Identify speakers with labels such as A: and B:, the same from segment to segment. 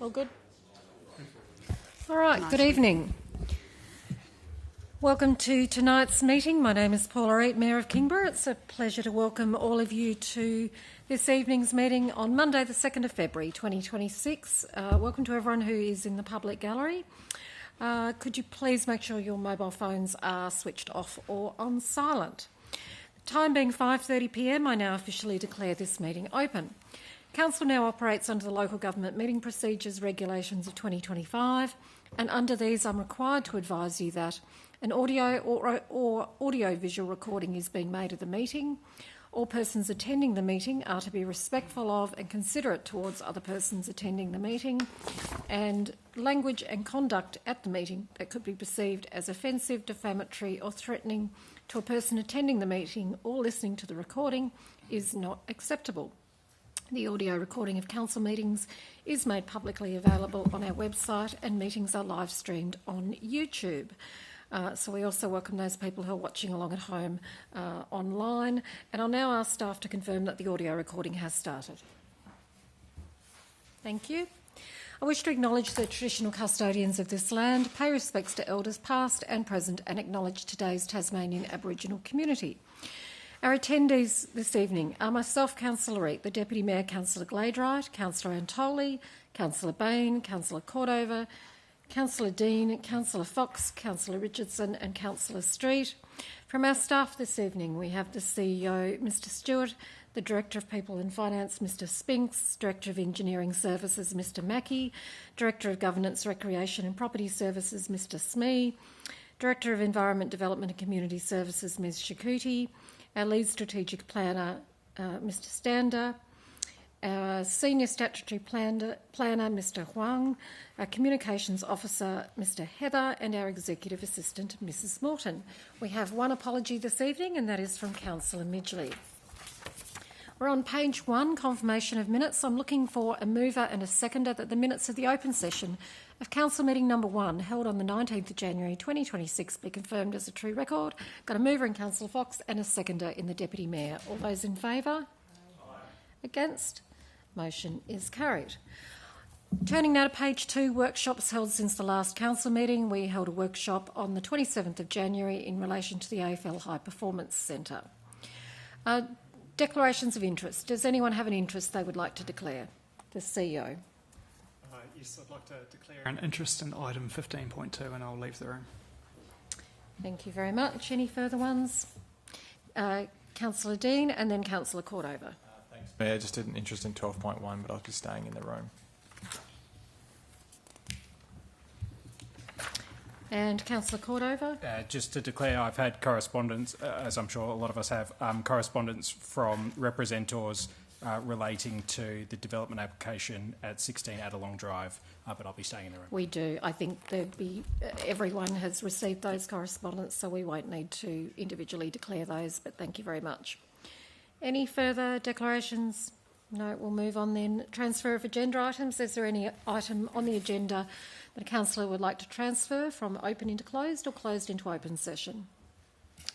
A: All good? All right, good evening. Welcome to tonight's meeting. My name is Paula Eat, Mayor of Kingborough. It's a pleasure to welcome all of you to this evening's meeting on Monday the 2nd of February 2026. Welcome to everyone who is in the public gallery. Could you please make sure your mobile phones are switched off or on silent? The time being 5:30pm, I now officially declare this meeting open. Council now operates under the Local Government Meeting Procedures Regulations of 2025, and under these I'm required to advise you that an audio or audio-visual recording is being made of the meeting. All persons attending the meeting are to be respectful of and considerate towards other persons attending the meeting, and language and conduct at the meeting that could be perceived as offensive, defamatory or threatening to a person attending the meeting or listening to the recording is not acceptable. The audio recording of council meetings is made publicly available on our website, and meetings are live streamed on YouTube. So we also welcome those people who are watching along at home online. And I'll now ask staff to confirm that the audio recording has started. Thank you. I wish to acknowledge the traditional custodians of this land, pay respects to elders past and present, and acknowledge today's Tasmanian Aboriginal community. Our attendees this evening are myself, Councillor Eat, the Deputy Mayor, Councillor Gladeright, Councillor Antoli, Councillor Bain, Councillor Cordover, Councillor Dean, Councillor Fox, Councillor Richardson and Councillor Street. From our staff this evening, we have the CEO, Mr Stewart, the Director of People and Finance, Mr Spinks, Director of Engineering Services, Mr Mackey, Director of Governance, Recreation and Property Services, Mr Smee, Director of Environment Development and Community Services, Ms Shakuti, our Lead Strategic Planner, Mr Stander, our Senior Statutory Planner, Mr Huang, our Communications Officer, Mr Heather, and our Executive Assistant, Mrs Morton. We have one apology this evening, and that is from Councillor Midgley. We're on page 1, confirmation of minutes. I'm looking for a mover and a seconder that the minutes of the open session of Council Meeting Number 1, held on the 19th of January 2026, be confirmed as a true record. Got a mover in Councillor Fox and a seconder in the Deputy Mayor. All those in favour? Aye. Against? Motion is carried. Turning now to page 2, workshops held since the last council meeting. We held a workshop on the 27th of January in relation to the AFL High Performance Centre. Declarations of interest. Does anyone have an interest they would like to declare? The CEO.
B: Yes, I'd like to declare an interest in item 15.2, and I'll leave the room.
A: Thank you very much. Any further ones? Councillor Dean and then Councillor Cordover.
C: Thanks, Mayor. Just did an interest in 12.1, but I'll be staying in the room.
A: And Councillor Cordover?
D: Just to declare, I've had correspondence, as I'm sure a lot of us have, correspondence from representors relating to the development application at 16 Adelong Drive, but I'll be staying in the room.
A: We do. I think everyone has received those correspondence, so we won't need to individually declare those, but thank you very much. Any further declarations? No, we'll move on then. Transfer of agenda items. Is there any item on the agenda that a councillor would like to transfer from open into closed or closed into open session?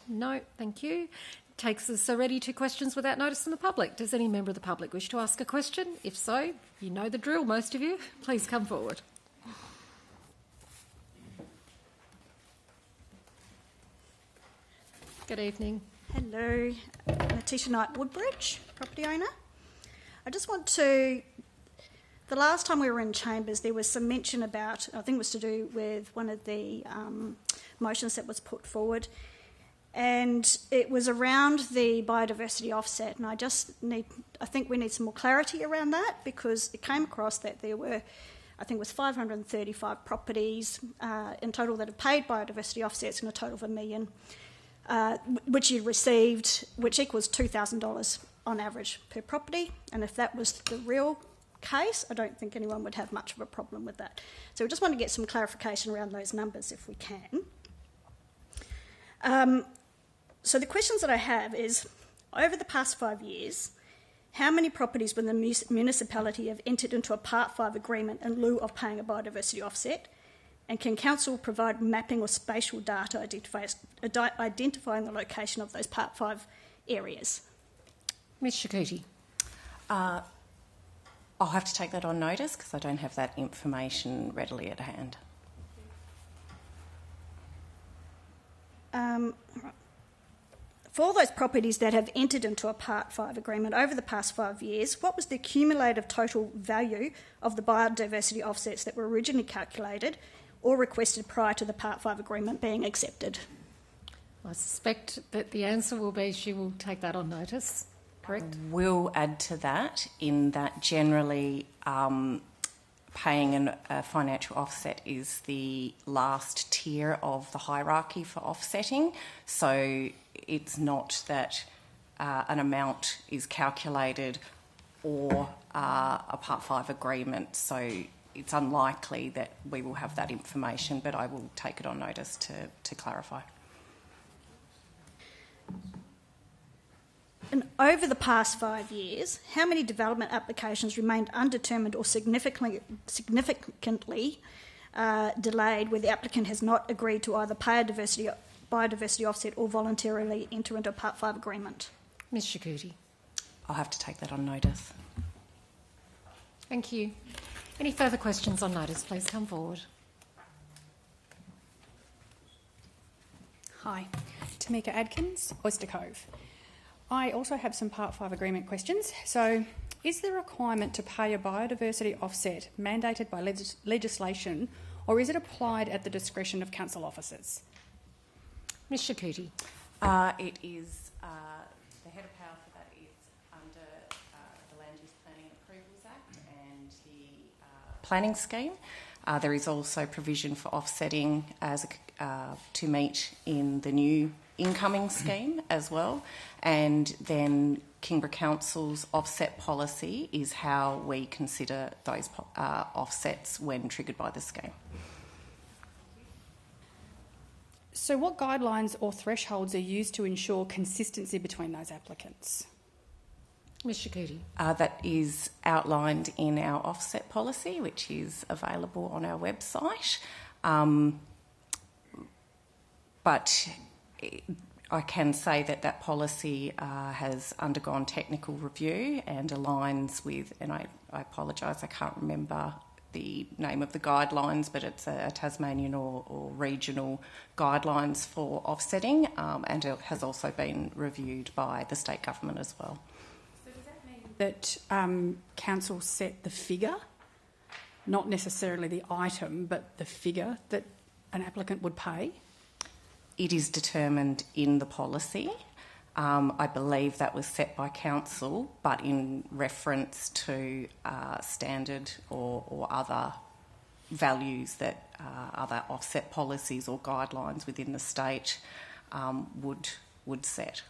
A: No, thank you. Takes us already to questions without notice from the public. Does any member of the public wish to ask a question? If so, you know the drill, most of you. Please come forward. Good evening.
E: Hello, Letitia Knight Woodbridge, property owner. I just want to, the last time we were in Chambers there was some mention about, I think it was to do with one of the motions that was put forward, and it was around the biodiversity offset, and I think we need some more clarity around that, because it came across that there were, I think it was 535 properties in total that have paid biodiversity offsets in a total of $1 million. Which you received, which equals $2,000 on average per property. And if that was the real case, I don't think anyone would have much of a problem with that. So we just want to get some clarification around those numbers if we can. So the questions that I have is, over the past 5 years, how many properties within the municipality have entered into a Part 5 agreement in lieu of paying a biodiversity offset? And can council provide mapping or spatial data identifying the location of those Part 5 areas?
A: Ms Shakuti.
F: I'll have to take that on notice because I don't have that information readily at hand.
E: For all those properties that have entered into a Part 5 agreement over the past 5 years, what was the cumulative total value of the biodiversity offsets that were originally calculated or requested prior to the Part 5 agreement being accepted?
A: I suspect that the answer will be she will take that on notice, correct?
F: We'll add to that in that generally paying a financial offset is the last tier of the hierarchy for offsetting. So it's not that an amount is calculated or a Part 5 agreement. So it's unlikely that we will have that information, but I will take it on notice to clarify.
E: And over the past 5 years, how many development applications remained undetermined or significantly delayed where the applicant has not agreed to either pay a biodiversity offset or voluntarily enter into a Part 5 agreement?
A: Ms Shakuti.
F: I'll have to take that on notice.
A: Thank you. Any further questions on notice, please come forward.
G: Hi, Tamika Adkins, Oyster Cove. I also have some Part 5 agreement questions. So, is the requirement to pay a biodiversity offset mandated by legislation, or is it applied at the discretion of council officers?
A: Ms Shakuti.
F: It is, the head of power for that is under the Land Use Planning and Approvals Act and the planning scheme. There is also provision for offsetting to meet in the new incoming scheme as well. And then Kingborough Council's offset policy is how we consider those offsets when triggered by the scheme.
G: So what guidelines or thresholds are used to ensure consistency between those applicants?
A: Ms Shakuti.
F: That is outlined in our offset policy, which is available on our website. But I can say that policy has undergone technical review and aligns with, and I apologise, I can't remember the name of the guidelines, but it's a Tasmanian or regional guidelines for offsetting, and it has also been reviewed by the state government as well.
G: So does that mean that council set the figure, not necessarily the item, but the figure that an applicant would pay?
F: It is determined in the policy. I believe that was set by council, but in reference to standard or other values that other offset policies or guidelines within the state would set.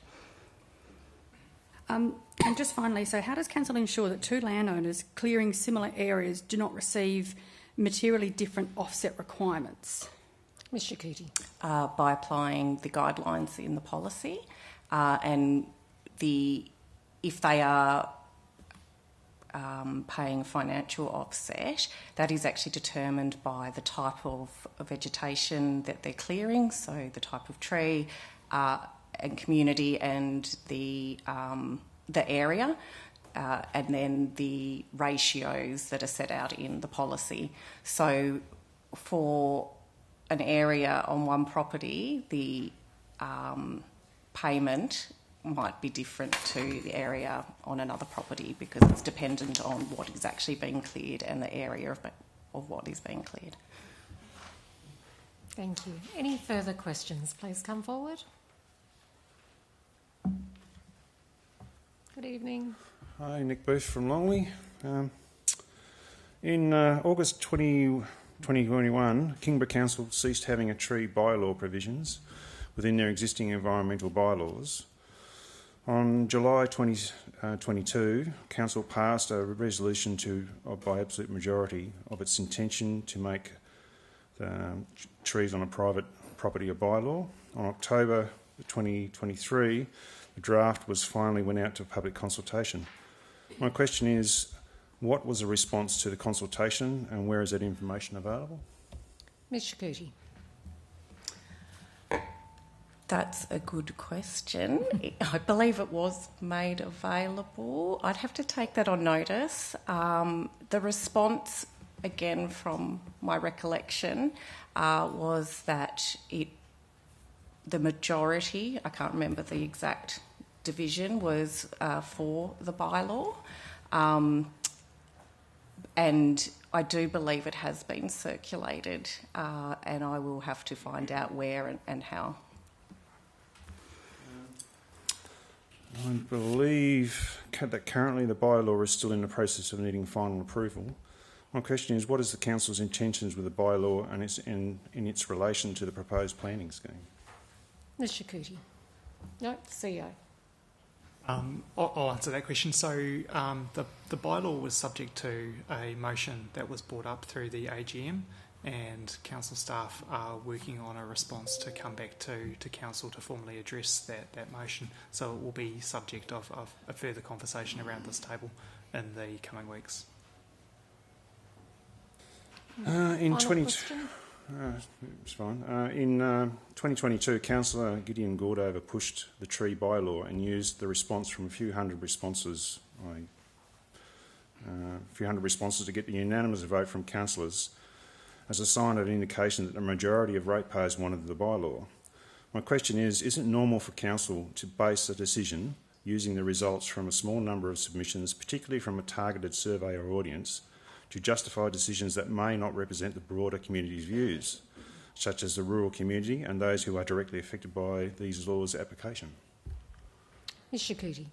G: And just finally, so how does council ensure that two landowners clearing similar areas do not receive materially different offset requirements?
A: Ms Shakuti.
F: By applying the guidelines in the policy, and if they are paying financial offset, that is actually determined by the type of vegetation that they're clearing, so the type of tree and community and the area, and then the ratios that are set out in the policy. So for an area on one property, the payment might be different to the area on another property because it's dependent on what is actually being cleared and the area of what is being cleared.
A: Thank you. Any further questions, please come forward. Good evening.
H: Hi, Nick Booth from Longley. In August 2021, Kingborough Council ceased having a tree bylaw provisions within their existing environmental bylaws. On July 2022, Council passed a resolution by absolute majority of its intention to make trees on a private property a bylaw. On October 2023, the draft finally went out to public consultation. My question is, what was the response to the consultation and where is that information available?
A: Ms Shakuti.
F: That's a good question. I believe it was made available. I'd have to take that on notice. The response, again, from my recollection, was that the majority, I can't remember the exact division, was for the bylaw. And I do believe it has been circulated, and I will have to find out where and how.
H: I believe that currently the bylaw is still in the process of needing final approval. My question is, what is the council's intentions with the bylaw and in its relation to the proposed planning scheme?
A: Ms Shakuti. No, CEO.
B: I'll answer that question. So the bylaw was subject to a motion that was brought up through the AGM, and council staff are working on a response to come back to council to formally address that motion. So it will be subject of a further conversation around this table in the coming weeks.
H: In 2022, Councillor Gideon Gordover pushed the tree bylaw and used the response from a few hundred responses to get the unanimous vote from councillors as a sign of an indication that the majority of ratepayers wanted the bylaw. My question is it normal for council to base a decision using the results from a small number of submissions, particularly from a targeted survey or audience, to justify decisions that may not represent the broader community's views, such as the rural community and those who are directly affected by these laws' application?
A: Ms Shakuti.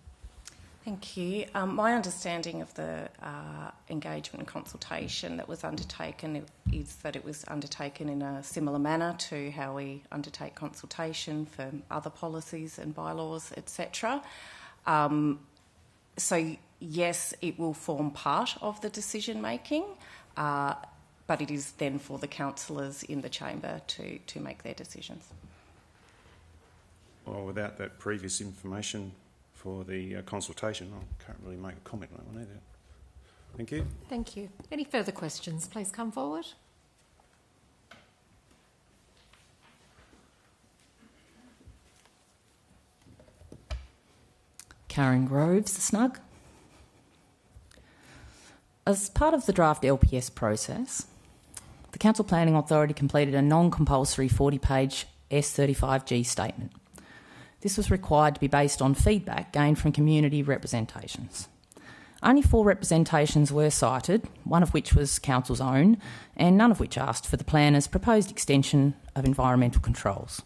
F: Thank you. My understanding of the engagement and consultation that was undertaken is that it was undertaken in a similar manner to how we undertake consultation for other policies and bylaws, etc. So, yes, it will form part of the decision making, but it is then for the councillors in the chamber to make their decisions.
H: Well, without that previous information for the consultation, I can't really make a comment on that one either. Thank you.
A: Thank you. Any further questions? Please come forward.
I: Karen Groves, Snug. As part of the draft LPS process, the Council Planning Authority completed a non-compulsory 40-page S35G statement. This was required to be based on feedback gained from community representations. Only 4 representations were cited, one of which was Council's own, and none of which asked for the planner's proposed extension of environmental controls.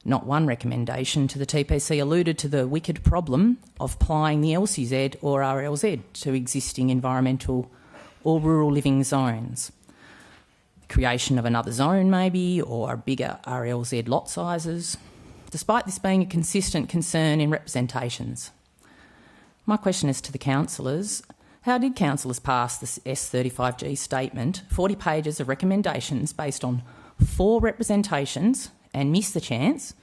I: Not one recommendation to the TPC alluded to the wicked problem of applying the LCZ or RLZ to existing environmental or rural living zones. Creation of another zone maybe, or bigger RLZ lot sizes, despite this being a consistent concern in representations. My question is to the councillors: how did councillors pass this S35G statement, 40 pages of recommendations based on 4 representations, and miss the chance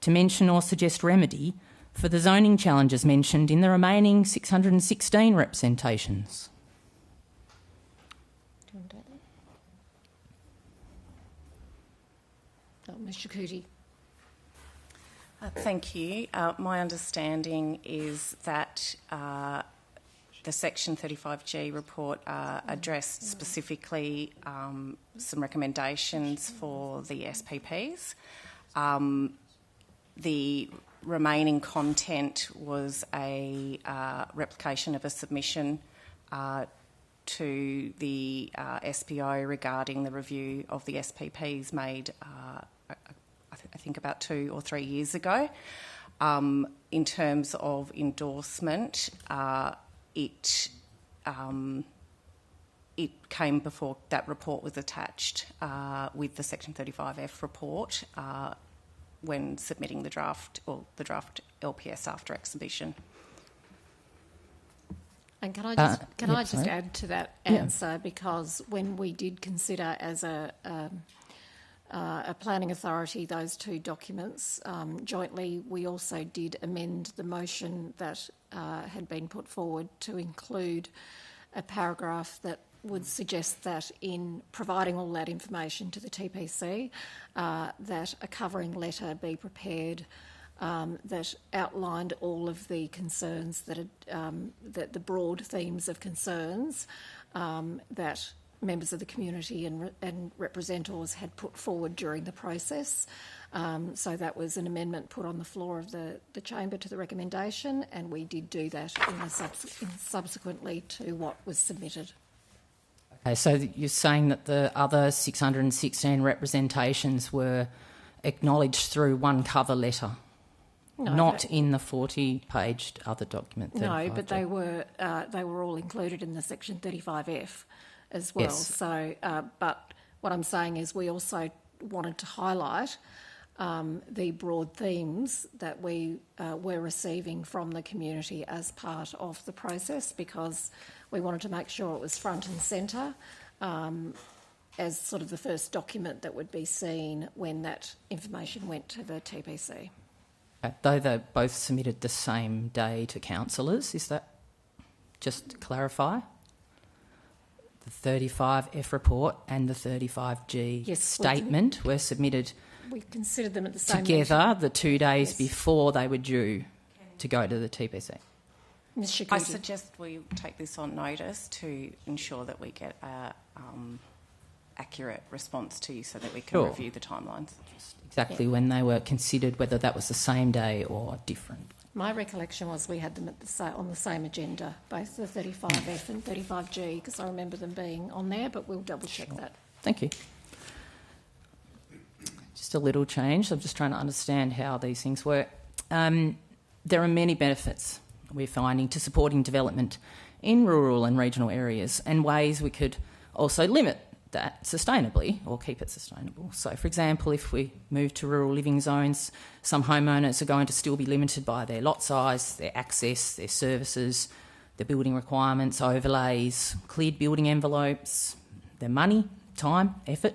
I: to mention or suggest remedy for the zoning challenges mentioned in the remaining 616 representations?
A: Do you want to do that? Oh, Ms Shakuti.
F: Thank you. My understanding is that the Section 35G report addressed specifically some recommendations for the SPPs. The remaining content was a replication of a submission to the SPO regarding the review of the SPPs made I think about 2 or 3 years ago. In terms of endorsement, it came before that report was attached with the Section 35F report when submitting the draft LPS after exhibition.
A: And can I just add to that answer, because when we did consider as a planning authority those 2 documents jointly, we also did amend the motion that had been put forward to include a paragraph that would suggest that in providing all that information to the TPC, that a covering letter be prepared that outlined all of the concerns that the broad themes of concerns that members of the community and representatives had put forward during the process. So that was an amendment put on the floor of the chamber to the recommendation, and we did do that subsequently to what was submitted.
I: Okay, so you're saying that the other 616 representations were acknowledged through one cover letter, not in the 40-page other document?
A: No, but they were all included in the section 35F as well.
I: Yes.
A: So, but what I'm saying is we also wanted to highlight the broad themes that we were receiving from the community as part of the process, because we wanted to make sure it was front and centre as sort of the first document that would be seen when that information went to the TPC.
I: Though they both submitted the same day to councillors, is that, just to clarify? The 35F report and the 35G statement were submitted.
A: We considered them at the same
I: together
A: meeting.
I: The 2 days before they were due to go to the TPC.
A: Ms. Shakouti.
F: I suggest we take this on notice to ensure that we get a accurate response to you so that we can review the timelines.
I: Exactly when they were considered, whether that was the same day or different.
A: My recollection was we had them on the same agenda, both the 35F and 35G, because I remember them being on there, but we'll double-check that.
I: Thank you. Just a little change. I'm just trying to understand how these things work. There are many benefits we're finding to supporting development in rural and regional areas, and ways we could also limit that sustainably or keep it sustainable. So, for example, if we move to rural living zones, some homeowners are going to still be limited by their lot size, their access, their services, their building requirements, overlays, cleared building envelopes, their money, time, effort.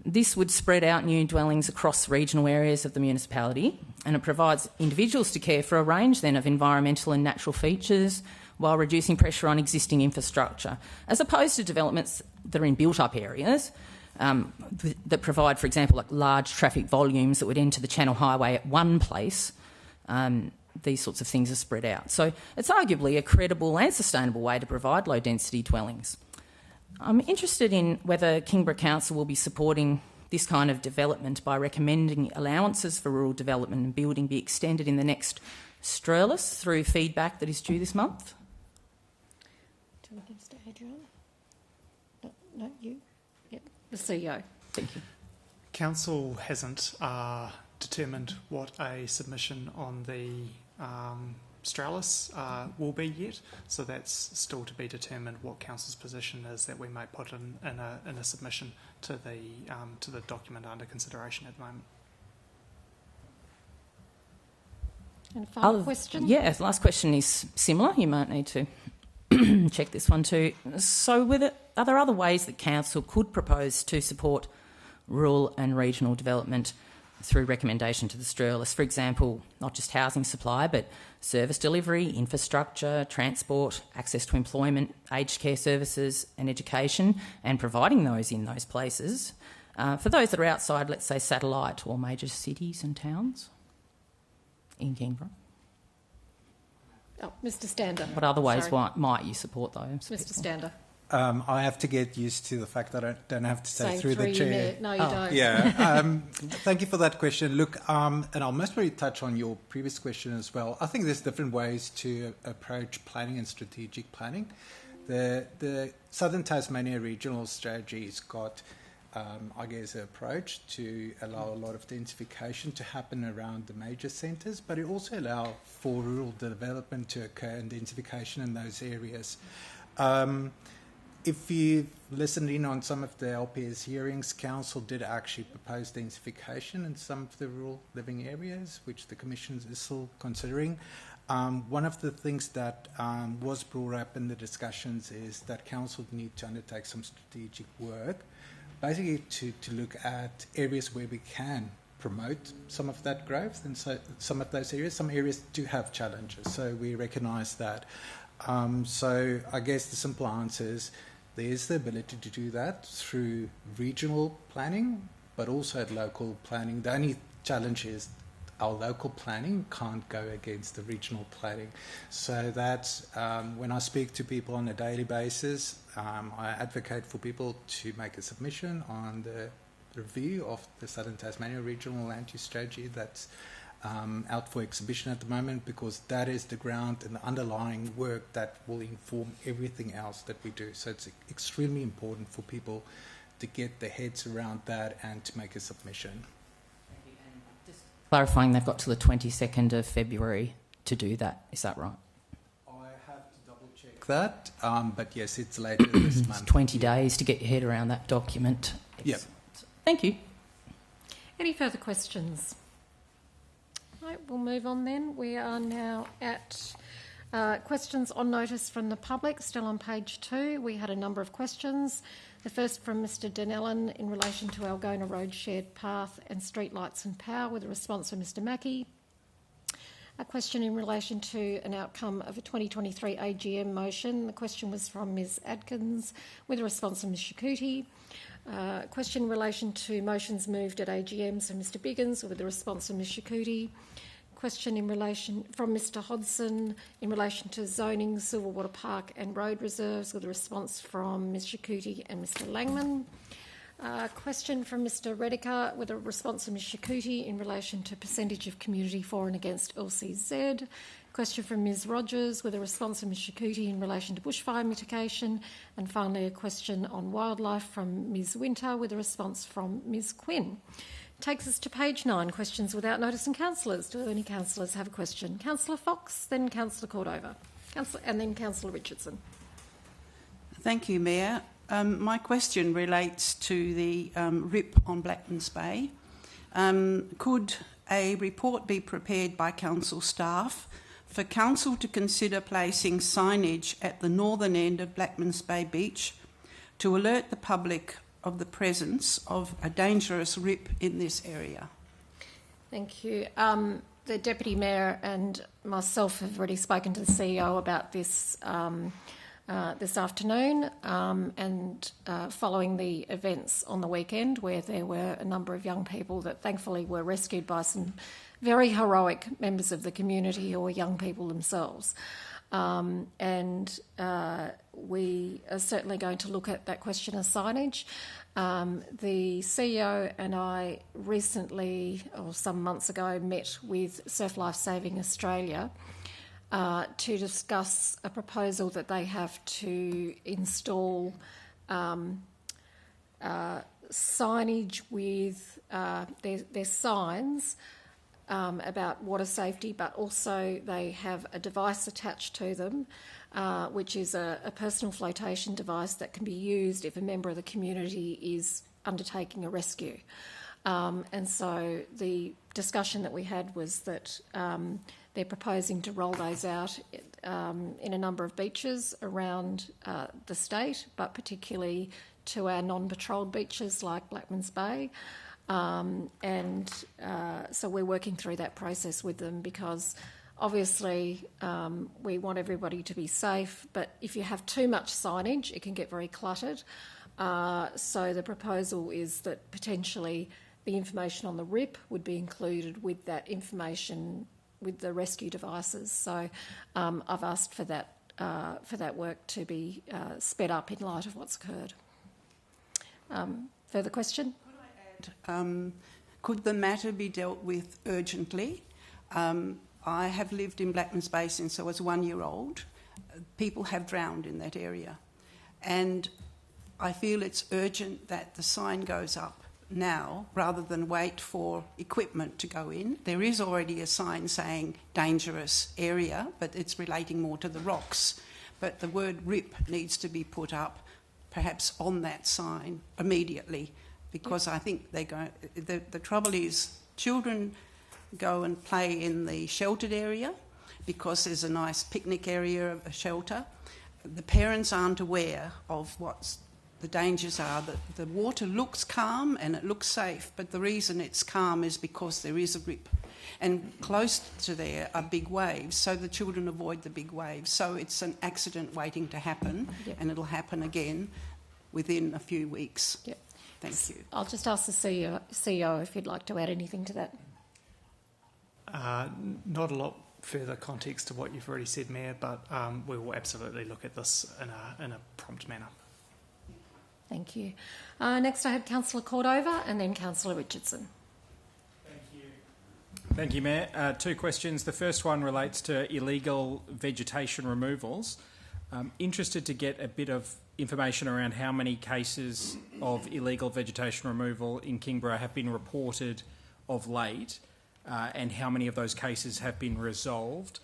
I: This would spread out new dwellings across regional areas of the municipality, and it provides individuals to care for a range then of environmental and natural features while reducing pressure on existing infrastructure, as opposed to developments that are in built-up areas that provide, for example, like large traffic volumes that would enter the Channel Highway at one place. These sorts of things are spread out. So it's arguably a credible and sustainable way to provide low-density dwellings. I'm interested in whether Kingborough Council will be supporting this kind of development by recommending allowances for rural development and building be extended in the next Strellis through feedback that is due this month.
A: Do you want to stay, Adrian? No, you? Yep, the CEO.
I: Thank you.
B: Council hasn't determined what a submission on the Strellis will be yet, so that's still to be determined what Council's position is that we may put in a submission to the document under consideration at the moment.
A: And a final question?
I: Yeah, the last question is similar. You might need to check this one too. So are there other ways that Council could propose to support rural and regional development through recommendation to the Strellis? For example, not just housing supply, but service delivery, infrastructure, transport, access to employment, aged care services and education, and providing those in those places for those that are outside, let's say, satellite or major cities and towns in Kingborough.
A: Oh, Mr. Stander.
I: What other ways might you support those?
A: Mr. Stander.
J: I have to get used to the fact that I don't have to say through the chair.
A: No, you don't.
J: Yeah. Thank you for that question. Look, and I'll most probably touch on your previous question as well. I think there's different ways to approach planning and strategic planning. The Southern Tasmania Regional Strategy's got, I guess, an approach to allow a lot of densification to happen around the major centres, but it also allows for rural development to occur and densification in those areas. If you listened in on some of the LPS hearings, Council did actually propose densification in some of the rural living areas, which the Commission is still considering. One of the things that was brought up in the discussions is that Council need to undertake some strategic work, basically to look at areas where we can promote some of that growth, and so some of those areas do have challenges. So we recognise that. So I guess the simple answer is there is the ability to do that through regional planning, but also at local planning. The only challenge is our local planning can't go against the regional planning. So that's when I speak to people on a daily basis, I advocate for people to make a submission on the review of the Southern Tasmania Regional Land Use Strategy that's out for exhibition at the moment, because that is the ground and the underlying work that will inform everything else that we do. So it's extremely important for people to get their heads around that and to make a submission.
I: Clarifying, they've got to the 22nd of February to do that. Is that right?
J: I have to double check that, but yes, it's later this month.
I: It's 20 days to get your head around that document.
J: Yep.
I: Thank you.
A: Any further questions? Right, we'll move on then. We are now at questions on notice from the public, still on page 2. We had a number of questions. The first from Mr Denellen in relation to Algona Road shared path and street lights and power, with a response from Mr Mackey. A question in relation to an outcome of a 2023 AGM motion. The question was from Ms Adkins, with a response from Ms Shakuti. Question in relation to motions moved at AGMs from Mr Biggins, with a response from Ms Shakuti. Question in relation from Mr Hodson in relation to zoning, Silverwater Park and road reserves, with a response from Ms Shakuti and Mr Langman. Question from Mr Rediker with a response from Ms Shakuti in relation to percentage of community for and against LCZ. Question from Ms Rogers with a response from Ms Shakuti in relation to bushfire mitigation. And finally a question on wildlife from Ms Winter with a response from Ms Quinn. Takes us to page 9, questions without notice and councillors. Do any councillors have a question? Councillor Fox, then Councillor Cordova, and then Councillor Richardson.
K: Thank you, Mayor. My question relates to the RIP on Blackmans Bay. Could a report be prepared by council staff for council to consider placing signage at the northern end of Blackmans Bay Beach to alert the public of the presence of a dangerous RIP in this area? Thank
A: you. The Deputy Mayor and myself have already spoken to the CEO about this this afternoon, and following the events on the weekend where there were a number of young people that thankfully were rescued by some very heroic members of the community who are young people themselves. We are certainly going to look at that question of signage. The CEO and I recently, or some months ago, met with Surf Life Saving Australia to discuss a proposal that they have to install signage with their signs about water safety, but also they have a device attached to them, which is a personal flotation device that can be used if a member of the community is undertaking a rescue. And so the discussion that we had was that they're proposing to roll those out in a number of beaches around the state, but particularly to our non-patrolled beaches like Blackmans Bay. So we're working through that process with them because obviously we want everybody to be safe, but if you have too much signage, it can get very cluttered. So the proposal is that potentially the information on the RIP would be included with that information with the rescue devices. So I've asked for that work to be sped up in light of what's occurred. Further question? Could the matter be dealt with urgently? I have lived in Blackmans Bay since I was 1 year old. People have drowned in that area. And I feel it's urgent that the sign goes up now rather than wait for equipment to go in. There is already a sign saying dangerous area, but it's relating more to the rocks. But the word RIP needs to be put up perhaps on that sign immediately, because I think the trouble is children go and play in the sheltered area because there's a nice picnic area, a shelter. The parents aren't aware of what the dangers are. The water looks calm and it looks safe, but the reason it's calm is because there is a RIP.
K: And close to there are big waves, so the children avoid the big waves. So it's an accident waiting to happen, and it'll happen again within a few weeks.
A: Yep.
K: Thank you.
A: I'll just ask the CEO if you'd like to add anything to that.
B: Not a lot further context to what you've already said, Mayor, but we will absolutely look at this in a prompt manner.
A: Thank you. Next I had Councillor Cordova and then Councillor Richardson.
D: Thank you, Mayor. Two questions. The first one relates to illegal vegetation removals. I'm interested to get a bit of information around how many cases of illegal vegetation removal in Kingborough have been reported of late, and how many of those cases have been resolved.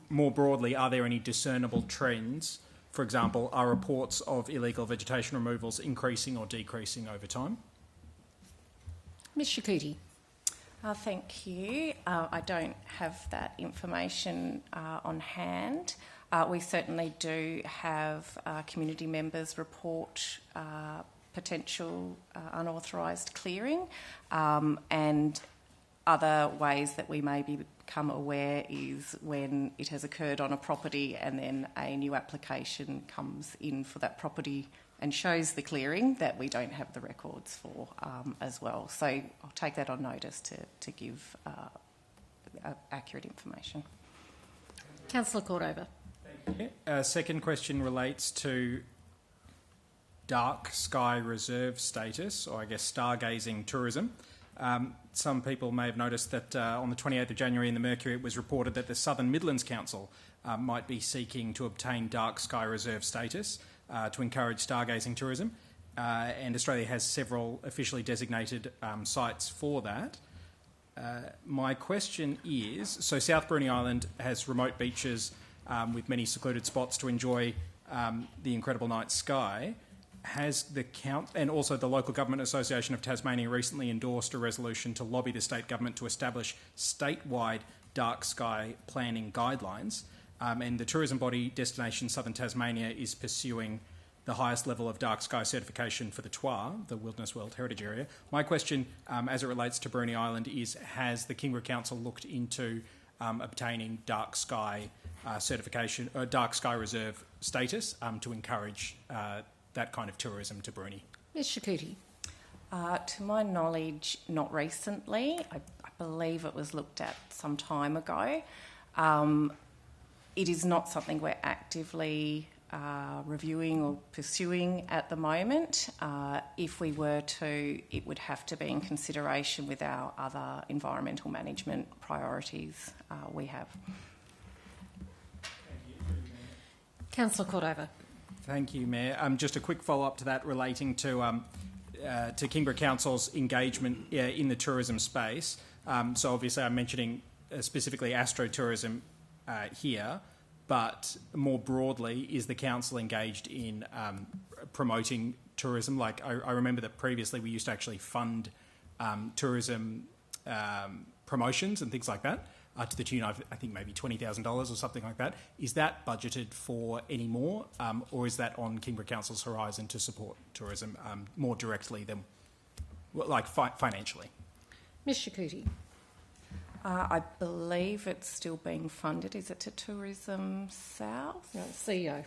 D: More broadly, are there any discernible trends? For example, are reports of illegal vegetation removals increasing or decreasing over time?
A: Ms Shakuti.
F: Thank you. I don't have that information on hand. We certainly do have community members report potential unauthorised clearing, and other ways that we may become aware is when it has occurred on a property and then a new application comes in for that property and shows the clearing that we don't have the records for as well. So I'll take that on notice to give accurate information.
A: Councillor Cordova.
D: Thank you. Second question relates to dark sky reserve status, or I guess stargazing tourism. Some people may have noticed that on the 28th of January in the Mercury it was reported that the Southern Midlands Council might be seeking to obtain dark sky reserve status to encourage stargazing tourism, and Australia has several officially designated sites for that. My question is, so South Bruny Island has remote beaches with many secluded spots to enjoy the incredible night sky. Has the and also the Local Government Association of Tasmania recently endorsed a resolution to lobby the state government to establish statewide dark sky planning guidelines, and the tourism body Destination Southern Tasmania is pursuing the highest level of dark sky certification for the TWA, the Wilderness World Heritage Area. My question, as it relates to Bruny Island, is has the Kingborough Council looked into obtaining dark sky certification, dark sky reserve status to encourage that kind of tourism to Bruny?
A: Ms Shakuti.
F: To my knowledge, not recently. I believe it was looked at some time ago. It is not something we're actively reviewing or pursuing at the moment. If we were to, it would have to be in consideration with our other environmental management priorities we have.
A: Councillor Cordova.
D: Thank you, Mayor. Just a quick follow-up to that relating to Kingborough Council's engagement in the tourism space. So obviously I'm mentioning specifically astrotourism here, but more broadly, is the council engaged in promoting tourism? Like I remember that previously we used to actually fund tourism promotions and things like that to the tune of, I think, maybe $20,000 or something like that. Is that budgeted for any more, or is that on Kingborough Council's horizon to support tourism more directly than, like, financially?
A: Ms Shakuti.
F: I believe it's still being funded. Is it to Tourism South?
A: No, CEO.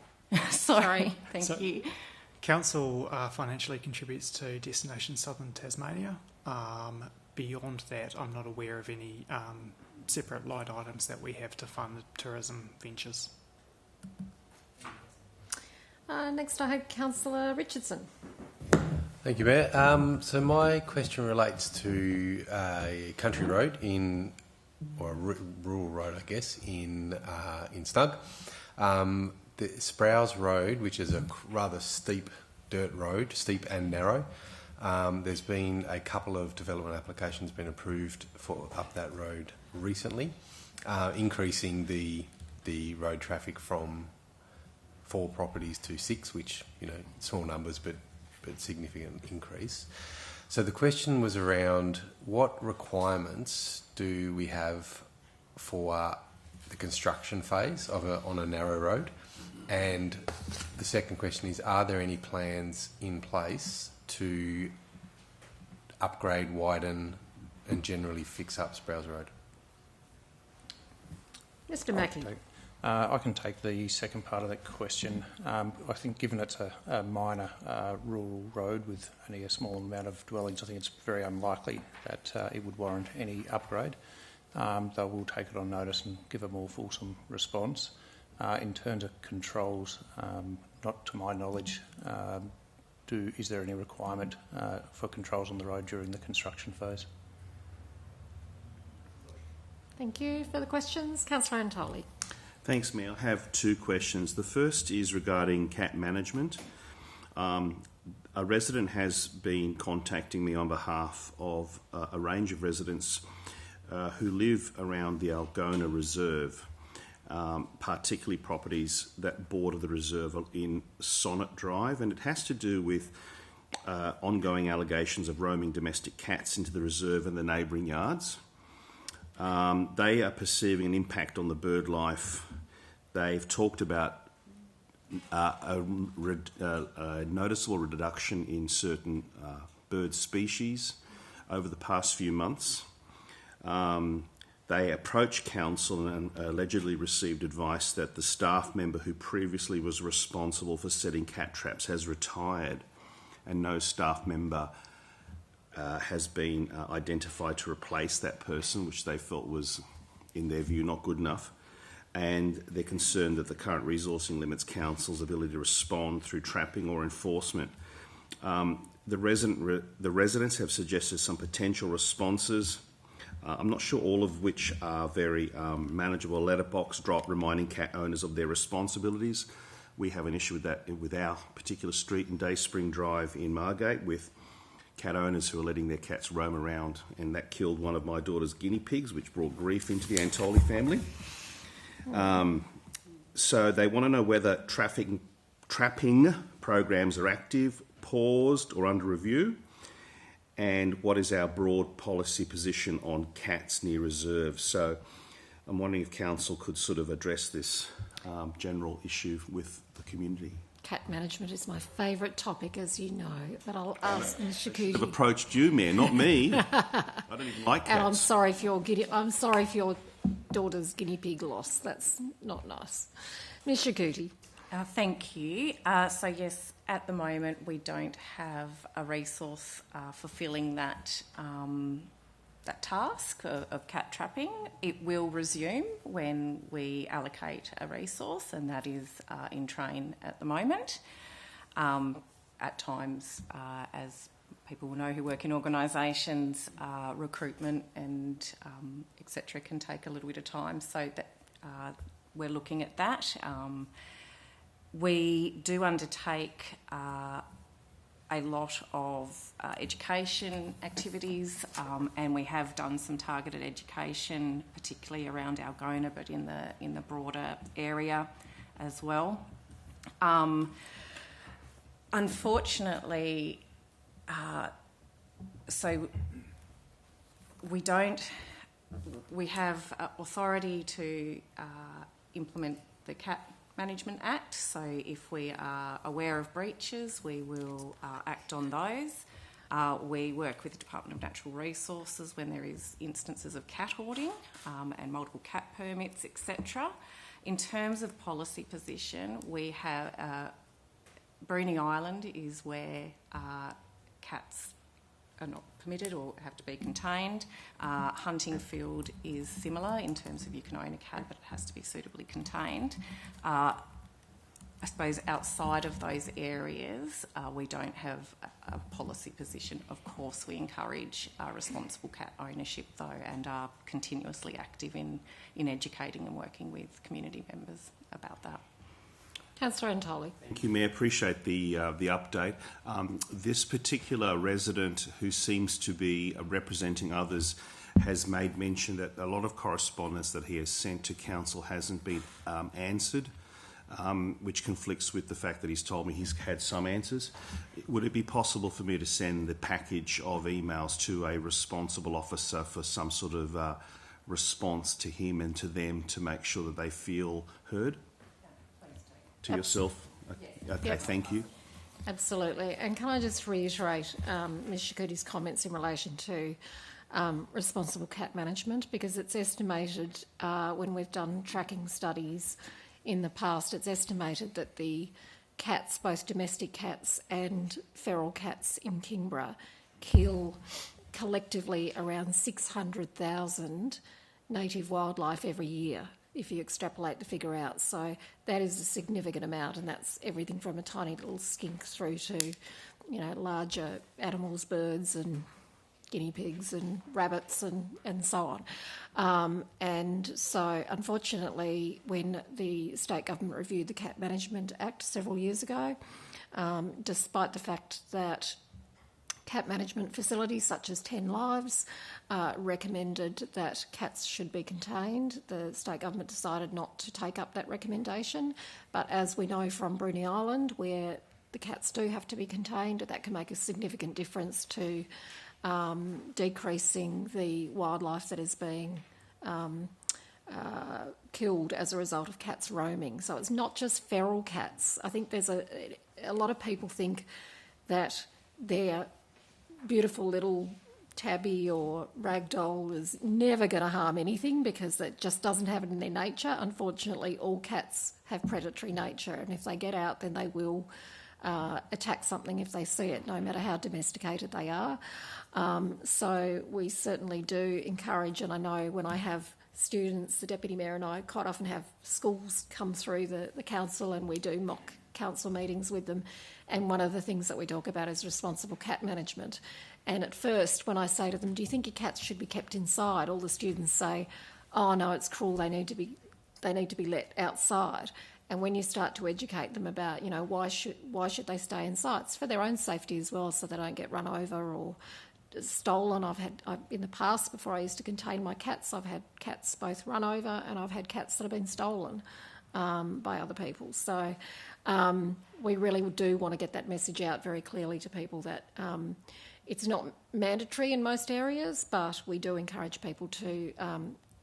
F: Sorry, thank you.
B: Council financially contributes to Destination Southern Tasmania. Beyond that, I'm not aware of any separate line items that we have to fund tourism ventures.
A: Next I have Councillor Richardson.
L: Thank you, Mayor. So my question relates to a country road or a rural road, I guess, in Snug. The Sprouse Road, which is a rather steep dirt road, steep and narrow. There's been a couple of development applications been approved for up that road recently, increasing the road traffic from 4 properties to 6, which, small numbers but significant increase. So the question was around what requirements do we have for the construction phase on a narrow road? And the second question is, are there any plans in place to upgrade, widen and generally fix up Sprouse Road?
A: Mr Mackie.
M: I can take the second part of that question. I think given it's a minor rural road with only a small amount of dwellings, I think it's very unlikely that it would warrant any upgrade. Though we'll take it on notice and give a more fulsome response. In terms of controls, not to my knowledge, is there any requirement for controls on the road during the construction phase?
A: Thank you. Further questions? Councillor Antoli.
N: Thanks, Mayor. I have two questions. The first is regarding cat management. A resident has been contacting me on behalf of a range of residents who live around the Algona Reserve, particularly properties that border the reserve in Sonnet Drive, and it has to do with ongoing allegations of roaming domestic cats into the reserve and the neighbouring yards. They are perceiving an impact on the bird life. They've talked about a noticeable reduction in certain bird species over the past few months. They approached council and allegedly received advice that the staff member who previously was responsible for setting cat traps has retired, and no staff member has been identified to replace that person, which they felt was, in their view, not good enough. And they're concerned that the current resourcing limits council's ability to respond through trapping or enforcement. The residents have suggested some potential responses. I'm not sure all of which are very manageable. A letterbox drop reminding cat owners of their responsibilities. We have an issue with that with our particular street in Dayspring Drive in Margate, with cat owners who are letting their cats roam around, and that killed one of my daughter's guinea pigs, which brought grief into the Antoli family. So they want to know whether trapping programs are active, paused or under review, and what is our broad policy position on cats near reserves. So I'm wondering if council could sort of address this general issue with the community.
A: Cat management is my favourite topic, as you know, but I'll ask Ms Shakuti.
N: I've approached you, Mayor, not me. I don't even like cats.
A: And I'm sorry for your daughter's guinea pig loss. That's not nice. Ms Shakuti.
F: Thank you. So yes, at the moment we don't have a resource fulfilling that that task of cat trapping. It will resume when we allocate a resource, and that is in train at the moment. At times, as people will know who work in organisations, recruitment and etc. can take a little bit of time, so that we're looking at that. We do undertake a lot of education activities, and we have done some targeted education, particularly around Algona, but in the broader area as well. Unfortunately, so we have authority to implement the Cat Management Act, so if we are aware of breaches, we will act on those. We work with the Department of Natural Resources when there is instances of cat hoarding and multiple cat permits, etc. In terms of policy position, we have Bruning Island is where cats are not permitted or have to be contained. Huntingfield is similar in terms of you can own a cat, but it has to be suitably contained. I suppose outside of those areas, we don't have a policy position. Of course, we encourage responsible cat ownership, though, and are continuously active in educating and working with community members about that.
A: Councillor Antoli.
N: Thank you, Mayor. Appreciate the update. This particular resident, who seems to be representing others, has made mention that a lot of correspondence that he has sent to council hasn't been answered, which conflicts with the fact that he's told me he's had some answers. Would it be possible for me to send the package of emails to a responsible officer for some sort of response to him and to them to make sure that they feel heard? To yourself? Okay, yep. Thank you.
A: Absolutely. And can I just reiterate Ms Shakuti's comments in relation to responsible cat management, because it's estimated, when we've done tracking studies in the past, it's estimated that the cats, both domestic cats and feral cats in Kingborough, kill collectively around 600,000 native wildlife every year, if you extrapolate the figure out. So that is a significant amount, and that's everything from a tiny little skink through to, larger animals, birds and guinea pigs and rabbits and so on. And so, unfortunately, when the state government reviewed the Cat Management Act several years ago, despite the fact that cat management facilities such as 10 Lives recommended that cats should be contained, the state government decided not to take up that recommendation. But as we know from Bruny Island, where the cats do have to be contained, that can make a significant difference to decreasing the wildlife that is being killed as a result of cats roaming. So it's not just feral cats. I think there's a lot of people think that they're beautiful little tabby or ragdoll is never going to harm anything because it just doesn't have it in their nature. Unfortunately, all cats have predatory nature, and if they get out, then they will attack something if they see it, no matter how domesticated they are. So we certainly do encourage, and I know when I have students, the Deputy Mayor and I quite often have schools come through the council, and we do mock council meetings with them, and one of the things that we talk about is responsible cat management. And at first, when I say to them, do you think your cats should be kept inside? All the students say, oh no, it's cruel, they need to be let outside. And when you start to educate them about, why should they stay inside? It's for their own safety as well, so they don't get run over or stolen. I've in the past, before I used to contain my cats, I've had cats both run over and I've had cats that have been stolen by other people. So we really do want to get that message out very clearly to people that it's not mandatory in most areas, but we do encourage people to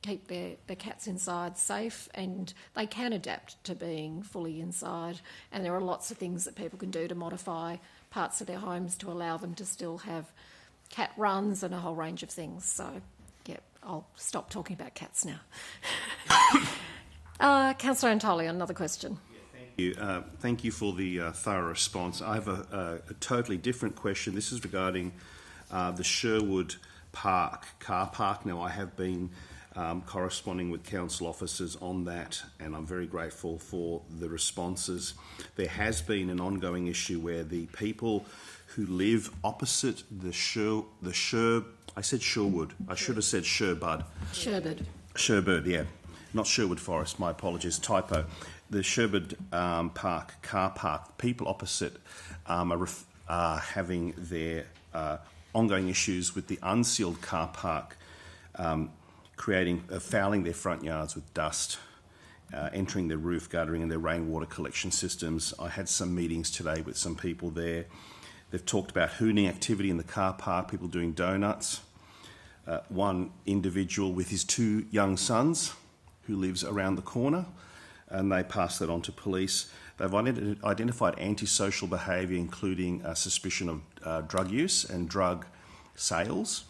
A: keep their cats inside safe, and they can adapt to being fully inside. And there are lots of things that people can do to modify parts of their homes to allow them to still have cat runs and a whole range of things. So, yeah, I'll stop talking about cats now. Councillor Antolio, another question.
N: Thank you for the thorough response. I have a totally different question. This is regarding the Sherwood Park car park. Now, I have been corresponding with council officers on that, and I'm very grateful for the responses. There has been an ongoing issue where the people who live opposite I said Sherwood. I should have said Sherwood. Sherwood, yeah. Not Sherwood Forest, my apologies, typo. The Sherwood Park car park, people opposite are having their ongoing issues with the unsealed car park, fouling their front yards with dust, entering their roof guttering and their rainwater collection systems. I had some meetings today with some people there. They've talked about hooning activity in the car park, people doing donuts. One individual with his 2 young sons who lives around the corner, and they passed that on to police. They've identified antisocial behaviour, including suspicion of drug use and drug sales,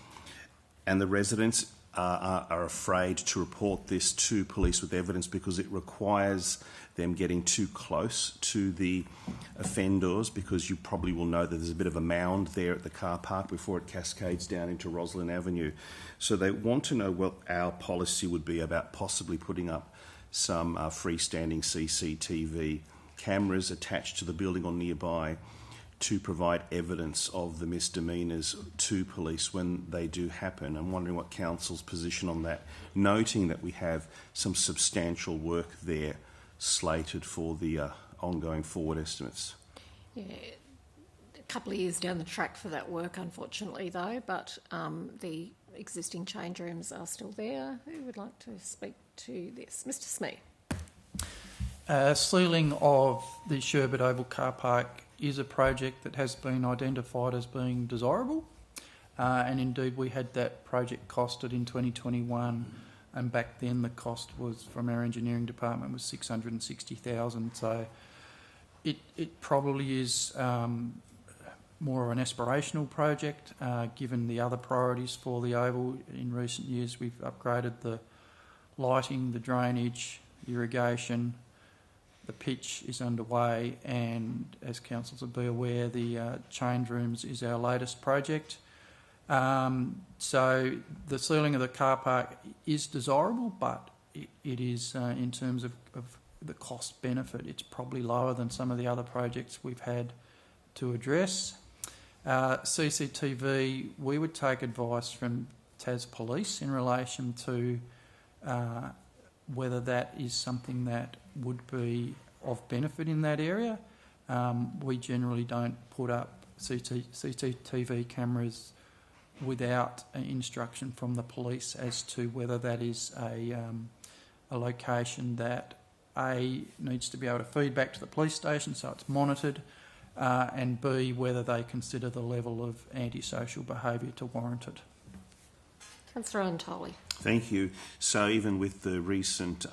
N: and the residents are afraid to report this to police with evidence because it requires them getting too close to the offenders, because you probably will know that there's a bit of a mound there at the car park before it cascades down into Roslyn Avenue. So they want to know what our policy would be about possibly putting up some freestanding CCTV cameras attached to the building or nearby to provide evidence of the misdemeanours to police when they do happen. I'm wondering what council's position on that, noting that we have some substantial work there slated for the ongoing forward estimates.
A: Yeah, a couple of years down the track for that work, unfortunately, though, but the existing change rooms are still there. Who would like to speak to this? Mr. Smee.
O: Sealing of the Sherwood Oval car park is a project that has been identified as being desirable, and indeed we had that project costed in 2021, and back then the cost was, from our engineering department, was $660,000. So it probably is more of an aspirational project, given the other priorities for the Oval. In recent years, we've upgraded the lighting, the drainage, irrigation. The pitch is underway, and as councils will be aware, the change rooms is our latest project. So the ceiling of the car park is desirable, but it is, in terms of the cost benefit, it's probably lower than some of the other projects we've had to address. CCTV, we would take advice from Tas Police in relation to whether that is something that would be of benefit in that area. We generally don't put up CCTV cameras without instruction from the police as to whether that is a location that needs to be able to feed back to the police station so it's monitored, and B, whether they consider the level of antisocial behaviour to warrant it.
A: Councillor Antoli.
N: Thank you. So even with the recent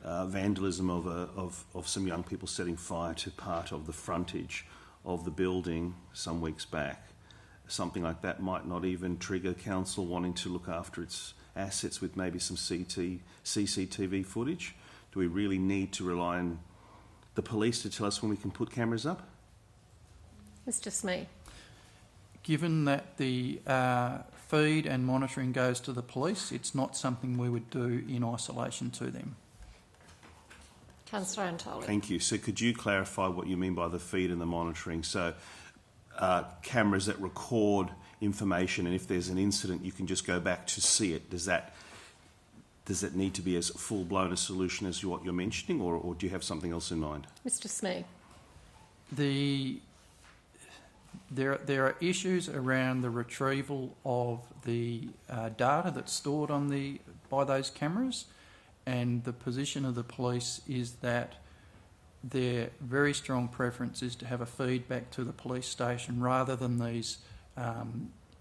N: vandalism of some young people setting fire to part of the frontage of the building some weeks back, something like that might not even trigger council wanting to look after its assets with maybe some CCTV footage? Do we really need to rely on the police to tell us when we can put cameras up?
A: Mr. Smee.
O: Given that the feed and monitoring goes to the police, it's not something we would do in isolation to them.
A: Councillor Antoli.
N: Thank you. So could you clarify what you mean by the feed and the monitoring? So cameras that record information, and if there's an incident, you can just go back to see it. Does that need to be as full-blown a solution as what you're mentioning, or do you have something else in mind?
A: Mr. Smee.
O: There are issues around the retrieval of the data that's stored by those cameras, and the position of the police is that their very strong preference is to have a feedback to the police station rather than these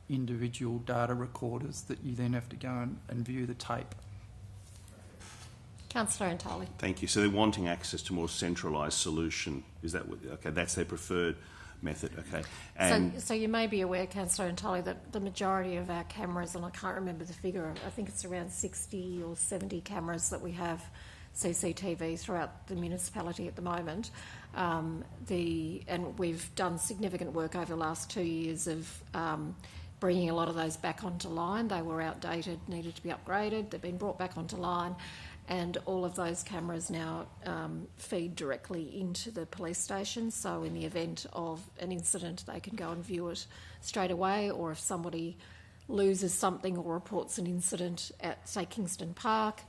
O: individual data recorders that you then have to go and view the tape.
A: Councillor Antoli.
N: Thank you. So they're wanting access to a more centralised solution. Is that okay? That's their preferred method. Okay. And
A: so you may be aware, Councillor Antoli, that the majority of our cameras, and I can't remember the figure, I think it's around 60 or 70 cameras that we have CCTV throughout the municipality at the moment. And we've done significant work over the last 2 years of bringing a lot of those back onto line. They were outdated, needed to be upgraded. They've been brought back onto line, and all of those cameras now feed directly into the police station. So in the event of an incident, they can go and view it straight away, or if somebody loses something or reports an incident at, say, Kingston Park,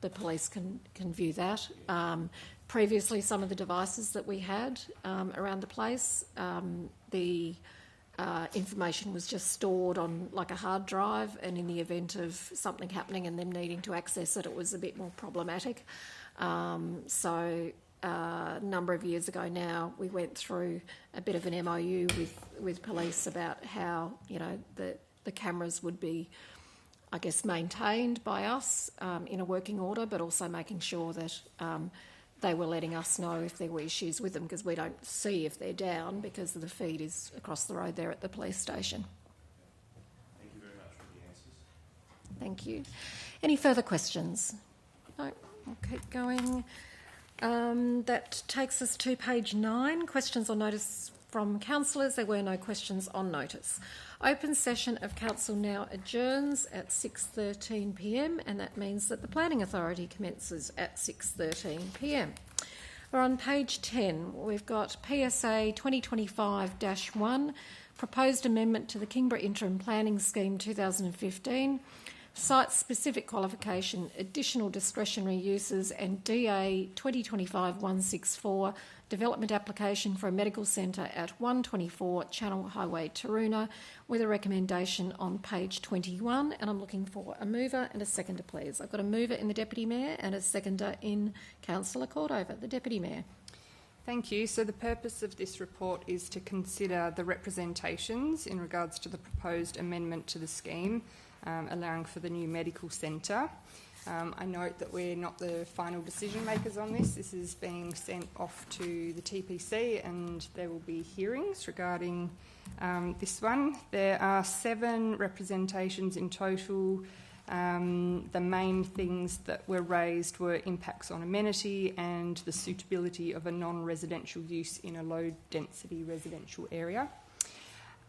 A: the police can view that. Previously, some of the devices that we had around the place, the information was just stored on like a hard drive, and in the event of something happening and them needing to access it, it was a bit more problematic. So a number of years ago now, we went through a bit of an MOU with police about how, you know, the cameras would be, I guess, maintained by us in a working order, but also making sure that they were letting us know if there were issues with them, because we don't see if they're down because the feed is across the road there at the police station.
N: Thank you very much for the answers.
A: Thank you. Any further questions? No, we'll keep going. That takes us to page 9, questions on notice from councillors. There were no questions on notice. Open session of council now adjourns at 6:13 p.m, and that means that the Planning Authority commences at 6:13 p.m. We're on page 10. We've got PSA 2025-1, proposed amendment to the Kingborough Interim Planning Scheme 2015, site-specific qualification, additional discretionary uses, and DA 2025-164, development application for a medical centre at 124 Channel Highway, Taroona, with a recommendation on page 21. And I'm looking for a mover and a seconder, please. I've got a mover in the Deputy Mayor and a seconder in Councillor Cordover. The Deputy Mayor.
P: Thank you. So the purpose of this report is to consider the representations in regards to the proposed amendment to the scheme, allowing for the new medical centre. I note that we're not the final decision makers on this. This is being sent off to the TPC and there will be hearings regarding this one. There are 7 representations in total. The main things that were raised were impacts on amenity and the suitability of a non-residential use in a low-density residential area.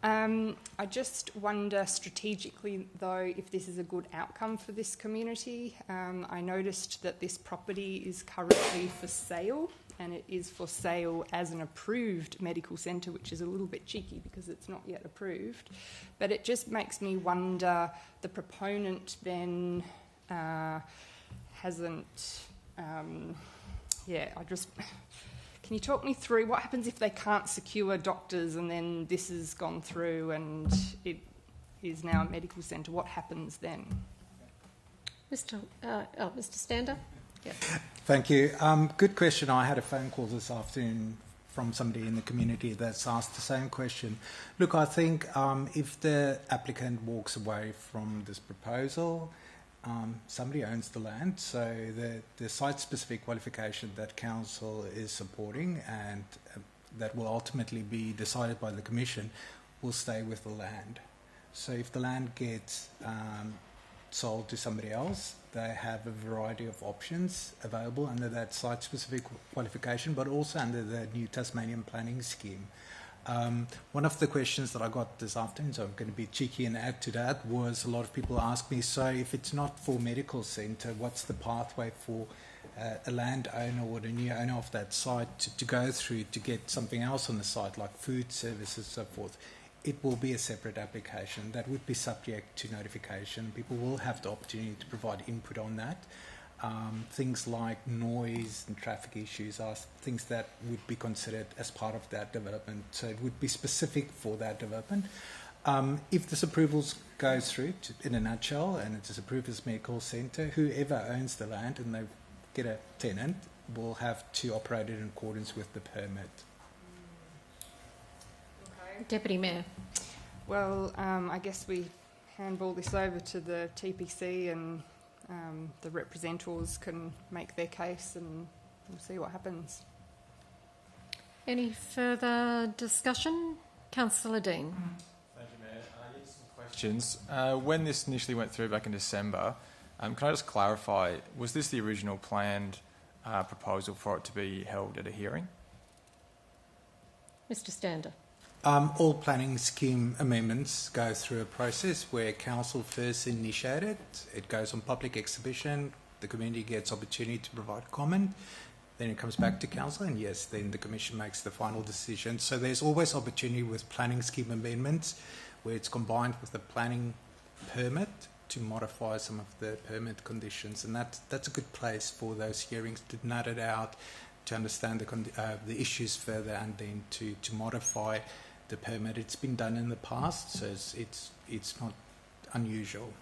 P: I just wonder strategically, though, if this is a good outcome for this community. I noticed that this property is currently for sale, and it is for sale as an approved medical centre, which is a little bit cheeky because it's not yet approved. But it just makes me wonder, the proponent then hasn't... Can you talk me through what happens if they can't secure doctors and then this has gone through and it is now a medical centre? What happens then?
A: Mr. Stander? Yep.
J: Thank you. Good question. I had a phone call this afternoon from somebody in the community that's asked the same question. Look, I think if the applicant walks away from this proposal, somebody owns the land, so the site-specific qualification that council is supporting and that will ultimately be decided by the commission will stay with the land. So if the land gets sold to somebody else, they have a variety of options available under that site-specific qualification, but also under the new Tasmanian planning scheme. One of the questions that I got this afternoon, so I'm going to be cheeky and add to that, was a lot of people ask me, so if it's not for medical centre, what's the pathway for a landowner or the new owner of that site to go through to get something else on the site, like food services and so forth? It will be a separate application that would be subject to notification. People will have the opportunity to provide input on that. Things like noise and traffic issues are things that would be considered as part of that development. So it would be specific for that development. If this approval goes through, in a nutshell, and it's approved as medical centre, whoever owns the land and they get a tenant will have to operate it in accordance with the permit.
A: Okay. Deputy Mayor.
P: Well, I guess we handball this over to the TPC and the representatives can make their case and we'll see what happens.
A: Any further discussion? Councillor Dean.
C: Thank you, Mayor. Some questions. When this initially went through back in December, can I just clarify, was this the original planned proposal for it to be held at a hearing?
A: Mr. Stander.
J: All planning scheme amendments go through a process where council first initiated. It goes on public exhibition. The community gets opportunity to provide comment. Then it comes back to council, and yes, then the commission makes the final decision. So there's always opportunity with planning scheme amendments where it's combined with the planning permit to modify some of the permit conditions, and that's a good place for those hearings to nut it out, to understand the issues further, and then to modify the permit. It's been done in the past, so it's not unusual.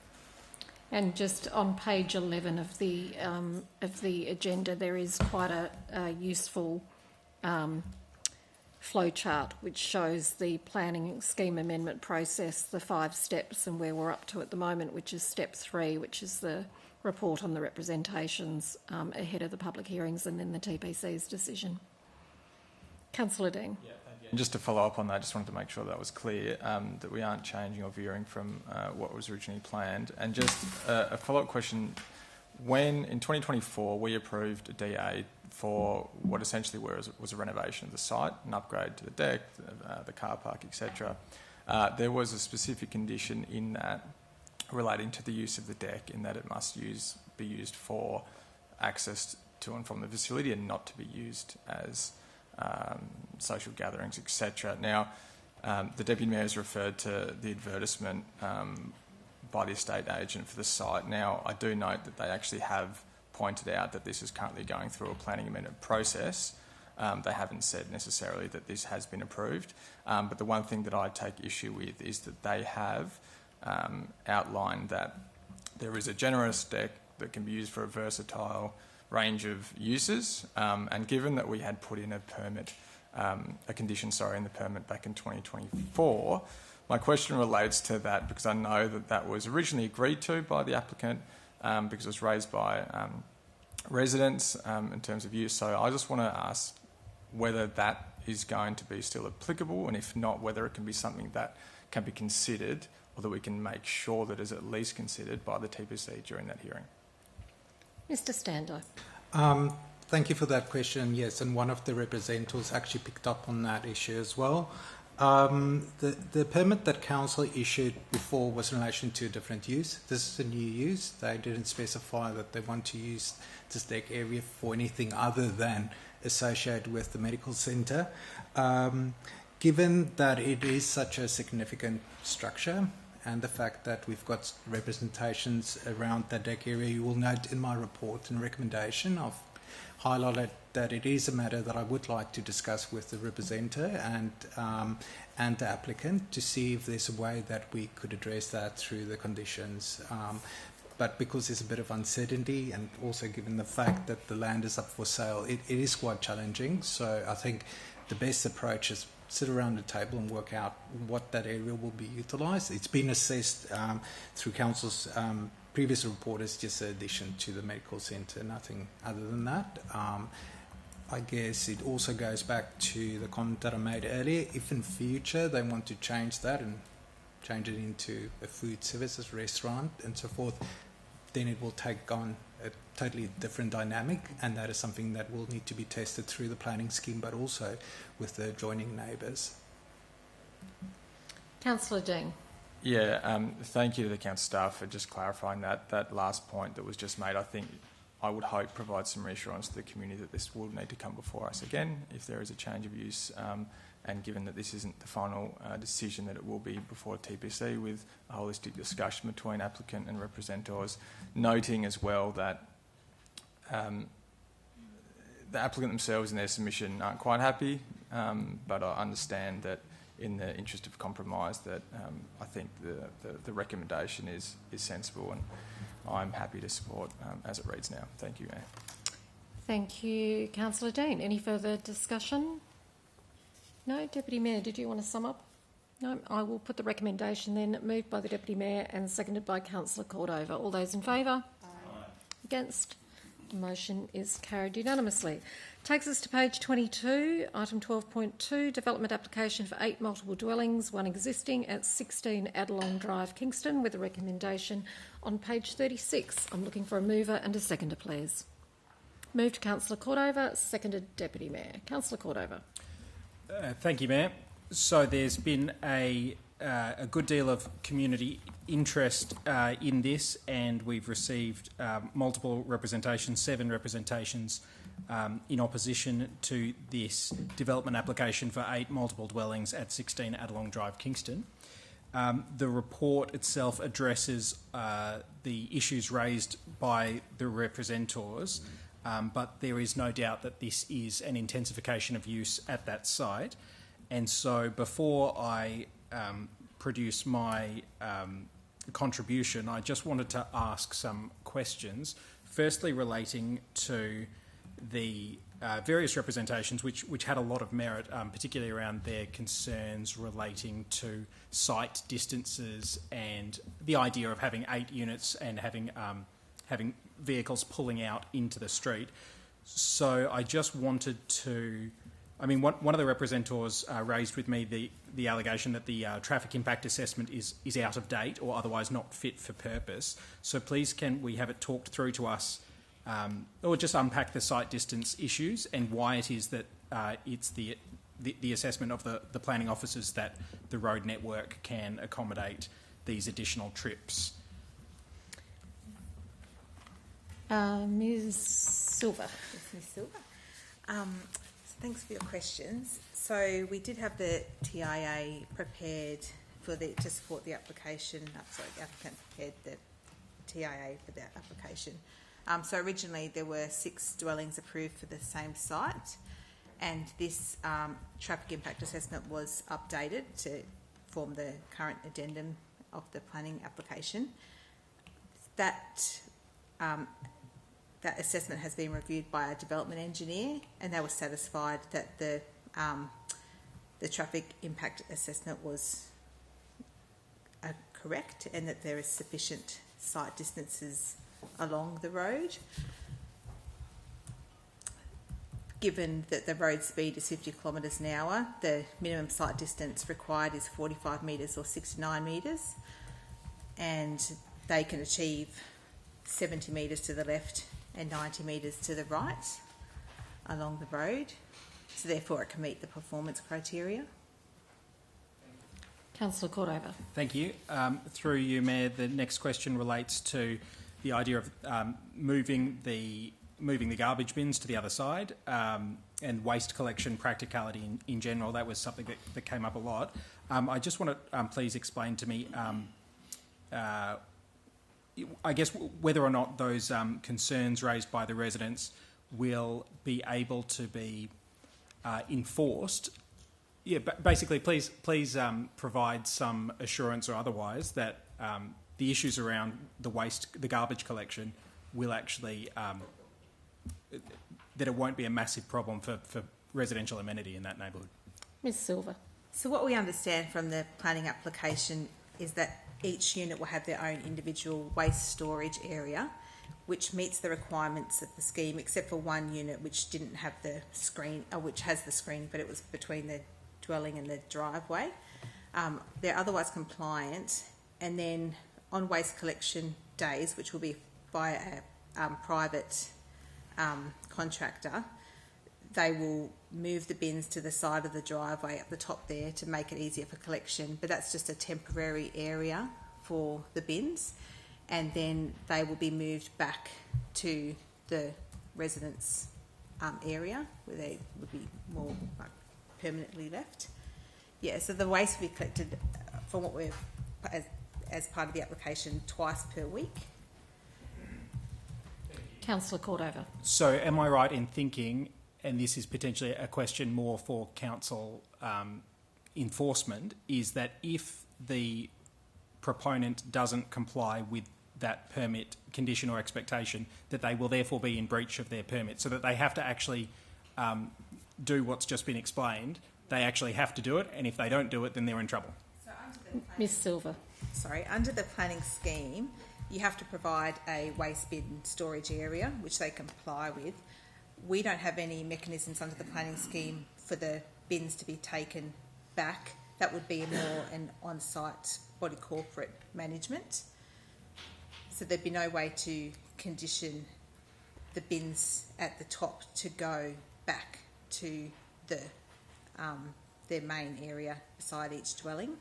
A: And just on page 11 of the agenda, there is quite a useful flow chart which shows the planning scheme amendment process, the 5 steps, and where we're up to at the moment, which is step 3, which is the report on the representations ahead of the public hearings and then the TPC's decision. Councillor Dean.
C: Yeah, thank you. And just to follow up on that, I just wanted to make sure that was clear, that we aren't changing or veering from what was originally planned. And just a follow-up question. When, in 2024, we approved a DA for what essentially was a renovation of the site, an upgrade to the deck, the car park, etc., there was a specific condition in that relating to the use of the deck, in that it must be used for access to and from the facility and not to be used as social gatherings, etc. Now, the Deputy Mayor has referred to the advertisement by the estate agent for the site. Now, I do note that they actually have pointed out that this is currently going through a planning amendment process. They haven't said necessarily that this has been approved, but the one thing that I take issue with is that they have outlined that there is a generous deck that can be used for a versatile range of uses, and given that we had put in a condition in the permit back in 2024, my question relates to that because I know that that was originally agreed to by the applicant because it was raised by residents in terms of use. So I just want to ask whether that is going to be still applicable, and if not, whether it can be something that can be considered, or that we can make sure that is at least considered by the TPC during that hearing.
A: Mr. Stando.
J: Thank you for that question. Yes, and one of the representatives actually picked up on that issue as well. The permit that council issued before was in relation to a different use. This is a new use. They didn't specify that they want to use this deck area for anything other than associated with the medical centre. Given that it is such a significant structure, and the fact that we've got representations around that deck area, you will note in my report and recommendation I've highlighted that it is a matter that I would like to discuss with the representative and the applicant to see if there's a way that we could address that through the conditions. But because there's a bit of uncertainty, and also given the fact that the land is up for sale, it is quite challenging. So I think the best approach is sit around the table and work out what that area will be utilised. It's been assessed through council's previous report as just an addition to the medical centre, nothing other than that. I guess it also goes back to the comment that I made earlier. If in future they want to change that and change it into a food services restaurant and so forth, then it will take on a totally different dynamic, and that is something that will need to be tested through the planning scheme, but also with the adjoining neighbours.
A: Councillor Dean.
C: Yeah, thank you to the council staff for just clarifying that last point that was just made. I think I would hope provides some reassurance to the community that this will need to come before us again if there is a change of use, and given that this isn't the final decision, that it will be before TPC with a holistic discussion between applicant and representatives, noting as well that the applicant themselves in their submission aren't quite happy, but I understand that in the interest of compromise that I think the recommendation is sensible, and I'm happy to support as it reads now. Thank you, Mayor.
A: Thank you, Councillor Dean. Any further discussion? No? Deputy Mayor, did you want to sum up? No? I will put the recommendation then, moved by the Deputy Mayor and seconded by Councillor Cordova. All those in favour? Aye. Against? The motion is carried unanimously. Takes us to page 22, item 12.2, development application for 8 multiple dwellings, 1 existing at 16 Adelong Drive, Kingston, with a recommendation on page 36. I'm looking for a mover and a seconder, please. Moved Councillor Cordova, seconded Deputy Mayor. Councillor Cordova.
D: Thank you, Mayor. So there's been a good deal of community interest in this, and we've received multiple representations, 7 representations in opposition to this development application for 8 multiple dwellings at 16 Adelong Drive, Kingston. The report itself addresses the issues raised by the representatives, but there is no doubt that this is an intensification of use at that site. And so before I produce my contribution, I just wanted to ask some questions, firstly relating to the various representations which had a lot of merit, particularly around their concerns relating to site distances and the idea of having 8 units and having vehicles pulling out into the street. So I just wanted to... I mean, one of the representatives raised with me the allegation that the traffic impact assessment is out of date or otherwise not fit for purpose. So please can we have it talked through to us, or just unpack the site distance issues and why it is that it's the assessment of the planning officers that the road network can accommodate these additional trips.
A: Ms Silver.
Q: Yes, Ms Silver. Thanks for your questions. So we did have the TIA prepared to support the application. The applicant prepared the TIA for the application. So originally there were 6 dwellings approved for the same site, and this traffic impact assessment was updated to form the current addendum of the planning application. That assessment has been reviewed by a development engineer, and they were satisfied that the traffic impact assessment was correct and that there is sufficient site distances along the road. Given that the road speed is 50 kilometres an hour, the minimum sight distance required is 45 metres or 69 metres, and they can achieve 70 metres to the left and 90 metres to the right along the road, so therefore it can meet the performance criteria.
A: Councillor Cordova.
D: Thank you. Through you, Mayor, the next question relates to the idea of moving the garbage bins to the other side and waste collection practicality in general. That was something that came up a lot. I just want to please explain to me, I guess, whether or not those concerns raised by the residents will be able to be enforced. Yeah, basically, please provide some assurance or otherwise that the issues around the garbage collection will actually, that it won't be a massive problem for residential amenity in that neighbourhood.
A: Ms Silver.
Q: So what we understand from the planning application is that each unit will have their own individual waste storage area, which meets the requirements of the scheme, except for one unit which didn't have the screen, which has the screen, but it was between the dwelling and the driveway. They're otherwise compliant, and then on waste collection days, which will be by a private contractor, they will move the bins to the side of the driveway up the top there to make it easier for collection, but that's just a temporary area for the bins, and then they will be moved back to the residence area where they would be more permanently left. Yeah, so the waste will be collected from what we've, as part of the application, twice per week.
A: Councillor Cordova.
D: So am I right in thinking, and this is potentially a question more for council enforcement, is that if the proponent doesn't comply with that permit condition or expectation, that they will therefore be in breach of their permit, so that they have to actually do what's just been explained? They actually have to do it, and if they don't do it, then they're in trouble.
A: Ms Silver.
Q: Sorry, under the planning scheme, you have to provide a waste bin storage area, which they comply with. We don't have any mechanisms under the planning scheme for the bins to be taken back. That would be more an on-site body corporate management. So there'd be no way to condition the bins at the top to go back to their main area beside each dwelling.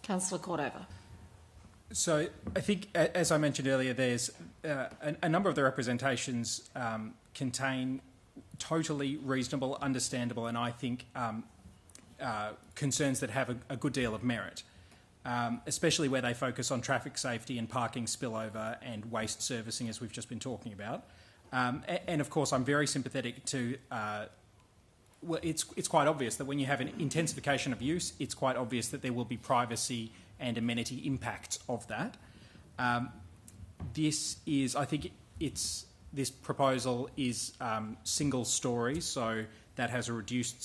A: Councillor Cordova.
D: So I think, as I mentioned earlier, there's a number of the representations contain totally reasonable, understandable, and I think concerns that have a good deal of merit, especially where they focus on traffic safety and parking spillover and waste servicing, as we've just been talking about. And of course, I'm very sympathetic to. Well, it's quite obvious that when you have an intensification of use, it's quite obvious that there will be privacy and amenity impacts of that. This proposal is single story, so that has a reduced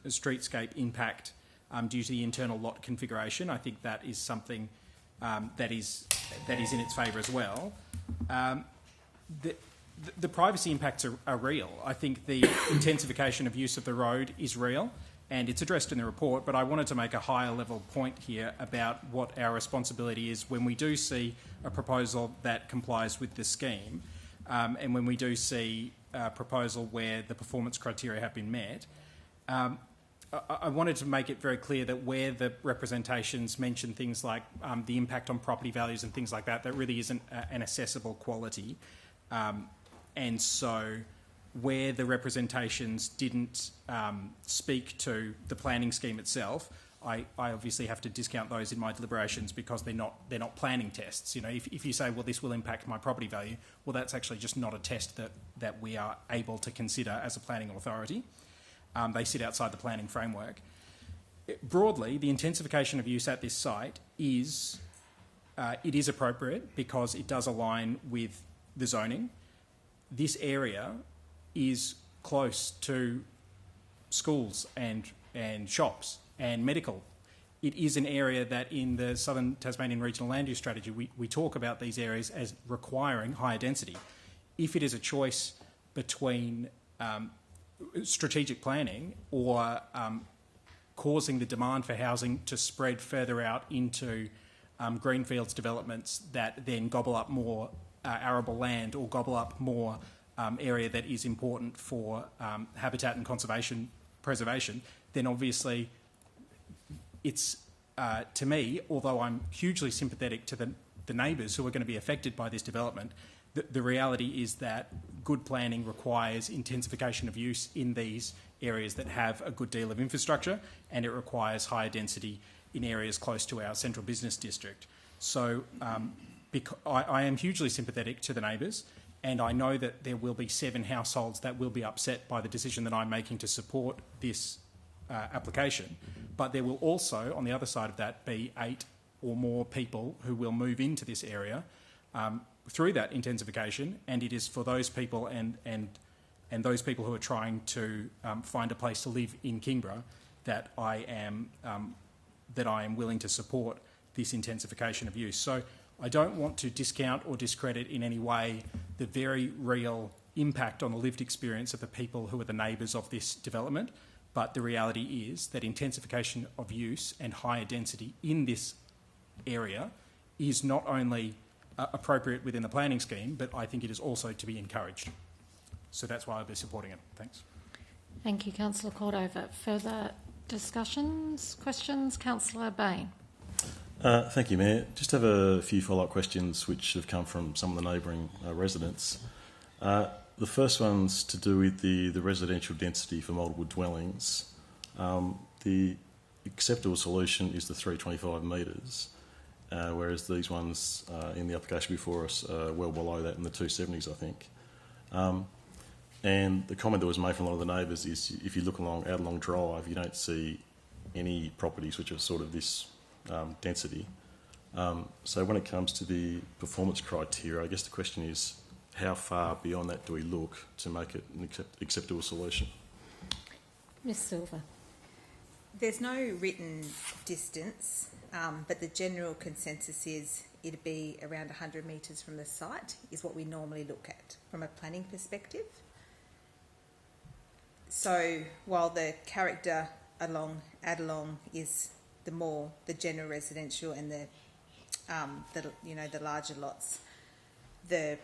D: streetscape impact due to the internal lot configuration. I think that is something that is in its favour as well. The privacy impacts are real. I think the intensification of use of the road is real, and it's addressed in the report, but I wanted to make a higher level point here about what our responsibility is when we do see a proposal that complies with the scheme, and when we do see a proposal where the performance criteria have been met. I wanted to make it very clear that where the representations mention things like the impact on property values and things like that, that really isn't an assessable quality. And so where the representations didn't speak to the planning scheme itself, I obviously have to discount those in my deliberations because they're not planning tests. You know, if you say, well, this will impact my property value, well, that's actually just not a test that we are able to consider as a planning authority. They sit outside the planning framework. Broadly, the intensification of use at this site is appropriate because it does align with the zoning. This area is close to schools and shops and medical it is an area that in the Southern Tasmanian Regional Land Use Strategy, we talk about these areas as requiring higher density. If it is a choice between strategic planning or causing the demand for housing to spread further out into greenfields developments that then gobble up more arable land or gobble up more area that is important for habitat and conservation preservation, then obviously it's, to me, although I'm hugely sympathetic to the neighbours who are going to be affected by this development, the reality is that good planning requires intensification of use in these areas that have a good deal of infrastructure, and it requires higher density in areas close to our central business district. So I am hugely sympathetic to the neighbours, and I know that there will be 7 households that will be upset by the decision that I'm making to support this application. But there will also, on the other side of that, be 8 or more people who will move into this area through that intensification, and it is for those people and those people who are trying to find a place to live in Kingborough that I am willing to support this intensification of use. So I don't want to discount or discredit in any way the very real impact on the lived experience of the people who are the neighbours of this development, but the reality is that intensification of use and higher density in this area is not only appropriate within the planning scheme, but I think it is also to be encouraged. So that's why I'll be supporting it. Thanks.
A: Thank you, Councillor Cordova. Further discussions, questions? Councillor Bain.
R: Thank you, Mayor. Just have a few follow-up questions which have come from some of the neighbouring residents. The first one's to do with the residential density for multiple dwellings. The acceptable solution is the 325 metres, whereas these ones in the application before us are well below that in the 270s, I think. And the comment that was made from a lot of the neighbours is if you look out along Drive, you don't see any properties which are sort of this density. So when it comes to the performance criteria, I guess the question is how far beyond that do we look to make it an acceptable solution?
A: Ms Silver.
Q: There's no written distance, but the general consensus is it'd be around 100 metres from the site is what we normally look at from a planning perspective. So while the character along Adelong is the general residential and the larger lots, the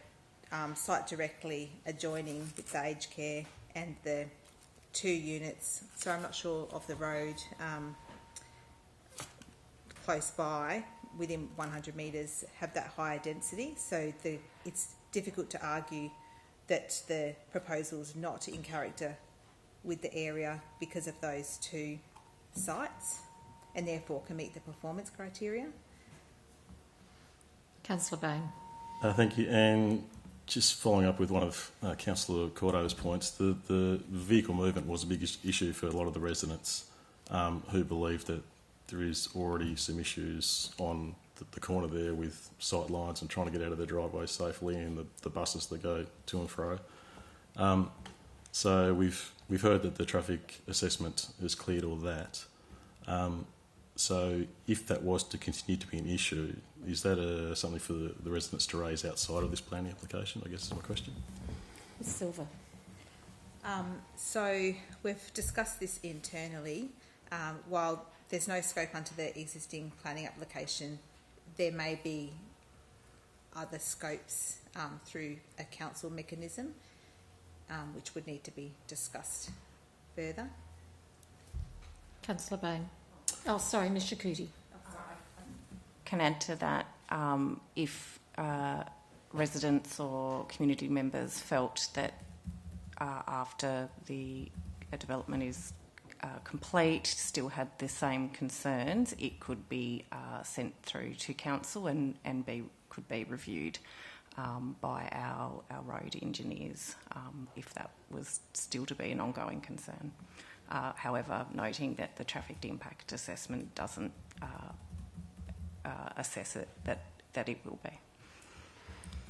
Q: site directly adjoining with the aged care and the 2 units, so I'm not sure of the road close by within 100 metres have that higher density, so it's difficult to argue that the proposal is not in character with the area because of those 2 sites and therefore can meet the performance criteria.
A: Councillor Bain.
R: Thank you. And just following up with one of Councillor Cordo's points, the vehicle movement was a big issue for a lot of the residents who believe that there is already some issues on the corner there with sight lines and trying to get out of their driveway safely and the buses that go to and fro. So we've heard that the traffic assessment has cleared all that. So if that was to continue to be an issue, is that something for the residents to raise outside of this planning application, I guess is my question.
A: Ms Silver.
Q: So we've discussed this internally. While there's no scope under the existing planning application, there may be other scopes through a council mechanism which would need to be discussed further.
A: Councillor Bain. Oh, sorry, Ms Shakuti.
F: Can add to that, if residents or community members felt that after the development is complete, still had the same concerns, it could be sent through to council and could be reviewed by our road engineers if that was still to be an ongoing concern. However, noting that the traffic impact assessment doesn't assess it, that it will be.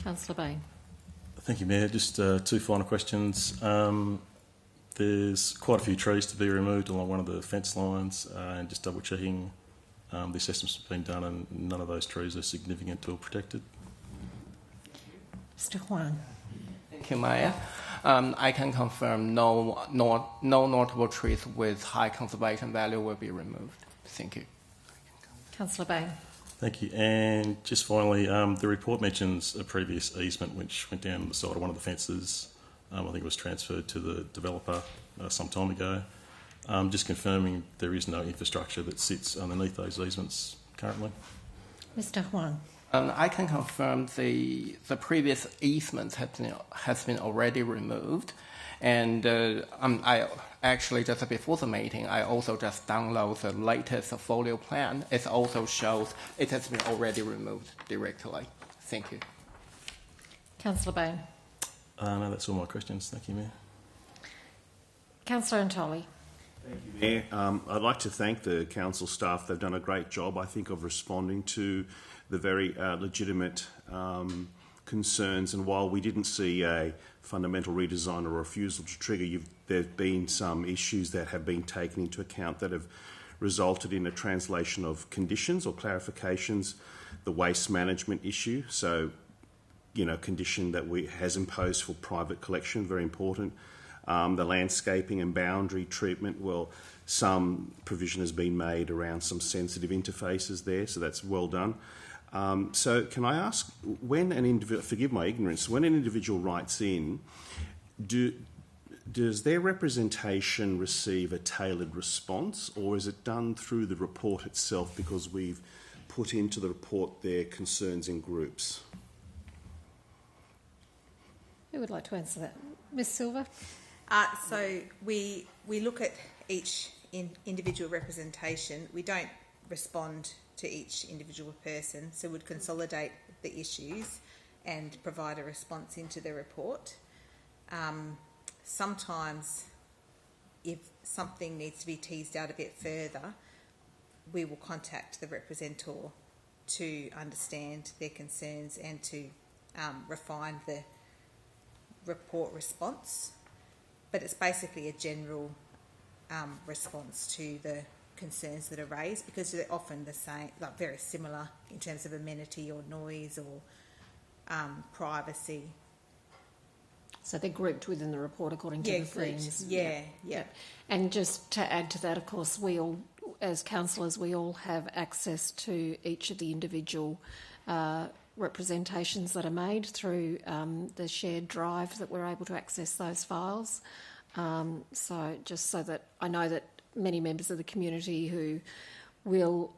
A: Councillor Bain.
R: Thank you, Mayor. Just 2 final questions. There's quite a few trees to be removed along one of the fence lines, and just double checking the assessment's been done and none of those trees are significant or protected.
A: Mr. Huang.
S: Thank you, Mayor. I can confirm no notable trees with high conservation value will be removed. Thank you.
A: Councillor Bain.
R: Thank you. And just finally, the report mentions a previous easement which went down the side of one of the fences. I think it was transferred to the developer some time ago. Just confirming there is no infrastructure that sits underneath those easements currently.
A: Mr. Huang.
S: I can confirm the previous easement has been already removed, and I actually just before the meeting I also just downloaded the latest folio plan. It also shows it has been already removed directly. Thank you.
A: Councillor Bain.
R: No, that's all my questions. Thank you, Mayor.
A: Councillor Antoli.
N: Thank you, Mayor. I'd like to thank the council staff. They've done a great job, I think, of responding to the very legitimate concerns. And while we didn't see a fundamental redesign or refusal to trigger, there have been some issues that have been taken into account that have resulted in a translation of conditions or clarifications. The waste management issue, so, condition that has imposed for private collection, very important. The landscaping and boundary treatment, well, some provision has been made around some sensitive interfaces there, so that's well done. So can I ask, when an individual, forgive my ignorance, when an individual writes in, does their representation receive a tailored response, or is it done through the report itself because we've put into the report their concerns in groups?
A: Who would like to answer that? Ms. Silver?
Q: So we look at each individual representation. We don't respond to each individual person, so we'd consolidate the issues and provide a response into the report. Sometimes, if something needs to be teased out a bit further, we will contact the representor to understand their concerns and to refine the report response. But it's basically a general response to the concerns that are raised, because they're often the same, like very similar in terms of amenity or noise or privacy.
A: So they're grouped within the report according to the themes.
Q: Yeah.
A: And just to add to that, of course, we all, as councillors, we all have access to each of the individual representations that are made through the shared drive that we're able to access those files. So just so that I know that many members of the community who will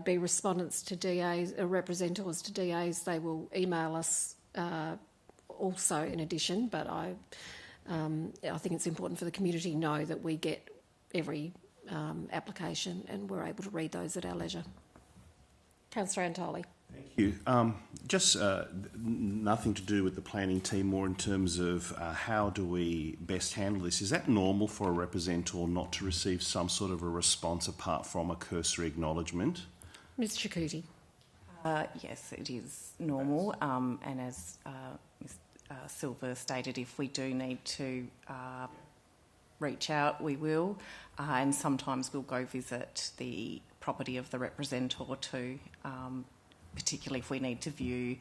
A: be respondents to DAs, representatives to DAs, they will email us also in addition, but I think it's important for the community to know that we get every application and we're able to read those at our leisure. Councillor Antoli.
N: Thank you. Just nothing to do with the planning team, more in terms of how do we best handle this. Is that normal for a representative not to receive some sort of a response apart from a cursory acknowledgement?
A: Ms. Chakouti.
F: Yes, it is normal, and as Ms. Silver stated, if we do need to reach out, we will, and sometimes we'll go visit the property of the representative too, particularly if we need to view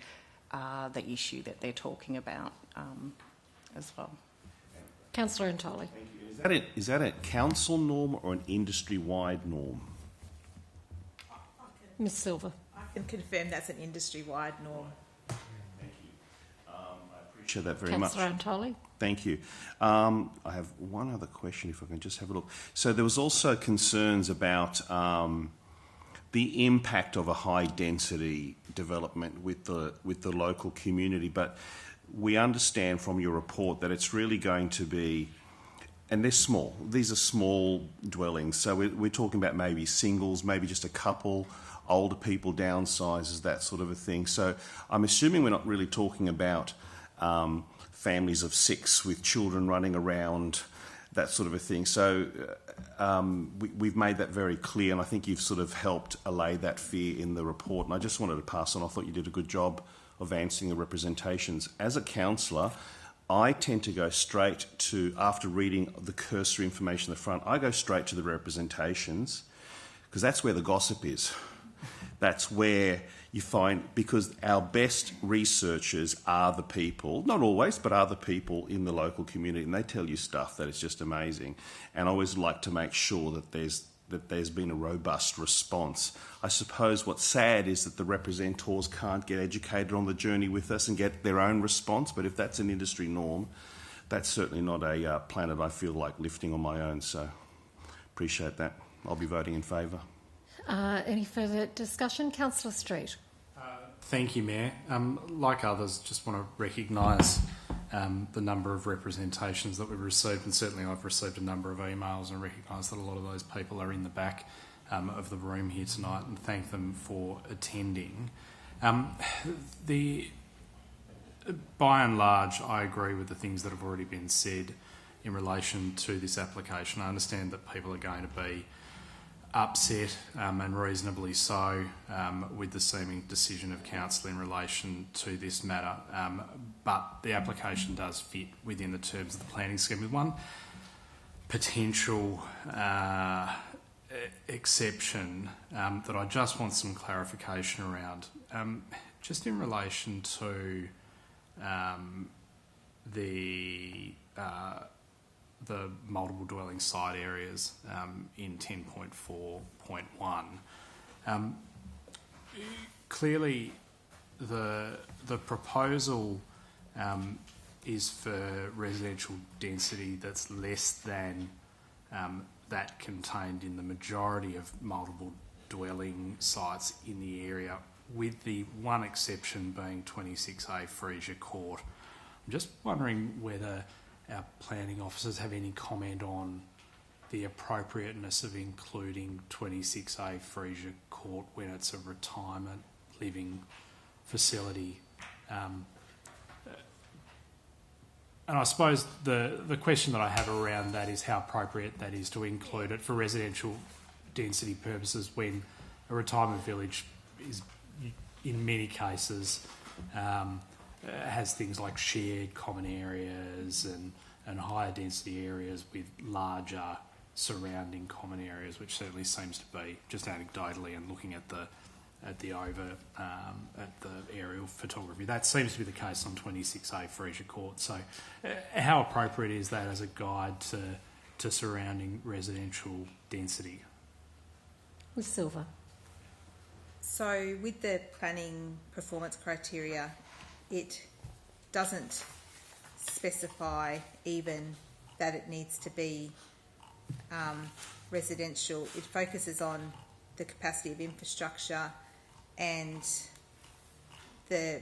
F: the issue that they're talking about as well.
A: Councillor Antoli.
N: Is that a council norm or an industry-wide norm?
A: Ms. Silver.
Q: I can confirm that's an industry-wide norm.
N: Thank you. I appreciate that very much.
A: Councillor Antoli.
N: Thank you. I have one other question, if I can just have a look. So there was also concerns about the impact of a high-density development with the local community, but we understand from your report that it's really going to be, and they're small. These are small dwellings, so we're talking about maybe singles, maybe just a couple, older people, downsizes, that sort of a thing. So I'm assuming we're not really talking about families of 6 with children running around, that sort of a thing. So we've made that very clear, and I think you've sort of helped allay that fear in the report. And I just wanted to pass on, I thought you did a good job of answering the representations. As a councillor, I tend to go straight to, after reading the cursory information at the front, I go straight to the representations, because that's where the gossip is. That's where you find, because our best researchers are the people, not always, but are the people in the local community, and they tell you stuff that is just amazing. And I always like to make sure that there's been a robust response. I suppose what's sad is that the representors can't get educated on the journey with us and get their own response, but if that's an industry norm, that's certainly not a planet I feel like lifting on my own, so appreciate that. I'll be voting in favour.
A: Any further discussion? Councillor Street.
M: Thank you, Mayor. Like others, just want to recognise the number of representations that we've received, and certainly I've received a number of emails and recognise that a lot of those people are in the back of the room here tonight, and thank them for attending. By and large, I agree with the things that have already been said in relation to this application. I understand that people are going to be upset, and reasonably so, with the seeming decision of council in relation to this matter, but the application does fit within the terms of the planning scheme, with one potential exception that I just want some clarification around, just in relation to the multiple dwelling site areas in 10.4.1. Clearly, the proposal is for residential density that's less than that contained in the majority of multiple dwelling sites in the area, with the one exception being 26A Freesia Court. I'm just wondering whether our planning officers have any comment on the appropriateness of including 26A Freesia Court when it's a retirement living facility. And I suppose the question that I have around that is how appropriate that is to include it for residential density purposes when a retirement village is, in many cases, has things like shared common areas and higher density areas with larger surrounding common areas, which certainly seems to be, just anecdotally and looking at the aerial photography, that seems to be the case on 26A Freesia Court. So how appropriate is that as a guide to surrounding residential density?
A: With Silva.
Q: So with the planning performance criteria, it doesn't specify even that it needs to be residential. It focuses on the capacity of infrastructure and the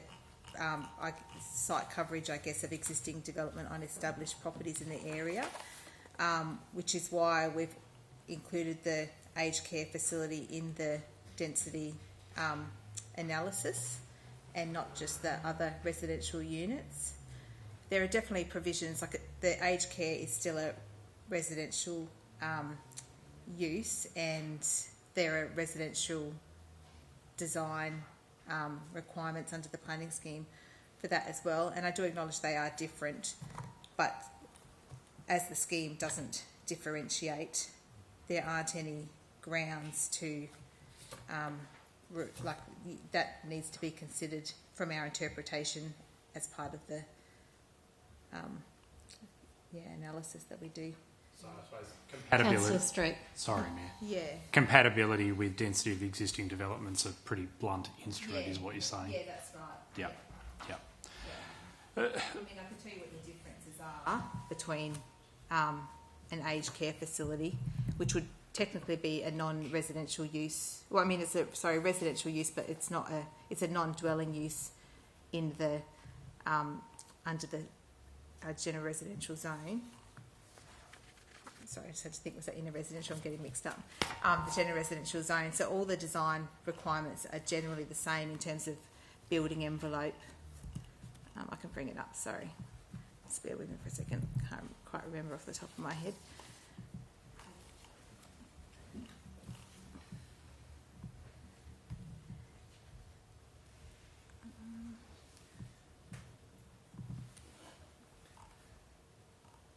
Q: site coverage, I guess, of existing development on established properties in the area, which is why we've included the aged care facility in the density analysis and not just the other residential units. There are definitely provisions, like the aged care is still a residential use, and there are residential design requirements under the planning scheme for that as well. And I do acknowledge they are different, but as the scheme doesn't differentiate, there aren't any grounds to that needs to be considered from our interpretation as part of the analysis that we do.
M: So I suppose compatibility.
A: Councillor Street.
M: Sorry, Mayor.
Q: Yeah.
M: Compatibility with density of existing developments, a pretty blunt instrument, is what you're saying.
Q: Yeah, that's right.
M: Yep. Yep.
Q: I mean, I can tell you what the differences are between an aged care facility, which would technically be a non-residential use. Well, I mean, it's a residential use, but it's not it's a non-dwelling use in the under the general residential zone. Sorry, I just had to think, was that in a residential? I'm getting mixed up. The general residential zone. So all the design requirements are generally the same in terms of building envelope. I can bring it up, sorry. Just bear with me for a second. Can't quite remember off the top of my head.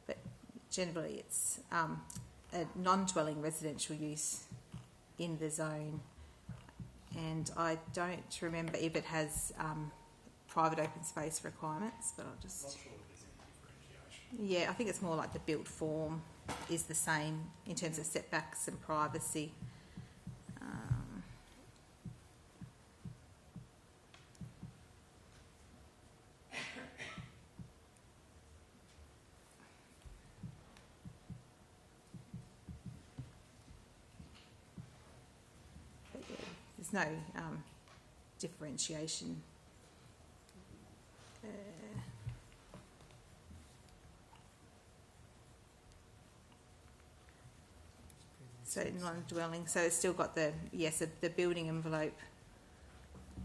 Q: But generally it's a non-dwelling residential use in the zone. And I don't remember if it has private open space requirements, but I'll just... Not sure if there's any differentiation. Yeah, I think it's more like the built form is the same in terms of setbacks and privacy. There's no differentiation. So non-dwelling. So it's still got the the building envelope.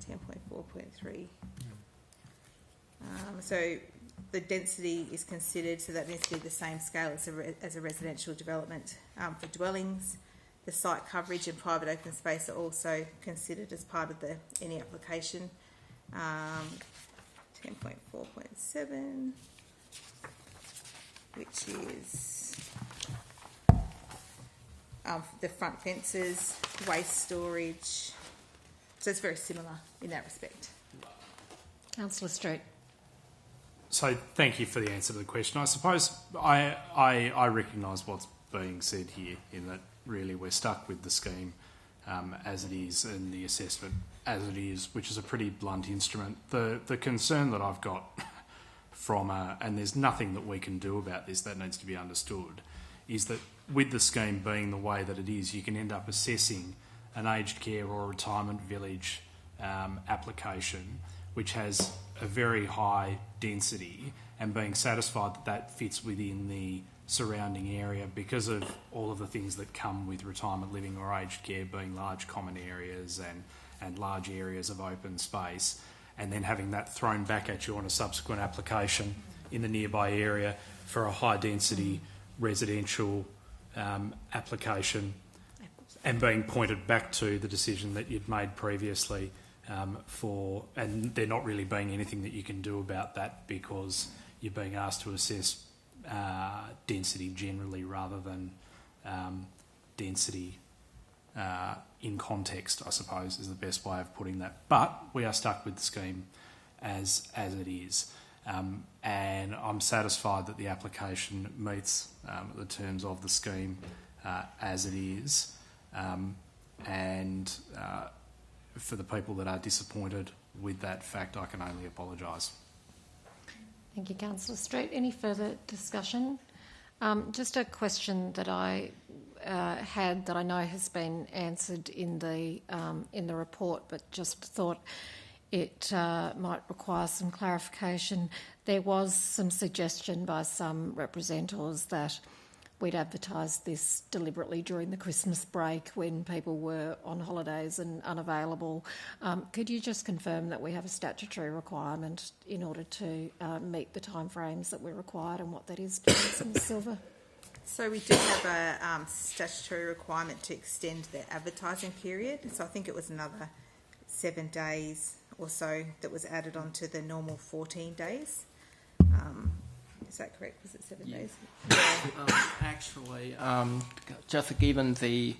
Q: 10.4.3. So the density is considered. So that needs to be the same scale as a residential development for dwellings. The site coverage and private open space are also considered as part of any application. 10.4.7, which is the front fences, waste storage. So it's very similar in that respect.
A: Councillor Street.
T: So thank you for the answer to the question. I suppose I recognise what's being said here in that really we're stuck with the scheme as it is and the assessment as it is, which is a pretty blunt instrument. The concern that I've got from, and there's nothing that we can do about this that needs to be understood, is that with the scheme being the way that it is, you can end up assessing an aged care or a retirement village application which has a very high density and being satisfied that that fits within the surrounding area because of all of the things that come with retirement living or aged care being large common areas and large areas of open space, and then having that thrown back at you on a subsequent application in the nearby area for a high density residential application and being pointed back to the decision that you'd made previously and there not really being anything that you can do about that because you're being asked to assess density generally rather than density in context, I suppose, is the best way of putting that. But we are stuck with the scheme as it is. And I'm satisfied that the application meets the terms of the scheme as it is. For the people that are disappointed with that fact, I can only apologise.
A: Thank you, Councillor Street. Any further discussion? Just a question that I had that I know has been answered in the report, but just thought it might require some clarification. There was some suggestion by some representatives that we'd advertised this deliberately during the Christmas break when people were on holidays and unavailable. Could you just confirm that we have a statutory requirement in order to meet the timeframes that we're required and what that is, please, Ms. Silver?
Q: So we do have a statutory requirement to extend the advertising period. So I think it was another 7 days or so that was added onto the normal 14 days. Is that correct? Was it 7 days?
S: Actually, just given the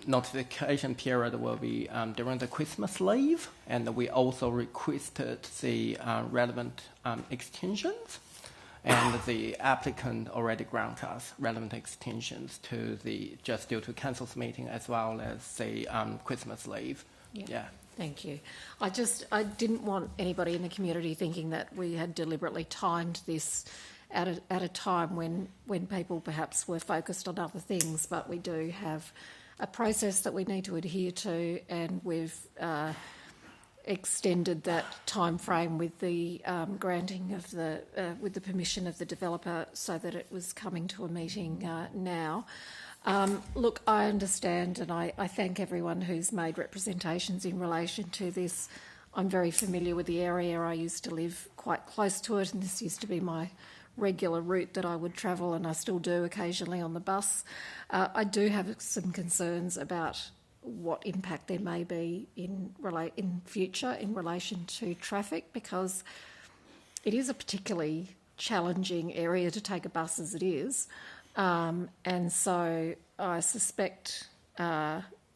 S: notification period will be during the Christmas leave, and we also requested the relevant extensions, and the applicant already granted us relevant extensions to just due to council's meeting as well as the Christmas leave. Yeah.
A: Thank you. I didn't want anybody in the community thinking that we had deliberately timed this at a time when people perhaps were focused on other things, but we do have a process that we need to adhere to, and we've extended that time frame with the granting of with the permission of the developer so that it was coming to a meeting now. Look, I understand, and I thank everyone who's made representations in relation to this. I'm very familiar with the area. I used to live quite close to it, and this used to be my regular route that I would travel, and I still do occasionally on the bus. I do have some concerns about what impact there may be in future in relation to traffic, because it is a particularly challenging area to take a bus as it is. And so I suspect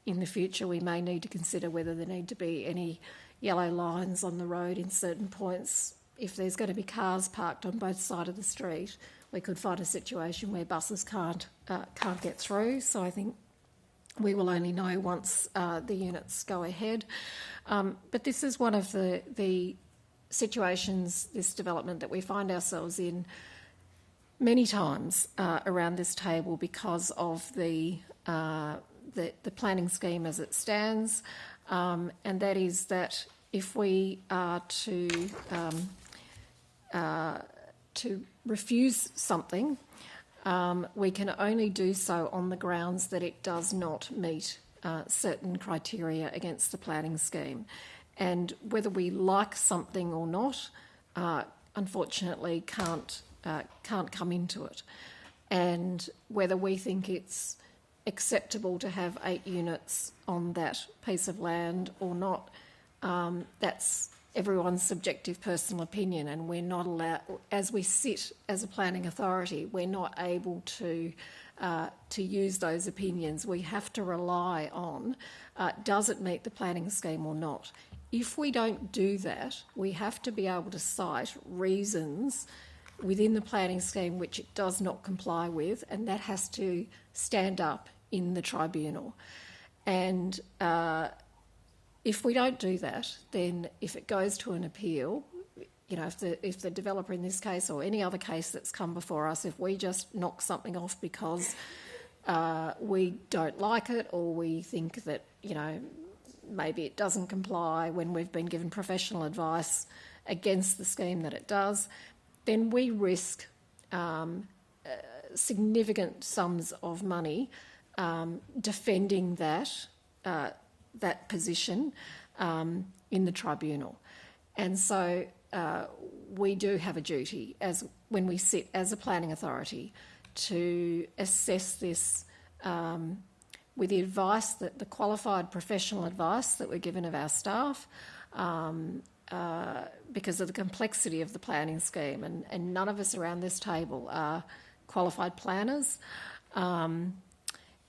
A: in the future we may need to consider whether there need to be any yellow lines on the road in certain points. If there's going to be cars parked on both sides of the street, we could find a situation where buses can't get through. So I think we will only know once the units go ahead. But this is one of the situations, this development, that we find ourselves in many times around this table because of the planning scheme as it stands, and that is that if we are to refuse something, we can only do so on the grounds that it does not meet certain criteria against the planning scheme. And whether we like something or not, unfortunately, can't come into it. And whether we think it's acceptable to have 8 units on that piece of land or not, that's everyone's subjective personal opinion, and we're not allowed, as we sit as a planning authority, we're not able to use those opinions. We have to rely on does it meet the planning scheme or not. If we don't do that, we have to be able to cite reasons within the planning scheme which it does not comply with, and that has to stand up in the tribunal. And if we don't do that, then if it goes to an appeal, you know, if the developer in this case or any other case that's come before us, if we just knock something off because we don't like it or we think that, you know, maybe it doesn't comply when we've been given professional advice against the scheme that it does, then we risk significant sums of money defending that position in the tribunal. And so we do have a duty, as when we sit as a planning authority, to assess this with the advice, that the qualified professional advice that we're given of our staff, because of the complexity of the planning scheme, and none of us around this table are qualified planners.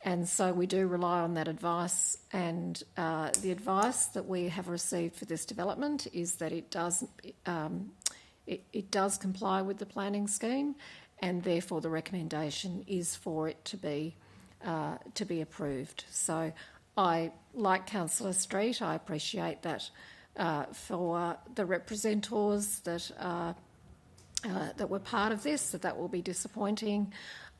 A: And so we do rely on that advice, and the advice that we have received for this development is that it does comply with the planning scheme, and therefore the recommendation is for it to be approved. So I, like Councillor Street, I appreciate that for the representors that were part of this, that will be disappointing,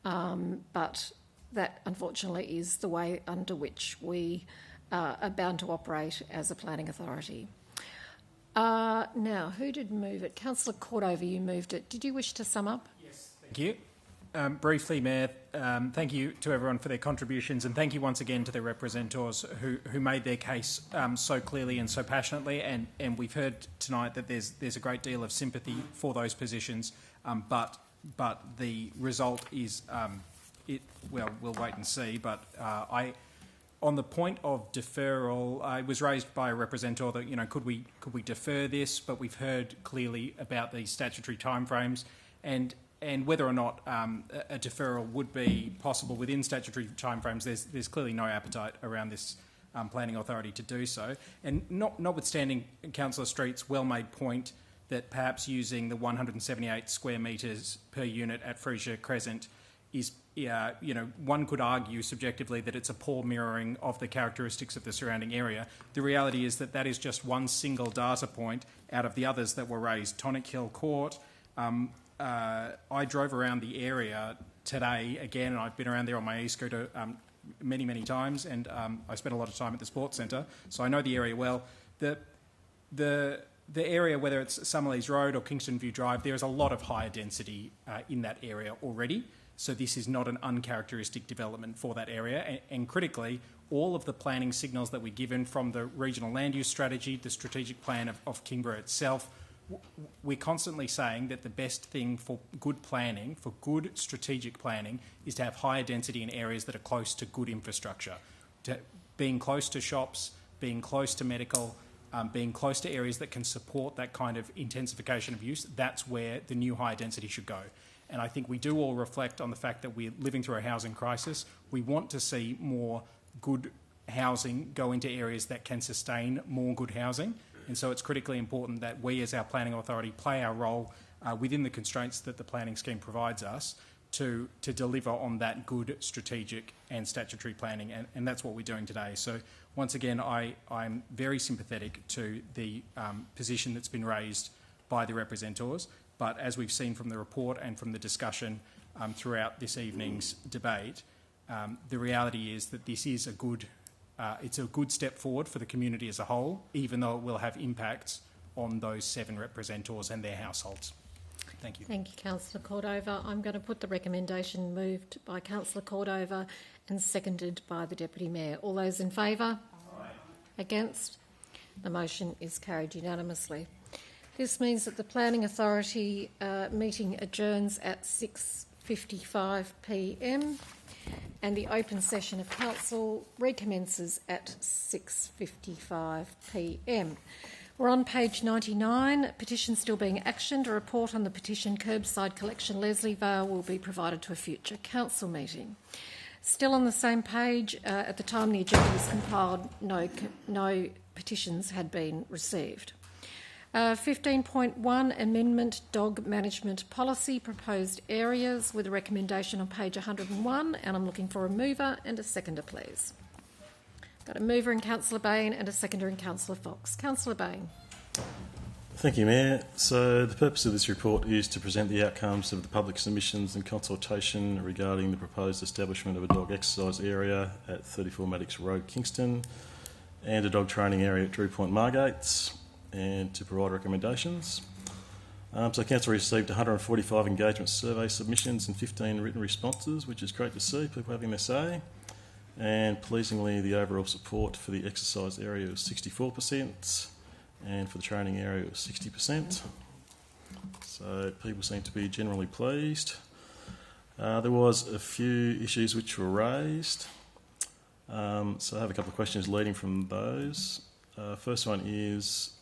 A: but that unfortunately is the way under which we are bound to operate as a planning authority. Now, who did move it? Councillor Cordover, you moved it. Did you wish to sum up?
D: Yes, thank you. Briefly, Mayor, thank you to everyone for their contributions, and thank you once again to the representors who made their case so clearly and so passionately. And we've heard tonight that there's a great deal of sympathy for those positions, but the result is well, we'll wait and see. But on the point of deferral, it was raised by a representative that, you know, could we defer this? But we've heard clearly about the statutory timeframes and whether or not a deferral would be possible within statutory timeframes. There's clearly no appetite around this planning authority to do so. And notwithstanding Councillor Street's well-made point that perhaps using the 178 square metres per unit at Frisia Crescent is, you know, one could argue subjectively that it's a poor mirroring of the characteristics of the surrounding area. The reality is that is just one single data point out of the others that were raised. Tonic Hill Court. I drove around the area today again, and I've been around there on my e-scooter many times, and I spent a lot of time at the sports centre, so I know the area well. The area, whether it's Summerlees Road or Kingston View Drive, there is a lot of higher density in that area already. So this is not an uncharacteristic development for that area. And critically, all of the planning signals that we're given from the regional land use strategy, the strategic plan of Kingborough itself, we're constantly saying that the best thing for good planning, for good strategic planning, is to have higher density in areas that are close to good infrastructure. Being close to shops, being close to medical, being close to areas that can support that kind of intensification of use, that's where the new higher density should go. And I think we do all reflect on the fact that we're living through a housing crisis. We want to see more good housing go into areas that can sustain more good housing. And so it's critically important that we as our planning authority play our role within the constraints that the planning scheme provides us to deliver on that good strategic and statutory planning, and that's what we're doing today. So once again, I'm very sympathetic to the position that's been raised by the representors, but as we've seen from the report and from the discussion throughout this evening's debate, the reality is that this is it's a good step forward for the community as a whole, even though it will have impacts on those 7 representors and their households. Thank you.
A: Thank you, Councillor Cordova. I'm going to put the recommendation moved by Councillor Cordova and seconded by the Deputy Mayor. All those in favour? Aye. Against? The motion is carried unanimously. This means that the Planning Authority meeting adjourns at 6:55 p.m. and the open session of Council recommences at 6:55 p.m. We're on page 99. Petition still being actioned. A report on the petition curbside collection Leslie Vale will be provided to a future council meeting. Still on the same page, at the time the agenda was compiled, no petitions had been received. 15.1 Amendment Dog Management Policy Proposed Areas with a recommendation on page 101, and I'm looking for a mover and a seconder, please. Got a mover in Councillor Bain and a seconder in Councillor Fox. Councillor Bain.
R: Thank you, Mayor. So the purpose of this report is to present the outcomes of the public submissions and consultation regarding the proposed establishment of a dog exercise area at 34 Maddox Road, Kingston, and a dog training area at Drew Point, Margates, and to provide recommendations. So Council received 145 engagement survey submissions and 15 written responses, which is great to see, people having their say. And pleasingly, the overall support for the exercise area was 64%, and for the training area was 60%. So people seem to be generally pleased. There was a few issues which were raised. So I have a couple of questions leading from those. First one is,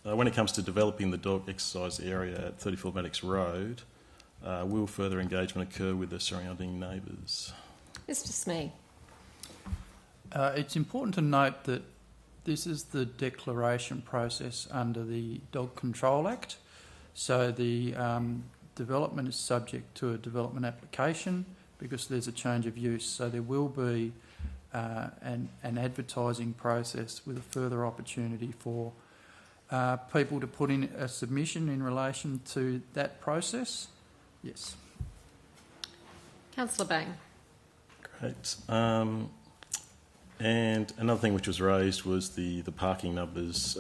R: when it comes to developing the dog exercise area at 34 Maddox Road, will further engagement occur with the surrounding neighbours?
A: Mr. Smee.
O: It's important to note that this is the declaration process under the Dog Control Act. So the development is subject to a development application because there's a change of use. So there will be an advertising process with a further opportunity for people to put in a submission in relation to that process. Yes.
A: Councillor Bain.
R: Great. And another thing which was raised was the parking numbers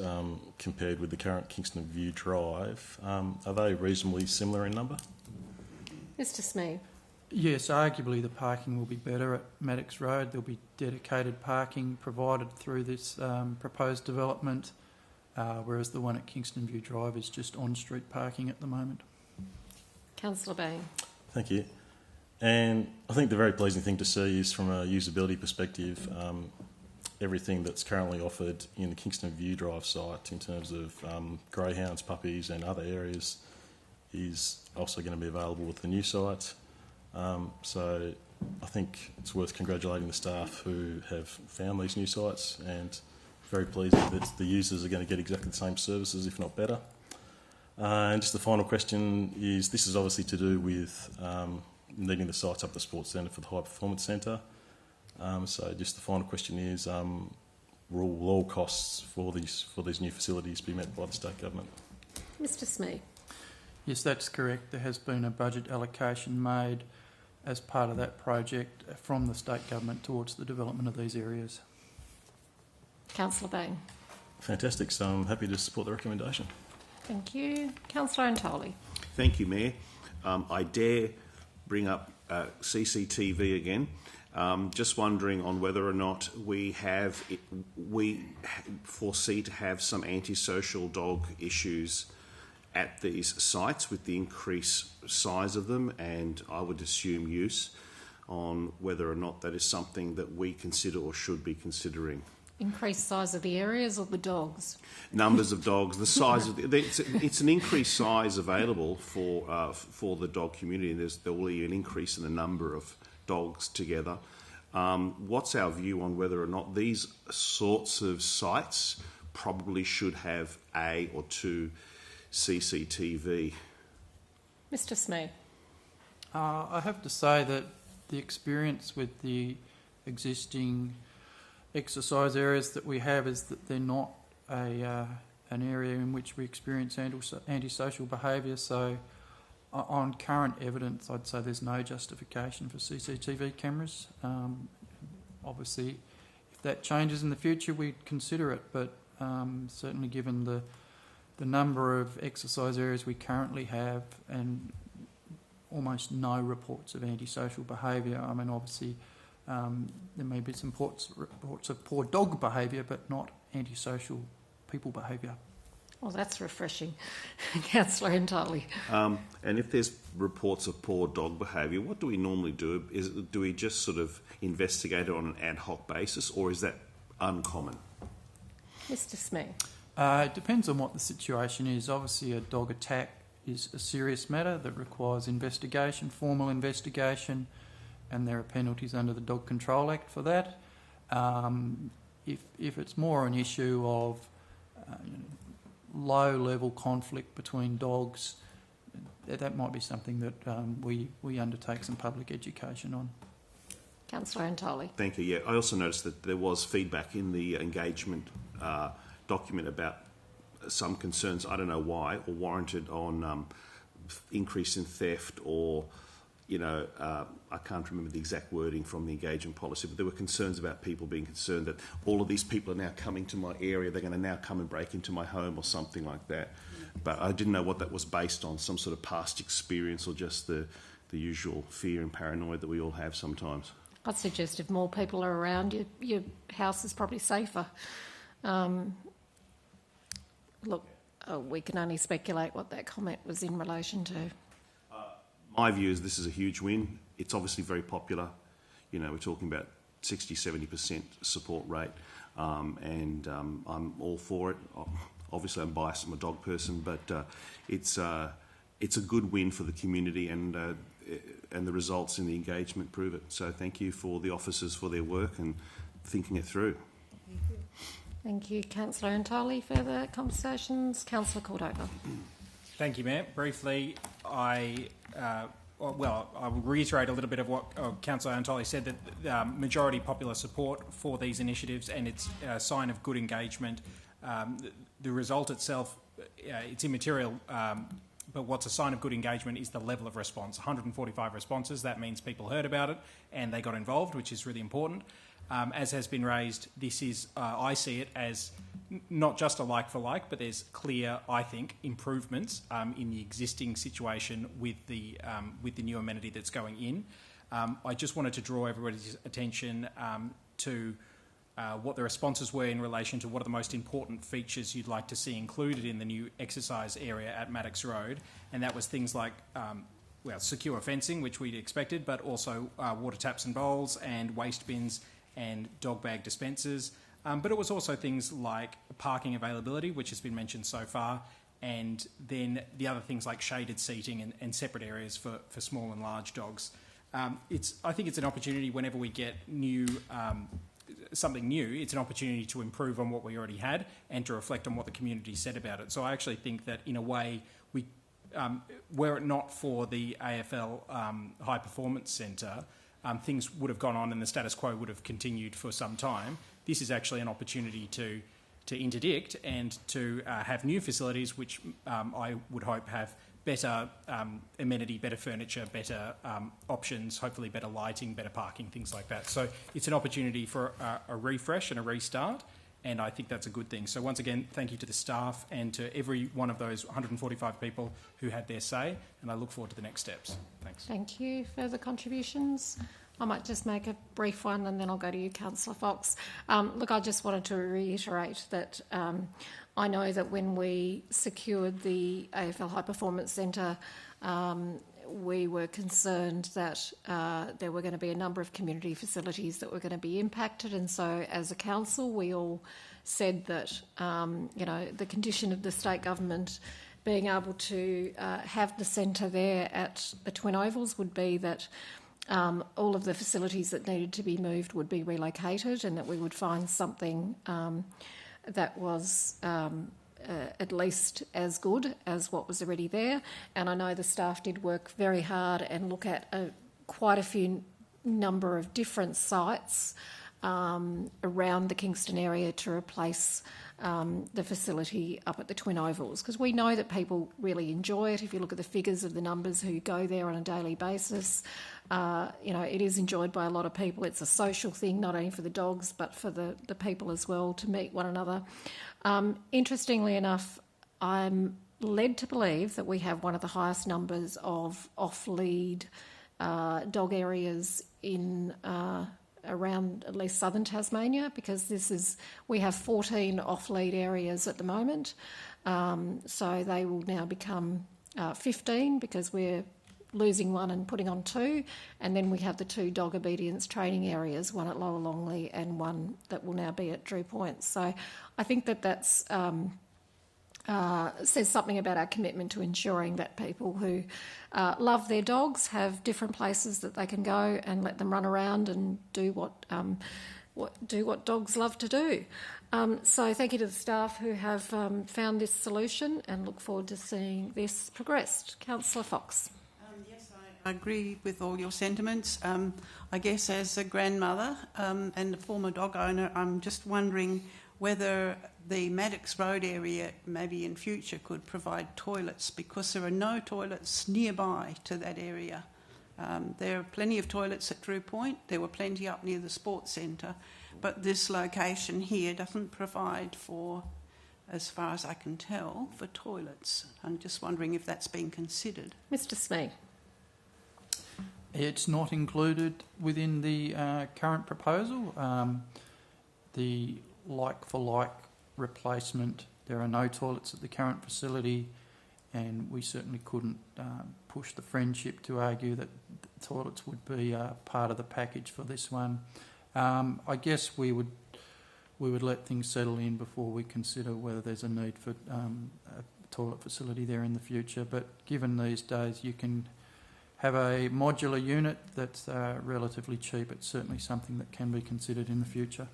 R: compared with the current Kingston View Drive. Are they reasonably similar in number?
A: Mr. Smee.
O: Yes, arguably the parking will be better at Maddox Road. There'll be dedicated parking provided through this proposed development, whereas the one at Kingston View Drive is just on-street parking at the moment.
A: Councillor Bain.
R: Thank you. And I think the very pleasing thing to see is from a usability perspective, everything that's currently offered in the Kingston View Drive site in terms of greyhounds, puppies and other areas is also going to be available with the new site. So I think it's worth congratulating the staff who have found these new sites, and very pleasing that the users are going to get exactly the same services, if not better. And just the final question is, this is obviously to do with needing the sites up the sports centre for the high performance centre. So just the final question is, will all costs for these new facilities be met by the state government?
A: Mr. Smee.
O: Yes, that's correct. There has been a budget allocation made as part of that project from the state government towards the development of these areas.
A: Councillor Bain.
R: Fantastic. So I'm happy to support the recommendation.
A: Thank you. Councillor Antoli.
N: Thank you, Mayor. I dare bring up CCTV again. Just wondering on whether or not we foresee to have some antisocial dog issues at these sites with the increased size of them, and I would assume use, on whether or not that is something that we consider or should be considering.
A: Increased size of the areas or the dogs?
N: Numbers of dogs, the size of it's an increased size available for the dog community, and there will be an increase in the number of dogs together. What's our view on whether or not these sorts of sites probably should have a or two CCTV?
A: Mr. Smee.
O: I have to say that the experience with the existing exercise areas that we have is that they're not an area in which we experience antisocial behaviour. So on current evidence, I'd say there's no justification for CCTV cameras. Obviously, if that changes in the future, we'd consider it, but certainly given the number of exercise areas we currently have and almost no reports of antisocial behaviour, I mean, obviously there may be some reports of poor dog behaviour, but not antisocial people behaviour.
A: Well, that's refreshing. Councillor Antoli.
N: And if there's reports of poor dog behaviour, what do we normally do? Do we just sort of investigate it on an ad hoc basis, or is that uncommon?
A: Mr. Smee.
O: It depends on what the situation is. Obviously, a dog attack is a serious matter that requires investigation, formal investigation, and there are penalties under the Dog Control Act for that. If it's more an issue of low-level conflict between dogs, that might be something that we undertake some public education on.
A: Councillor Antoli.
N: Thank you. Yeah, I also noticed that there was feedback in the engagement document about some concerns, I don't know why, or warranted on increase in theft or, I can't remember the exact wording from the engagement policy, but there were concerns about people being concerned that all of these people are now coming to my area, they're going to now come and break into my home or something like that. But I didn't know what that was based on, some sort of past experience or just the usual fear and paranoia that we all have sometimes.
A: I'd suggest if more people are around, your house is probably safer. We can only speculate what that comment was in relation to.
N: My view is this is a huge win. It's obviously very popular. We're talking about 60-70% support rate, and I'm all for it. Obviously, I'm biased. I'm a dog person, but it's a good win for the community, and the results in the engagement prove it. So thank you for the officers for their work and thinking it through.
A: Thank you, Councillor Antoli. Further conversations? Councillor Cordova.
D: Thank you, Mayor. Briefly, I will reiterate a little bit of what Councillor Antoli said, that majority popular support for these initiatives, and it's a sign of good engagement. The result itself, it's immaterial, but what's a sign of good engagement is the level of response. 145 responses, that means people heard about it and they got involved, which is really important. As has been raised, this is, I see it as not just a like for like, but there's clear, I think, improvements in the existing situation with the new amenity that's going in. I just wanted to draw everybody's attention to what the responses were in relation to what are the most important features you'd like to see included in the new exercise area at Maddox Road, and that was things like secure fencing, which we'd expected, but also water taps and bowls and waste bins and dog bag dispensers. But it was also things like parking availability, which has been mentioned so far, and then the other things like shaded seating and separate areas for small and large dogs. I think it's an opportunity whenever we get something new, it's an opportunity to improve on what we already had and to reflect on what the community said about it. So I actually think that in a way, were it not for the AFL High Performance Centre, things would have gone on and the status quo would have continued for some time. This is actually an opportunity to interdict and to have new facilities which I would hope have better amenity, better furniture, better options, hopefully better lighting, better parking, things like that. So it's an opportunity for a refresh and a restart, and I think that's a good thing. So once again, thank you to the staff and to every one of those 145 people who had their say, and I look forward to the next steps. Thanks.
A: Thank you. Further contributions? I might just make a brief one and then I'll go to you, Councillor Fox. I just wanted to reiterate that I know that when we secured the AFL High Performance Centre, we were concerned that there were going to be a number of community facilities that were going to be impacted, and so as a council we all said that the condition of the state government being able to have the centre there at the Twin Ovals would be that all of the facilities that needed to be moved would be relocated, and that we would find something that was at least as good as what was already there. And I know the staff did work very hard and look at quite a few number of different sites around the Kingston area to replace the facility up at the Twin Ovals, because we know that people really enjoy it. If you look at the figures of the numbers who go there on a daily basis, it is enjoyed by a lot of people. It's a social thing, not only for the dogs but for the people as well, to meet one another. Interestingly enough, I'm led to believe that we have one of the highest numbers of off-lead dog areas in around at least southern Tasmania, because we have 14 off-lead areas at the moment. So they will now become 15, because we're losing one and putting on 2, and then we have the 2 dog obedience training areas, one at Lower Longley and one that will now be at Drew Point. So I think that's says something about our commitment to ensuring that people who love their dogs have different places that they can go and let them run around and do what dogs love to do. So thank you to the staff who have found this solution, and look forward to seeing this progressed. Councillor Fox.
K: Yes, I agree with all your sentiments. I guess as a grandmother and a former dog owner, I'm just wondering whether the Maddox Road area maybe in future could provide toilets, because there are no toilets nearby to that area. There are plenty of toilets at Drew Point. There were plenty up near the sports centre, but this location here doesn't provide for, as far as I can tell, for toilets. I'm just wondering if that's been considered.
A: Mr. Smee.
O: It's not included within the current proposal. The like-for-like replacement, there are no toilets at the current facility, and we certainly couldn't push the friendship to argue that toilets would be part of the package for this one. I guess we would let things settle in before we consider whether there's a need for a toilet facility there in the future. But given these days you can have a modular unit that's relatively cheap, it's certainly something that can be considered in the future.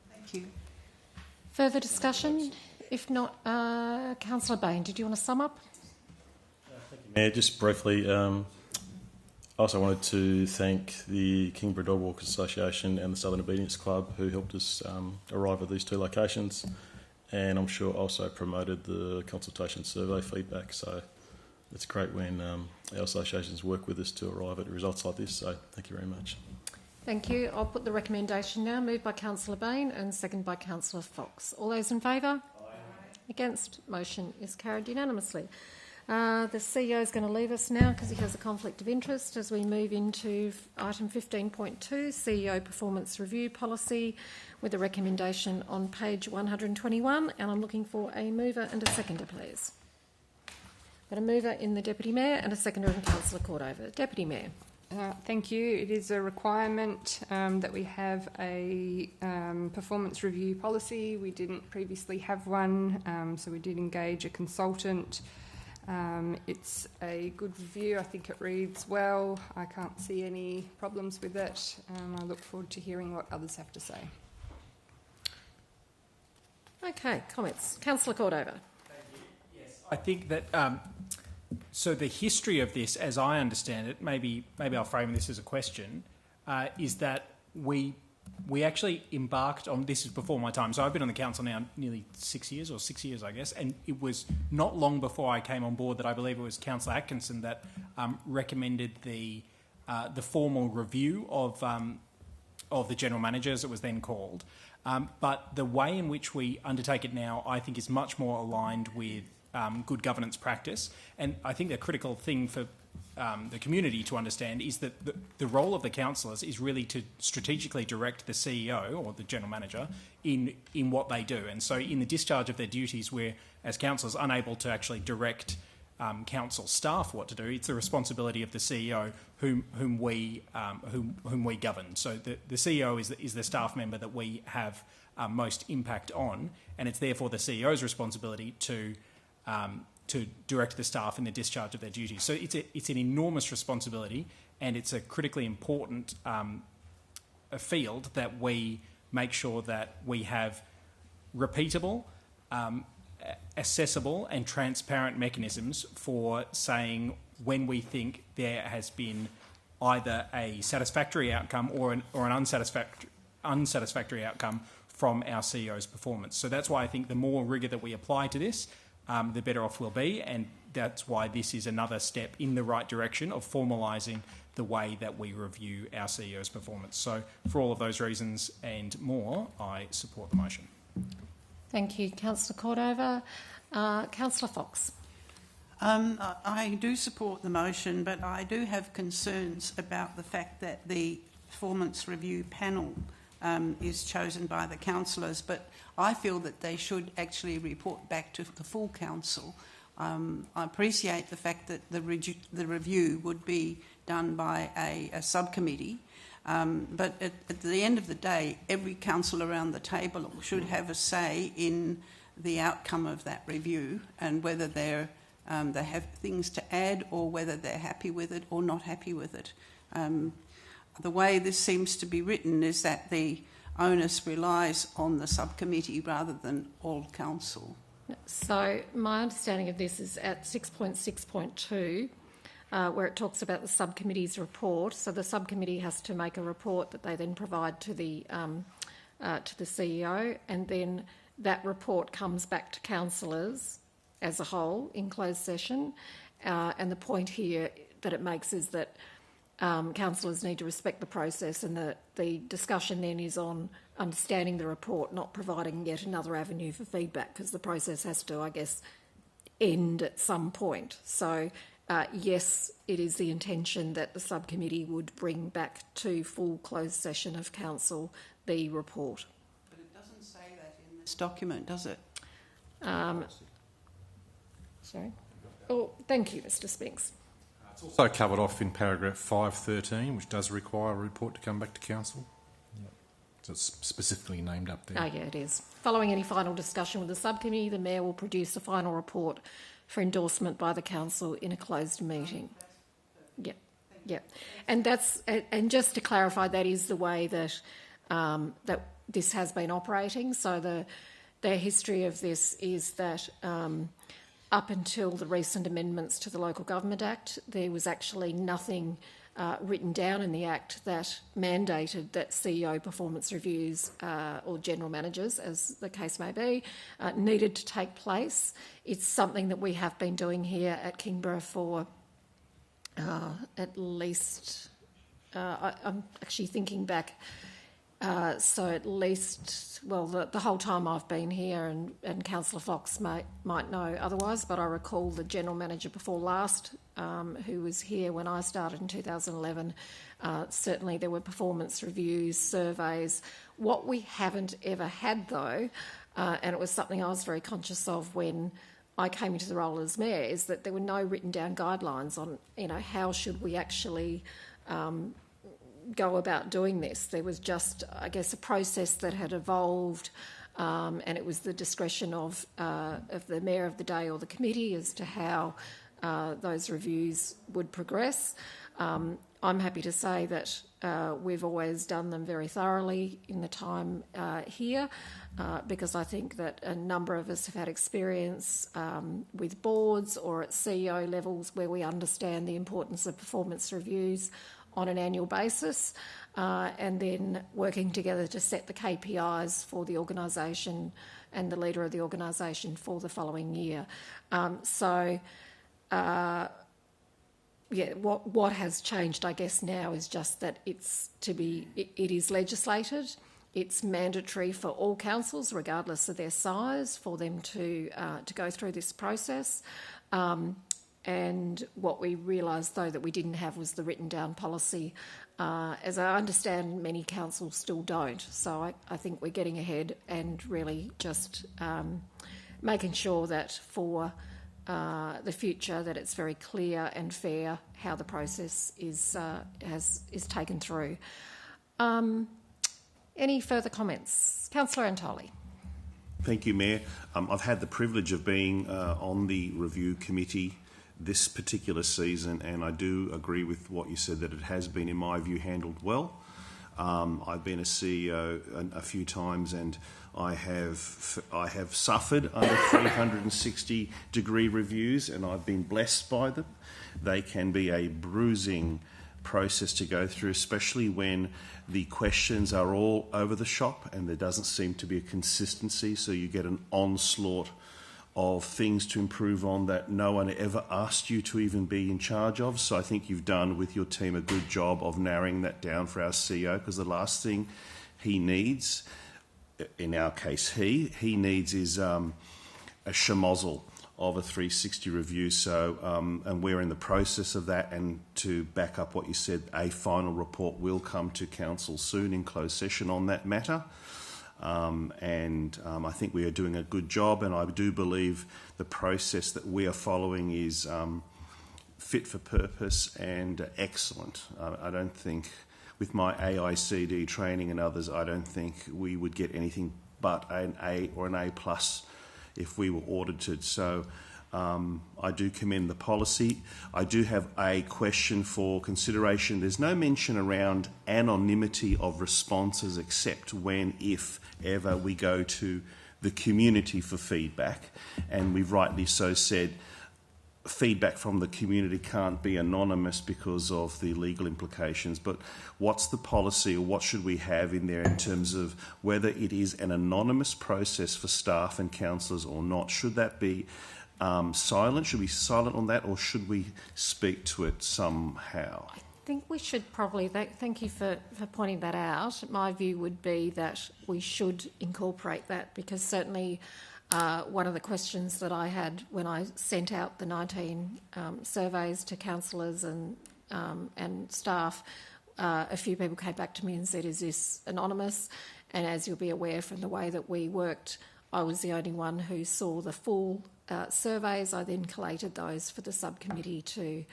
K: Thank you.
A: Further discussion? If not, Councillor Bain, did you want to sum up?
R: Thank you, Mayor. Just briefly, I also wanted to thank the Kingborough Dog Walkers Association and the Southern Obedience Club who helped us arrive at these 2 locations, and I'm sure also promoted the consultation survey feedback. So it's great when our associations work with us to arrive at results like this. So thank you very much.
A: Thank you. I'll put the recommendation now, moved by Councillor Bain and seconded by Councillor Fox. All those in favour? Aye. Against? Motion is carried unanimously. The CEO is going to leave us now because he has a conflict of interest as we move into item 15.2, CEO Performance Review Policy, with a recommendation on page 121, and I'm looking for a mover and a seconder, please. Got a mover in the Deputy Mayor and a seconder in Councillor Cordover. Deputy Mayor.
P: Thank you. It is a requirement that we have a performance review policy. We didn't previously have one, so we did engage a consultant. It's a good review. I think it reads well. I can't see any problems with it. I look forward to hearing what others have to say.
A: Okay, comments. Councillor Cordover.
D: Thank you. Yes, I think that so the history of this, as I understand it, maybe I'll frame this as a question, is that we actually embarked on, this is before my time, so I've been on the council now nearly 6 years, I guess, and it was not long before I came on board that I believe it was Councillor Atkinson that recommended the formal review of the general manager, as it was then called. But the way in which we undertake it now, I think, is much more aligned with good governance practice. And I think the critical thing for the community to understand is that the role of the councillors is really to strategically direct the CEO or the general manager in what they do. And so in the discharge of their duties, we're, as councillors, unable to actually direct council staff what to do. It's the responsibility of the CEO whom we govern. So the CEO is the staff member that we have most impact on, and it's therefore the CEO's responsibility to direct the staff in the discharge of their duties. So it's an enormous responsibility, and it's a critically important a field that we make sure that we have repeatable, accessible and transparent mechanisms for saying when we think there has been either a satisfactory outcome or an unsatisfactory outcome from our CEO's performance. So that's why I think the more rigour that we apply to this, the better off we'll be, and that's why this is another step in the right direction of formalising the way that we review our CEO's performance. So for all of those reasons and more, I support the motion.
A: Thank you, Councillor Cordova. Councillor Fox.
K: I do support the motion, but I do have concerns about the fact that the performance review panel is chosen by the councillors, but I feel that they should actually report back to the full council. I appreciate the fact that the review would be done by a subcommittee, but at the end of the day, every council around the table should have a say in the outcome of that review and whether they have things to add or whether they're happy with it or not happy with it. The way this seems to be written is that the onus relies on the subcommittee rather than all council.
A: So my understanding of this is at 6.6.2, where it talks about the subcommittee's report. So the subcommittee has to make a report that they then provide to the CEO, and then that report comes back to councillors as a whole in closed session. And the point here that it makes is that councillors need to respect the process, and the discussion then is on understanding the report, not providing yet another avenue for feedback, because the process has to, I guess, end at some point. So, yes, it is the intention that the subcommittee would bring back to full closed session of council the report.
K: But it doesn't say that in this document, does it?
A: Sorry? Oh, thank you, Mr Spinks.
U: It's also covered off in paragraph 513, which does require a report to come back to council. Yep. So it's specifically named up there.
A: Oh, yeah, it is. Following any final discussion with the subcommittee, the Mayor will produce a final report for endorsement by the council in a closed meeting. Yep, yep. And just to clarify, that is the way that that this has been operating. So the history of this is that up until the recent amendments to the Local Government Act, there was actually nothing written down in the Act that mandated that CEO performance reviews or general managers, as the case may be, needed to take place. It's something that we have been doing here at Kingborough for at least, I'm actually thinking back, so at least, well, the whole time I've been here, and Councillor Fox might know otherwise, but I recall the General Manager before last, who was here when I started in 2011, certainly there were performance reviews, surveys. What we haven't ever had, though, and it was something I was very conscious of when I came into the role as Mayor, is that there were no written down guidelines on, how should we actually go about doing this. There was just, I guess, a process that had evolved, and it was the discretion of the Mayor of the day or the committee as to how those reviews would progress. I'm happy to say that we've always done them very thoroughly in the time here, because I think that a number of us have had experience with boards or at CEO levels where we understand the importance of performance reviews on an annual basis, and then working together to set the KPIs for the organisation and the leader of the organisation for the following year. What has changed, I guess, now is just that it is legislated. It's mandatory for all councils, regardless of their size, for them to go through this process. And what we realised, though, that we didn't have was the written down policy. As I understand, many councils still don't. So I think we're getting ahead and really just making sure that for the future that it's very clear and fair how the process is taken through. Any further comments? Councillor Antoli.
N: Thank you, Mayor. I've had the privilege of being on the review committee this particular season, and I do agree with what you said that it has been, in my view, handled well. I've been a CEO a few times, and I have suffered under 360-degree reviews, and I've been blessed by them. They can be a bruising process to go through, especially when the questions are all over the shop and there doesn't seem to be a consistency, so you get an onslaught of things to improve on that no one ever asked you to even be in charge of. So I think you've done with your team a good job of narrowing that down for our CEO, because the last thing he needs, in our case he needs, is a schmozzle of a 360 review. So and we're in the process of that, and to back up what you said, a final report will come to council soon in closed session on that matter. I think we are doing a good job, and I do believe the process that we are following is fit for purpose and excellent. I don't think, with my AICD training and others, I don't think we would get anything but an A or an A+ if we were audited. So I do commend the policy. I do have a question for consideration. There's no mention around anonymity of responses except when, if ever, we go to the community for feedback. And we've rightly so said feedback from the community can't be anonymous because of the legal implications. But what's the policy, or what should we have in there in terms of whether it is an anonymous process for staff and councillors or not? Should that be silent? Should we be silent on that, or should we speak to it somehow?
A: I think we should probably, thank you for pointing that out. My view would be that we should incorporate that, because certainly one of the questions that I had when I sent out the 19 surveys to councillors and staff, a few people came back to me and said, is this anonymous? And as you'll be aware from the way that we worked, I was the only one who saw the full surveys. I then collated those for the subcommittee to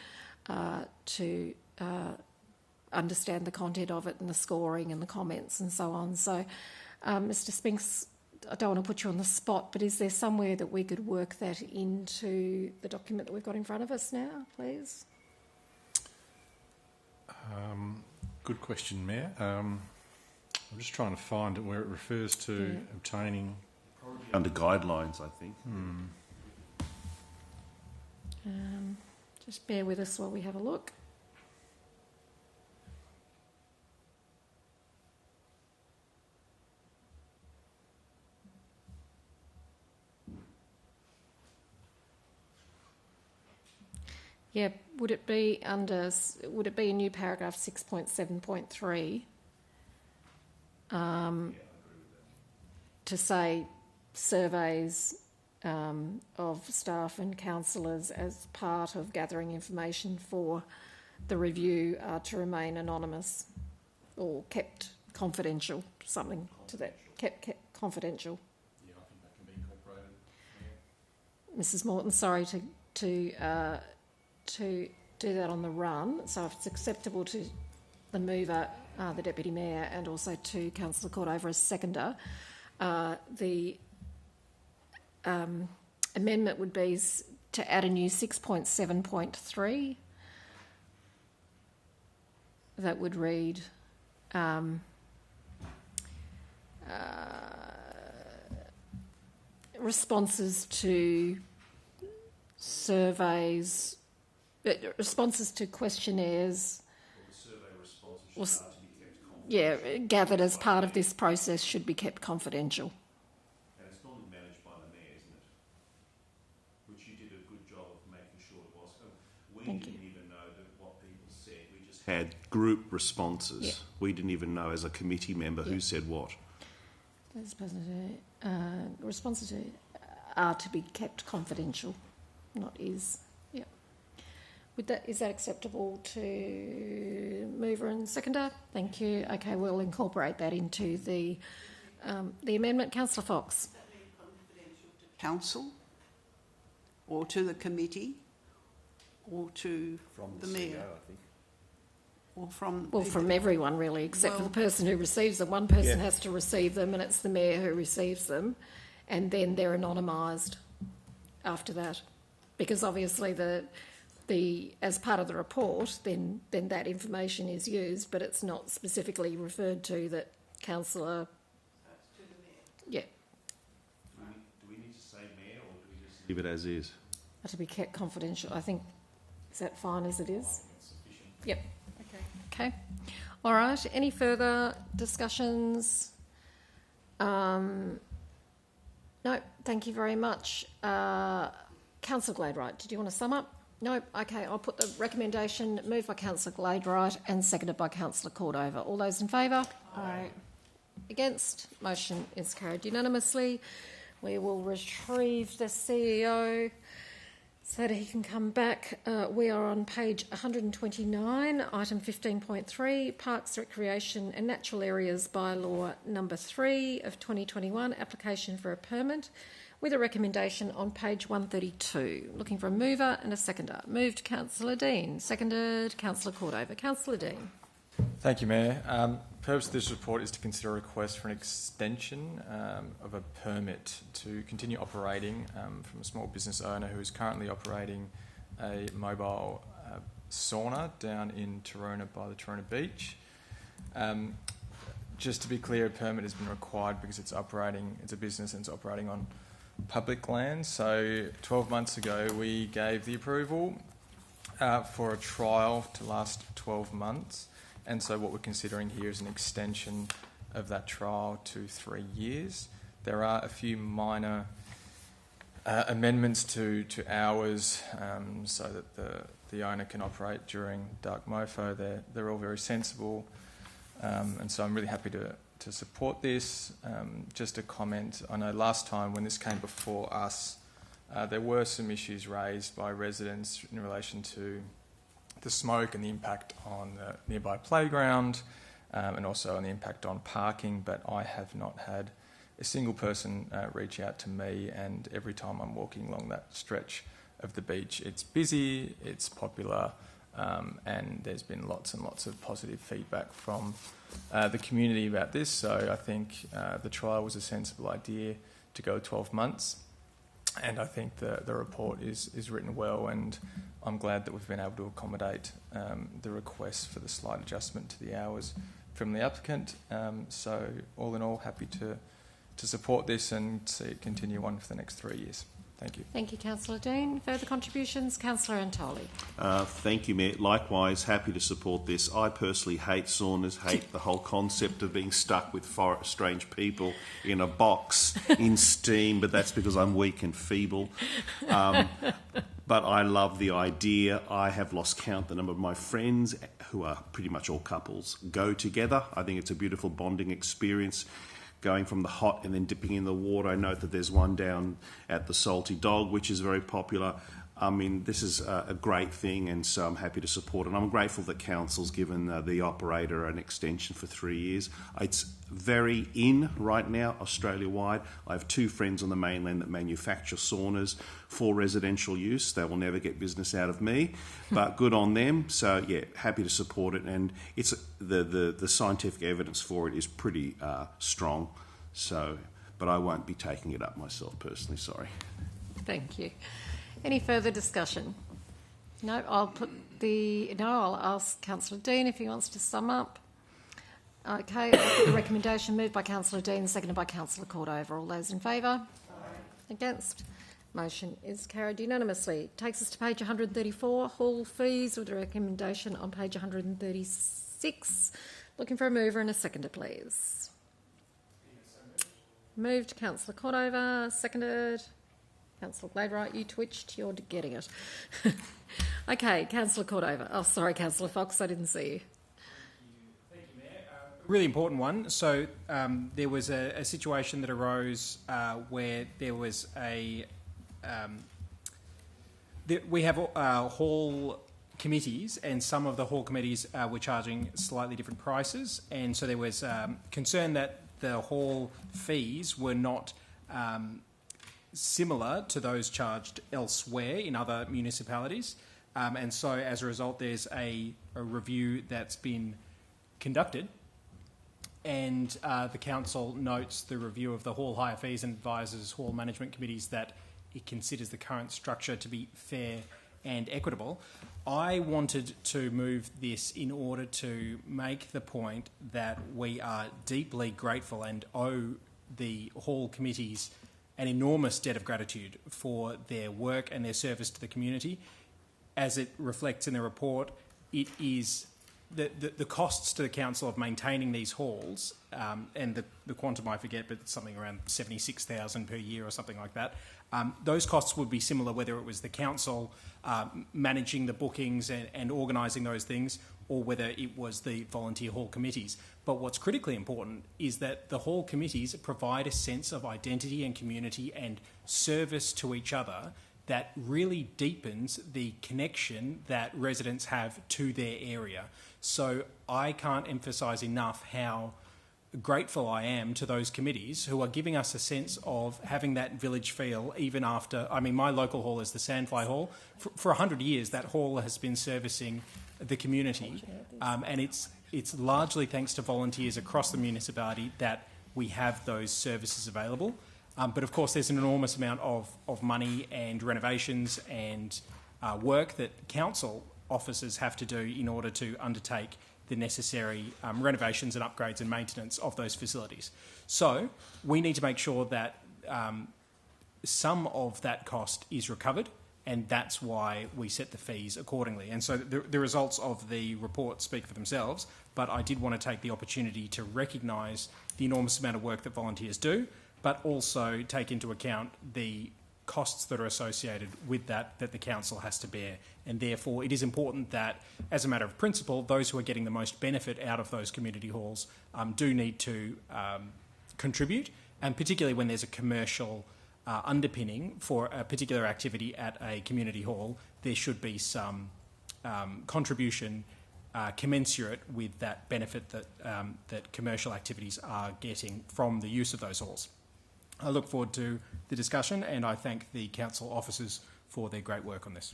A: understand the content of it and the scoring and the comments and so on. So, Mr. Spinks, I don't want to put you on the spot, but is there somewhere that we could work that into the document that we've got in front of us now, please?
U: Good question, Mayor. I'm just trying to find it where it refers to obtaining...
N: Under guidelines, I think.
A: Just bear with us while we have a look. Yeah, would it be a new paragraph 6.7.3 to say surveys of staff and councillors as part of gathering information for the review are to remain anonymous or kept confidential, something to that, kept confidential.
U: Yeah, I think that can be incorporated.
A: Mrs. Morton, sorry to do that on the run. So if it's acceptable to the mover, the Deputy Mayor, and also to Councillor Cordover as seconder, the amendment would be to add a new 6.7.3 that would read responses to surveys, responses to questionnaires, gathered as part of this process should be kept confidential.
N: And it's normally managed by the Mayor, isn't it? Which you did a good job of making sure it was. We didn't even know that what people said. We just had group responses. Yeah. We didn't even know as a committee member who said what.
A: Responses are to be kept confidential, not is. Yeah. Is that acceptable to mover and seconder? Thank you. Okay, we'll incorporate that into the amendment. Councillor Fox.
K: Does that mean confidential to council, or to the committee, or to the Mayor?
N: CEO, I think.
K: Or from
A: from everyone really, except for the person who receives them. One person has to receive them, and it's the Mayor who receives them, and then they're anonymised after that, because obviously as part of the report, then that information is used, but it's not specifically referred to that councillor. Yeah.
N: Do we need to say mayor, or do we just leave it as is?
A: To be kept confidential. I think, is that fine as it is? Yep. Okay. All right. Any further discussions? No. Thank you very much. Councillor Gladwright, did you want to sum up? No. Okay. I'll put the recommendation moved by Councillor Gladwright and seconded by Councillor Cordover. All those in favour? Aye. Against? Motion is carried unanimously. We will retrieve the CEO so that he can come back. We are on page 129, item 15.3, Parks, Recreation and Natural Areas Bylaw number 3 of 2021, application for a permit, with a recommendation on page 132. Looking for a mover and a seconder. Moved Councillor Dean, seconded Councillor Cordover. Councillor Dean.
C: Thank you, Mayor. The purpose of this report is to consider a request for an extension of a permit to continue operating from a small business owner who is currently operating a mobile sauna down in Taroona by the Taroona beach. Just to be clear, a permit has been required because it's a business and it's operating on public land. So 12 months ago we gave the approval for a trial to last 12 months. And so what we're considering here is an extension of that trial to 3 years. There are a few minor amendments to hours so that the owner can operate during dark mofo. They're all very sensible. And so I'm really happy to support this. Just a comment, I know last time when this came before us, there were some issues raised by residents in relation to the smoke and the impact on the nearby playground and also on the impact on parking, but I have not had a single person reach out to me, and every time I'm walking along that stretch of the beach, it's busy, it's popular, and there's been lots and lots of positive feedback from the community about this. So I think the trial was a sensible idea to go 12 months. And I think the report is written well, and I'm glad that we've been able to accommodate the request for the slight adjustment to the hours from the applicant. So all in all, happy to support this and see it continue on for the next 3 years. Thank you.
A: Thank you, Councillor Dean. Further contributions? Councillor Antoli.
N: Thank you, Mayor. Likewise, happy to support this. I personally hate saunas, hate the whole concept of being stuck with strange people in a box in steam, but that's because I'm weak and feeble. But I love the idea. I have lost count the number of my friends, who are pretty much all couples, go together. I think it's a beautiful bonding experience, going from the hot and then dipping in the water. I note that there's one down at the Salty Dog, which is very popular. I mean, this is a great thing, and so I'm happy to support it. I'm grateful that Council's given the operator an extension for 3 years. It's very in right now, Australia-wide. I have 2 friends on the mainland that manufacture saunas for residential use. They will never get business out of me, but good on them. So, yeah, happy to support it. And it's the scientific evidence for it is pretty strong. So, but I won't be taking it up myself personally, sorry.
A: Thank you. Any further discussion? No, I'll ask Councillor Dean if he wants to sum up. Okay, the recommendation moved by Councillor Dean, seconded by Councillor Cordover. All those in favour? Against? Motion is carried unanimously. Takes us to page 134, hall fees, with a recommendation on page 136. Looking for a mover and a seconder, please. Moved, Councillor Cordover, seconded. Councillor Gladwright, you twitched, you're getting it. Okay, Councillor Cordover. Oh, sorry, Councillor Fox, I didn't see you.
D: Thank you, Mayor. Really important one. So there was a situation that arose where there was we have hall committees, and some of the hall committees were charging slightly different prices, and so there was concern that the hall fees were not similar to those charged elsewhere in other municipalities. And so as a result, there's a review that's been conducted, and the council notes the review of the hall hire fees and advises hall management committees that it considers the current structure to be fair and equitable. I wanted to move this in order to make the point that we are deeply grateful and owe the hall committees an enormous debt of gratitude for their work and their service to the community. As it reflects in the report, it is the costs to the council of maintaining these halls, and the quantum I forget, but it's something around $76,000 per year or something like that. Those costs would be similar whether it was the council managing the bookings and organising those things, or whether it was the volunteer hall committees. But what's critically important is that the hall committees provide a sense of identity and community and service to each other that really deepens the connection that residents have to their area. So I can't emphasise enough how grateful I am to those committees who are giving us a sense of having that village feel even after... I mean, my local hall is the Sandfly Hall. For 100 years, that hall has been servicing the community, and it's largely thanks to volunteers across the municipality that we have those services available. But of course, there's an enormous amount of money and renovations and work that council officers have to do in order to undertake the necessary renovations and upgrades and maintenance of those facilities. So we need to make sure that some of that cost is recovered, and that's why we set the fees accordingly. And so the results of the report speak for themselves, but I did want to take the opportunity to recognise the enormous amount of work that volunteers do, but also take into account the costs that are associated with that the council has to bear. And therefore, it is important that, as a matter of principle, those who are getting the most benefit out of those community halls do need to contribute, and particularly when there's a commercial underpinning for a particular activity at a community hall, there should be some contribution commensurate with that benefit that commercial activities are getting from the use of those halls. I look forward to the discussion, and I thank the council officers for their great work on this.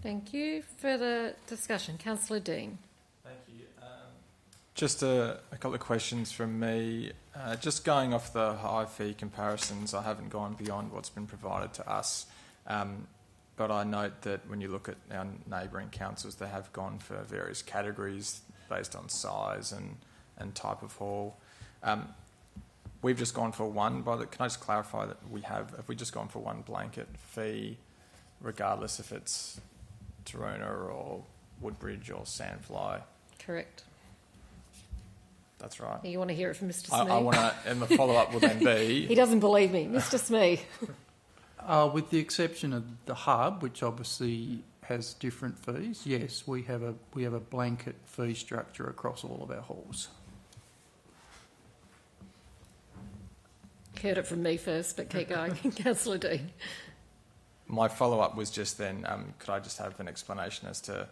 A: Thank you. Further discussion. Councillor Dean.
C: Thank you. Just a couple of questions from me. Just going off the high fee comparisons, I haven't gone beyond what's been provided to us, but I note that when you look at our neighbouring councils, they have gone for various categories based on size and type of hall. We've just gone for one. Can I just clarify that have we just gone for one blanket fee, regardless if it's Taruna or Woodbridge or Sandfly?
A: Correct.
C: That's right.
A: You want to hear it from Mr. Smee?
C: I want to, and the follow-up will then be...
A: He doesn't believe me. Mr. Smee.
O: With the exception of the hub, which obviously has different fees, yes, we have a blanket fee structure across all of our halls.
A: Heard it from me first, but keep going. Councillor Dean.
C: My follow-up was just then, could I just have an explanation as to,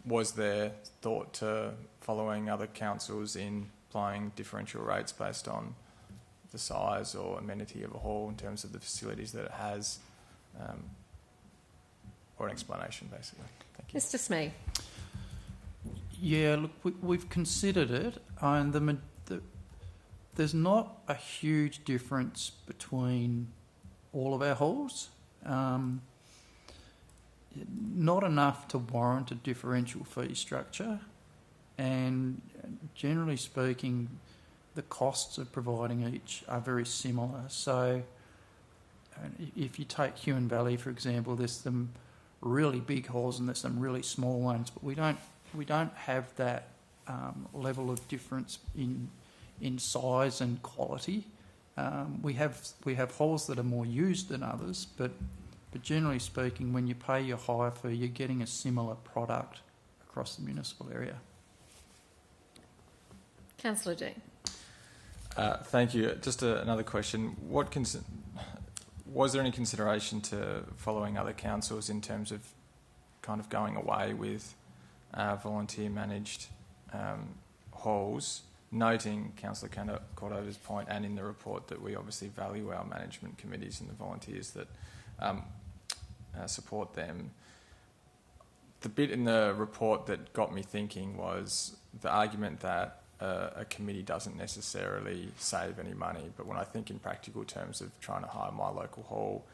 C: was there thought to following other councils in applying differential rates based on the size or amenity of a hall in terms of the facilities that it has, or an explanation, basically? Thank you.
A: Mr. Smee.
O: Yeah, look, we've considered it, and there's not a huge difference between all of our halls. Not enough to warrant a differential fee structure, and generally speaking, the costs of providing each are very similar. So if you take Huon Valley, for example, there's some really big halls and there's some really small ones, but we don't have that level of difference in size and quality. We have halls that are more used than others, but generally speaking, when you pay your higher fee, you're getting a similar product across the municipal area.
A: Councillor Dean.
C: Thank you. Just another question. Was there any consideration to following other councils in terms of kind of going away with volunteer-managed halls, noting Councillor Cordova's point and in the report that we obviously value our management committees and the volunteers that support them? The bit in the report that got me thinking was the argument that a committee doesn't necessarily save any money, but when I think in practical terms of trying to hire my local hall,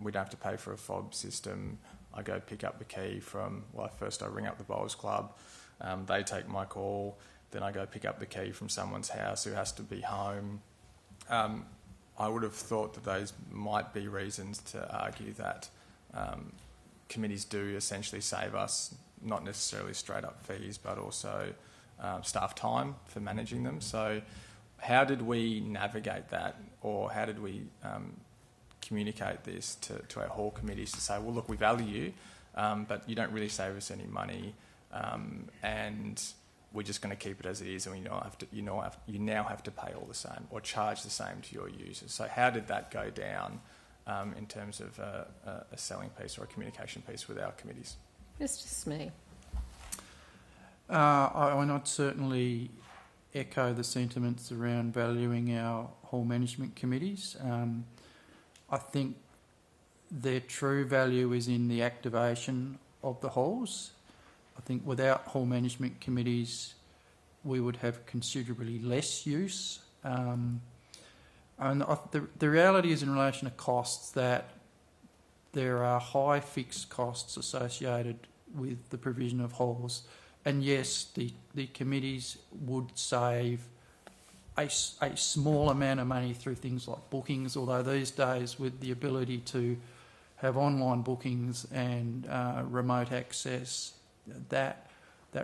C: we don't have to pay for a fob system. I go pick up the key from, well, first I ring up the bowls club, they take my call, then I go pick up the key from someone's house who has to be home. I would have thought that those might be reasons to argue that committees do essentially save us, not necessarily straight up fees, but also staff time for managing them. So how did we navigate that, or how did we communicate this to our hall committees to say, well, look, we value you, but you don't really save us any money, and we're just going to keep it as it is, and you now have to pay all the same or charge the same to your users. So how did that go down in terms of a selling piece or a communication piece with our committees?
A: Mr. Smee.
O: I'd certainly echo the sentiments around valuing our hall management committees. I think their true value is in the activation of the halls. I think without hall management committees, we would have considerably less use. And the reality is, in relation to costs, that there are high fixed costs associated with the provision of halls. And yes, the committees would save a small amount of money through things like bookings, although these days with the ability to have online bookings and remote access, that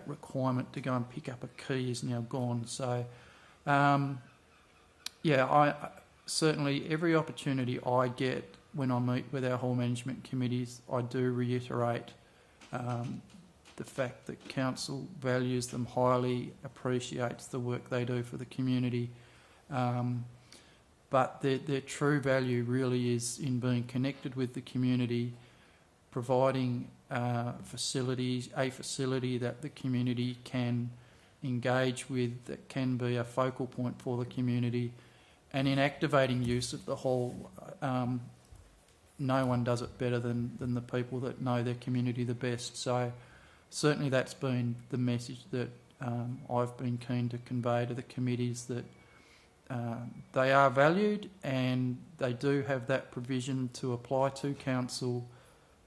O: requirement to go and pick up a key is now gone. So, I certainly every opportunity I get when I meet with our hall management committees, I do reiterate the fact that council values them highly, appreciates the work they do for the community, but their true value really is in being connected with the community, providing a facility that the community can engage with, that can be a focal point for the community, and in activating use of the hall. No one does it better than the people that know their community the best. So certainly that's been the message that I've been keen to convey to the committees, that they are valued and they do have that provision to apply to council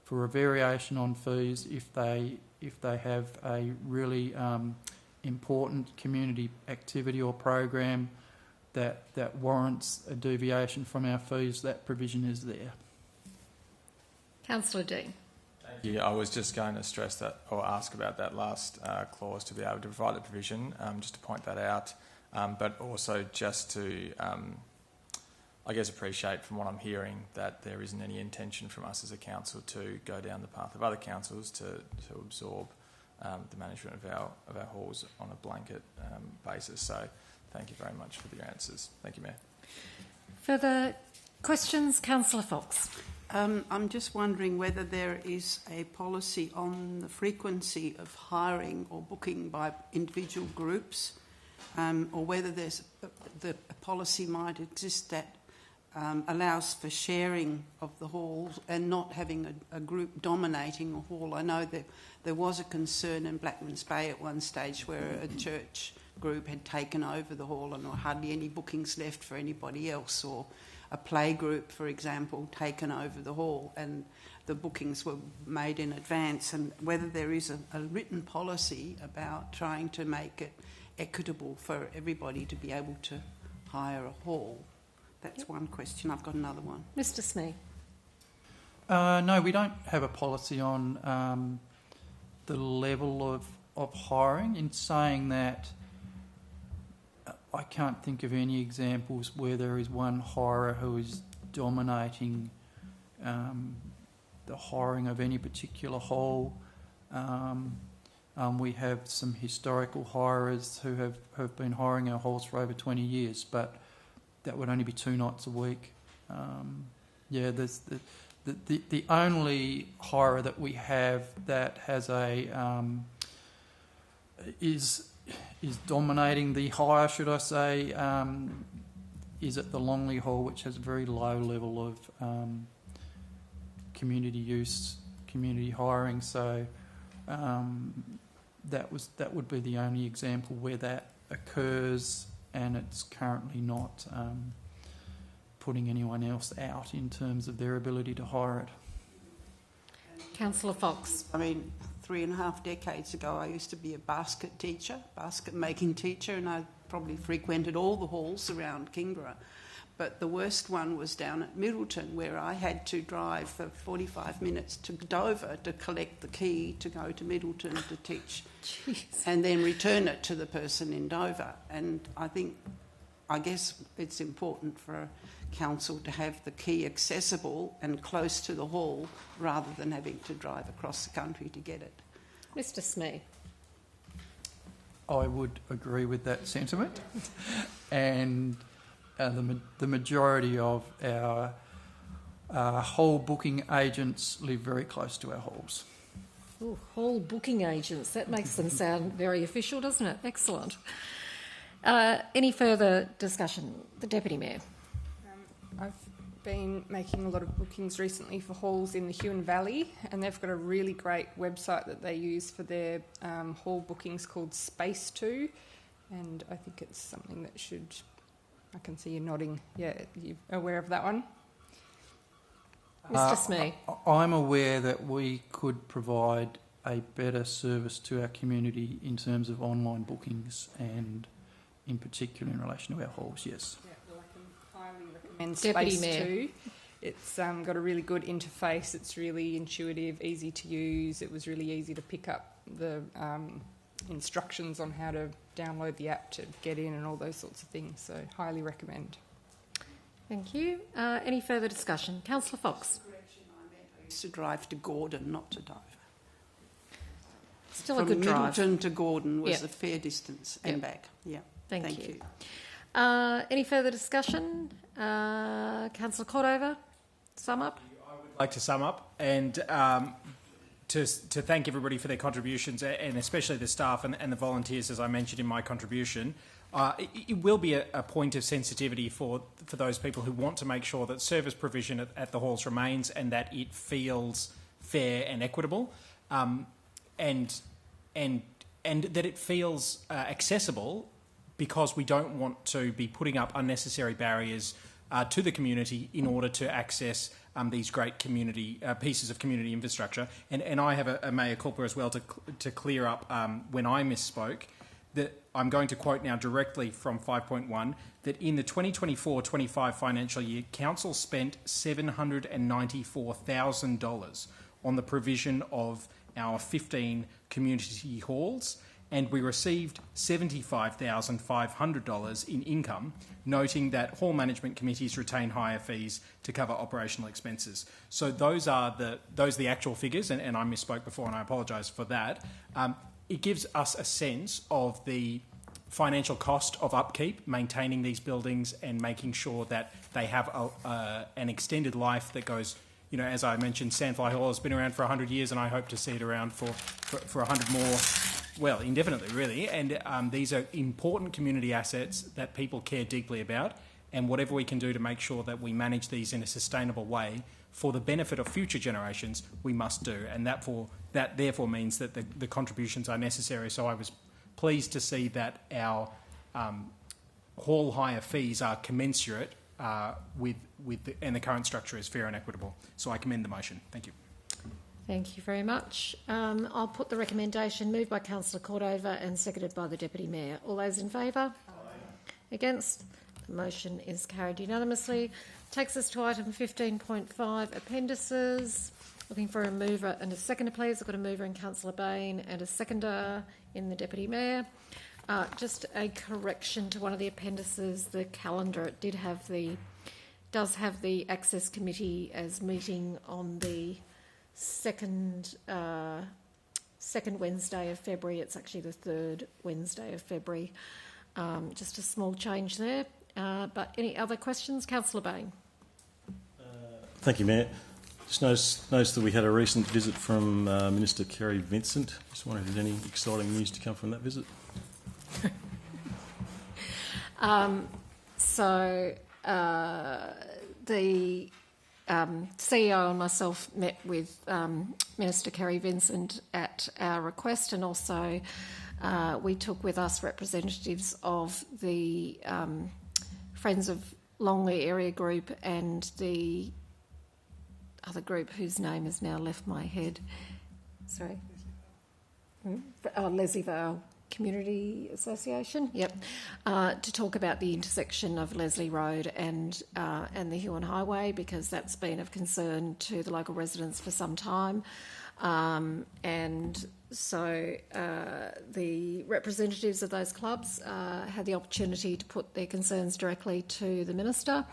O: for a variation on fees if they have a really important community activity or program that warrants a deviation from our fees. That provision is there.
A: Councillor Dean.
C: Thank you. I was just going to stress that, or ask about that last clause, to be able to provide the provision, just to point that out, but also just to, I guess, appreciate from what I'm hearing that there isn't any intention from us as a council to go down the path of other councils to absorb the management of our halls on a blanket basis. So thank you very much for your answers. Thank you, Mayor.
A: Further questions? Councillor Fox.
K: I'm just wondering whether there is a policy on the frequency of hiring or booking by individual groups, or whether there's a policy might exist that allows for sharing of the halls and not having a group dominating a hall. I know that there was a concern in Blackmans Bay at one stage where a church group had taken over the hall and there were hardly any bookings left for anybody else, or a play group, for example, taken over the hall and the bookings were made in advance, and whether there is a written policy about trying to make it equitable for everybody to be able to hire a hall. That's one question. I've got another one.
A: Mr. Smee.
O: No, we don't have a policy on the level of hiring, in saying that I can't think of any examples where there is one hirer who is dominating the hiring of any particular hall. We have some historical hirers who have been hiring our halls for over 20 years, but that would only be 2 nights a week. There's the only hirer that we have that has is dominating the hire, should I say, is at the Longley Hall, which has a very low level of community use, community hiring. So, that would be the only example where that occurs, and it's currently not putting anyone else out in terms of their ability to hire it.
A: Councillor Fox.
K: I mean, 3.5 decades ago, I used to be a basket making teacher, and I probably frequented all the halls around Kingborough. But the worst one was down at Middleton, where I had to drive for 45 minutes to Dover to collect the key to go to Middleton to teach.
A: Jeez.
K: And then return it to the person in Dover. And I guess it's important for council to have the key accessible and close to the hall rather than having to drive across the country to get it.
A: Mr. Smee.
O: I would agree with that sentiment, and the majority of our hall booking agents live very close to our halls.
A: Ooh, hall booking agents, that makes them sound very official, doesn't it? Excellent. Any further discussion? The Deputy Mayor.
P: I've been making a lot of bookings recently for halls in the Huon Valley, and they've got a really great website that they use for their hall bookings called Space2, and I think it's something that should... I can see you nodding. Yeah, you're aware of that one?
A: Mr. Smee.
O: I'm aware that we could provide a better service to our community in terms of online bookings and in particular in relation to our halls, yes.
P: Yeah, well, I can highly recommend
A: Deputy Mayor.
P: Space2. It's got a really good interface. It's really intuitive, easy to use. It was really easy to pick up the instructions on how to download the app to get in and all those sorts of things. So highly recommend.
A: Thank you. Any further discussion? Councillor Fox.
K: I used to drive to Gordon, not to Dover.
A: Still a good drive.
K: From Middleton to Gordon was
A: Yep.
K: a fair distance and back. Yeah.
A: Thank you. Any further discussion? Councillor Cordova, sum up?
D: I'd like to sum up and to thank everybody for their contributions, and especially the staff and the volunteers, as I mentioned in my contribution. It will be a point of sensitivity for those people who want to make sure that service provision at the halls remains and that it feels fair and equitable, and that it feels accessible, because we don't want to be putting up unnecessary barriers to the community in order to access these great community pieces of community infrastructure. And I have a mea culpa as well to clear up when I misspoke. That I'm going to quote now directly from 5.1, that in the 2024-25 financial year, Council spent $794,000 on the provision of our 15 community halls, and we received $75,500 in income, noting that hall management committees retain higher fees to cover operational expenses. So those are the actual figures, and I misspoke before, and I apologise for that. It gives us a sense of the financial cost of upkeep, maintaining these buildings and making sure that they have an extended life that goes, you know, as I mentioned, Sandfly Hall has been around for 100 years, and I hope to see it around for 100 more, well, indefinitely, really. And these are important community assets that people care deeply about, and whatever we can do to make sure that we manage these in a sustainable way for the benefit of future generations, we must do. And that therefore means that the contributions are necessary. So I was pleased to see that our hall hire fees are commensurate and the current structure is fair and equitable. So I commend the motion. Thank you.
A: Thank you very much. I'll put the recommendation moved by Councillor Cordova and seconded by the Deputy Mayor. All those in favour? Against? The motion is carried unanimously. Takes us to item 15.5, appendices. Looking for a mover and a seconder, please. I've got a mover in Councillor Bain and a seconder in the Deputy Mayor. Just a correction to one of the appendices, the calendar. It does have the Access Committee as meeting on the second Wednesday of February. It's actually the third Wednesday of February. Just a small change there. But any other questions? Councillor Bain.
R: Thank you, Mayor. Just noticed that we had a recent visit from Minister Kerry Vincent. Just wondering if there's any exciting news to come from that visit.
A: CEO and myself met with Minister Kerry Vincent at our request, and also we took with us representatives of the Friends of Longley Area Group and the other group whose name has now left my head. Sorry. Leslie Vale Community Association. Yep. To talk about the intersection of Leslie Road and the Huon Highway, because that's been of concern to the local residents for some time. And so the representatives of those clubs had the opportunity to put their concerns directly to the Minister,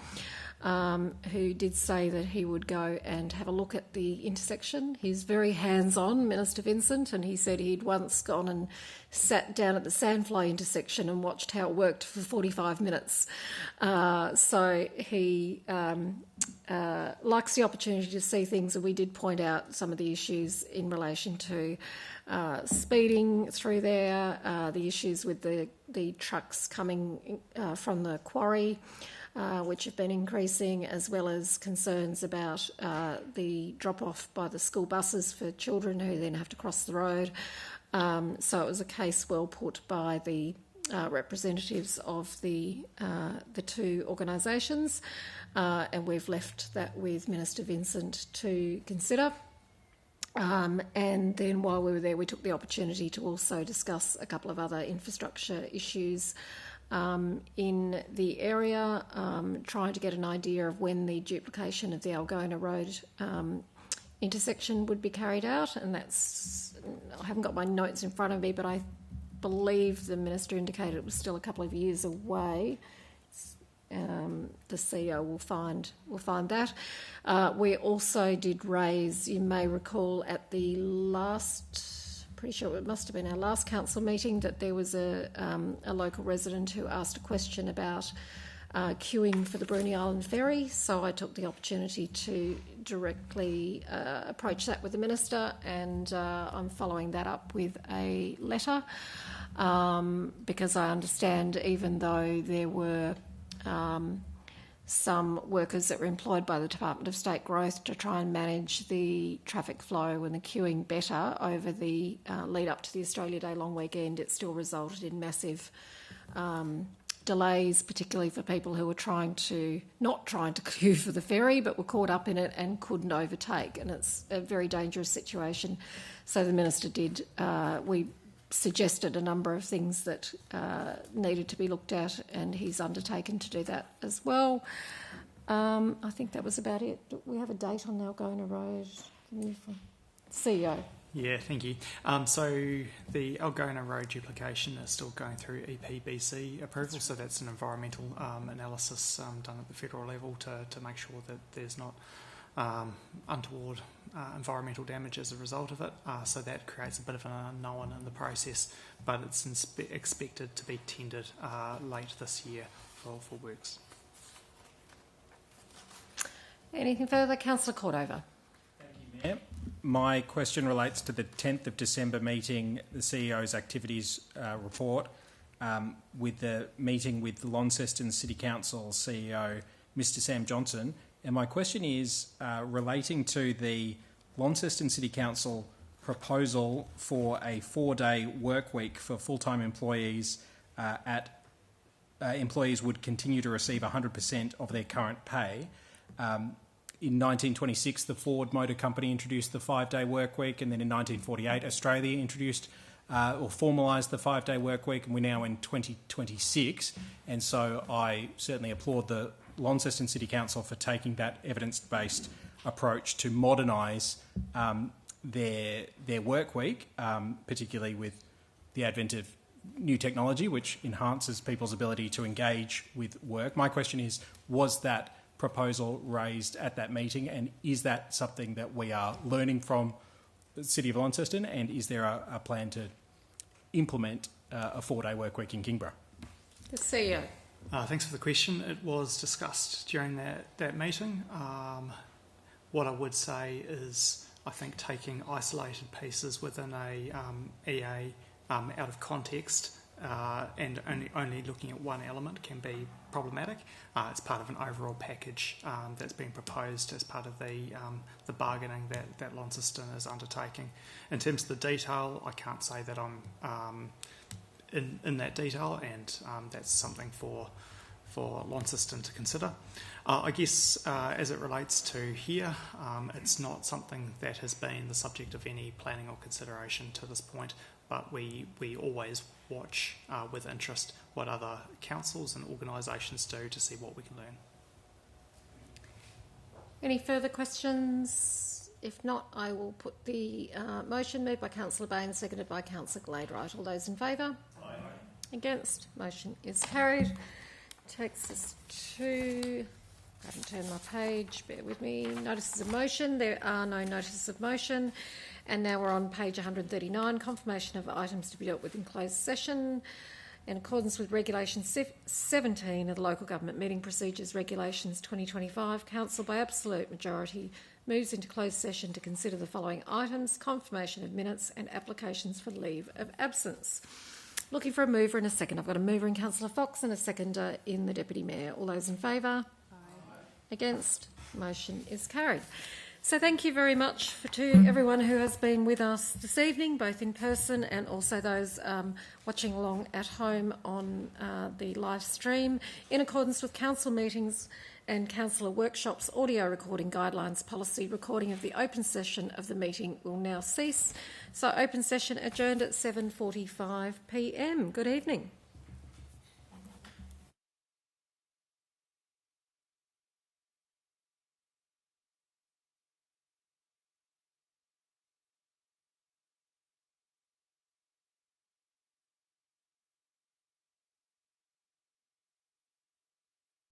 A: who did say that he would go and have a look at the intersection. He's very hands-on, Minister Vincent, and he said he'd once gone and sat down at the Sandfly intersection and watched how it worked for 45 minutes. So he likes the opportunity to see things, and we did point out some of the issues in relation to speeding through there, the issues with the trucks coming from the quarry, which have been increasing, as well as concerns about the drop-off by the school buses for children who then have to cross the road. So it was a case well put by the representatives of the two organisations, and we've left that with Minister Vincent to consider. And then while we were there, we took the opportunity to also discuss a couple of other infrastructure issues in the area, trying to get an idea of when the duplication of the Algona Road intersection would be carried out. And that's, I haven't got my notes in front of me, but I believe the Minister indicated it was still a couple of years away. The CEO will find that. We also did raise, you may recall, at the last, pretty sure it must have been our last council meeting, that there was a local resident who asked a question about queuing for the Bruny Island ferry. So I took the opportunity to directly approach that with the Minister, and I'm following that up with a letter, because I understand even though there were some workers that were employed by the Department of State Growth to try and manage the traffic flow and the queuing better over the lead up to the Australia Day long weekend, it still resulted in massive delays, particularly for people who were not trying to queue for the ferry, but were caught up in it and couldn't overtake. And it's a very dangerous situation. So the Minister did, we suggested a number of things that needed to be looked at, and he's undertaken to do that as well. I think that was about it. Do we have a date on Algona Road? CEO.
B: Yeah, thank you. So the Algona Road duplication is still going through EPBC approval, so that's an environmental analysis done at the federal level to make sure that there's not untoward environmental damage as a result of it. So that creates a bit of an unknown in the process, but it's expected to be tendered late this year for works.
A: Anything further? Councillor Cordova.
D: Thank you, Mayor. My question relates to the 10th of December meeting, the CEO's activities report, with the meeting with the Launceston City Council CEO, Mr Sam Johnson. And my question is relating to the Launceston City Council proposal for a 4-day work week for full-time employees. Employees would continue to receive 100% of their current pay. In 1926, the Ford Motor Company introduced the 5-day work week, and then in 1948, Australia introduced or formalised the 5-day work week, and we're now in 2026. And so I certainly applaud the Launceston City Council for taking that evidence-based approach to modernise their work week, particularly with the advent of new technology, which enhances people's ability to engage with work. My question is, was that proposal raised at that meeting, and is that something that we are learning from the City of Launceston, and is there a plan to implement a 4-day work week in Kingborough?
A: The CEO.
B: Thanks for the question. It was discussed during that meeting. What I would say is, I think taking isolated pieces within a EA out of context and only looking at one element can be problematic. It's part of an overall package that's being proposed as part of the bargaining that Launceston is undertaking. In terms of the detail, I can't say that I'm in that detail, and that's something for Launceston to consider. I guess as it relates to here, it's not something that has been the subject of any planning or consideration to this point, but we always watch with interest what other councils and organisations do to see what we can learn.
A: Any further questions? If not, I will put the motion moved by Councillor Bain, seconded by Councillor Gladright. All those in favour? Aye. Against? Motion is carried. Takes us to... I haven't turned my page, bear with me. Notices of motion. There are no notices of motion. And now we're on page 139, confirmation of items to be dealt with in closed session. In accordance with Regulation 17 of the Local Government Meeting Procedures Regulations 2025, Council by absolute majority moves into closed session to consider the following items: confirmation of minutes and applications for leave of absence. Looking for a mover and a second. I've got a mover in Councillor Fox and a seconder in the Deputy Mayor. All those in favour? Against? Motion is carried. So thank you very much to everyone who has been with us this evening, both in person and also those watching along at home on the live stream. In accordance with council meetings and councillor workshops, audio recording guidelines policy, recording of the open session of the meeting will now cease. So open session adjourned at 7:45 p.m. Good evening.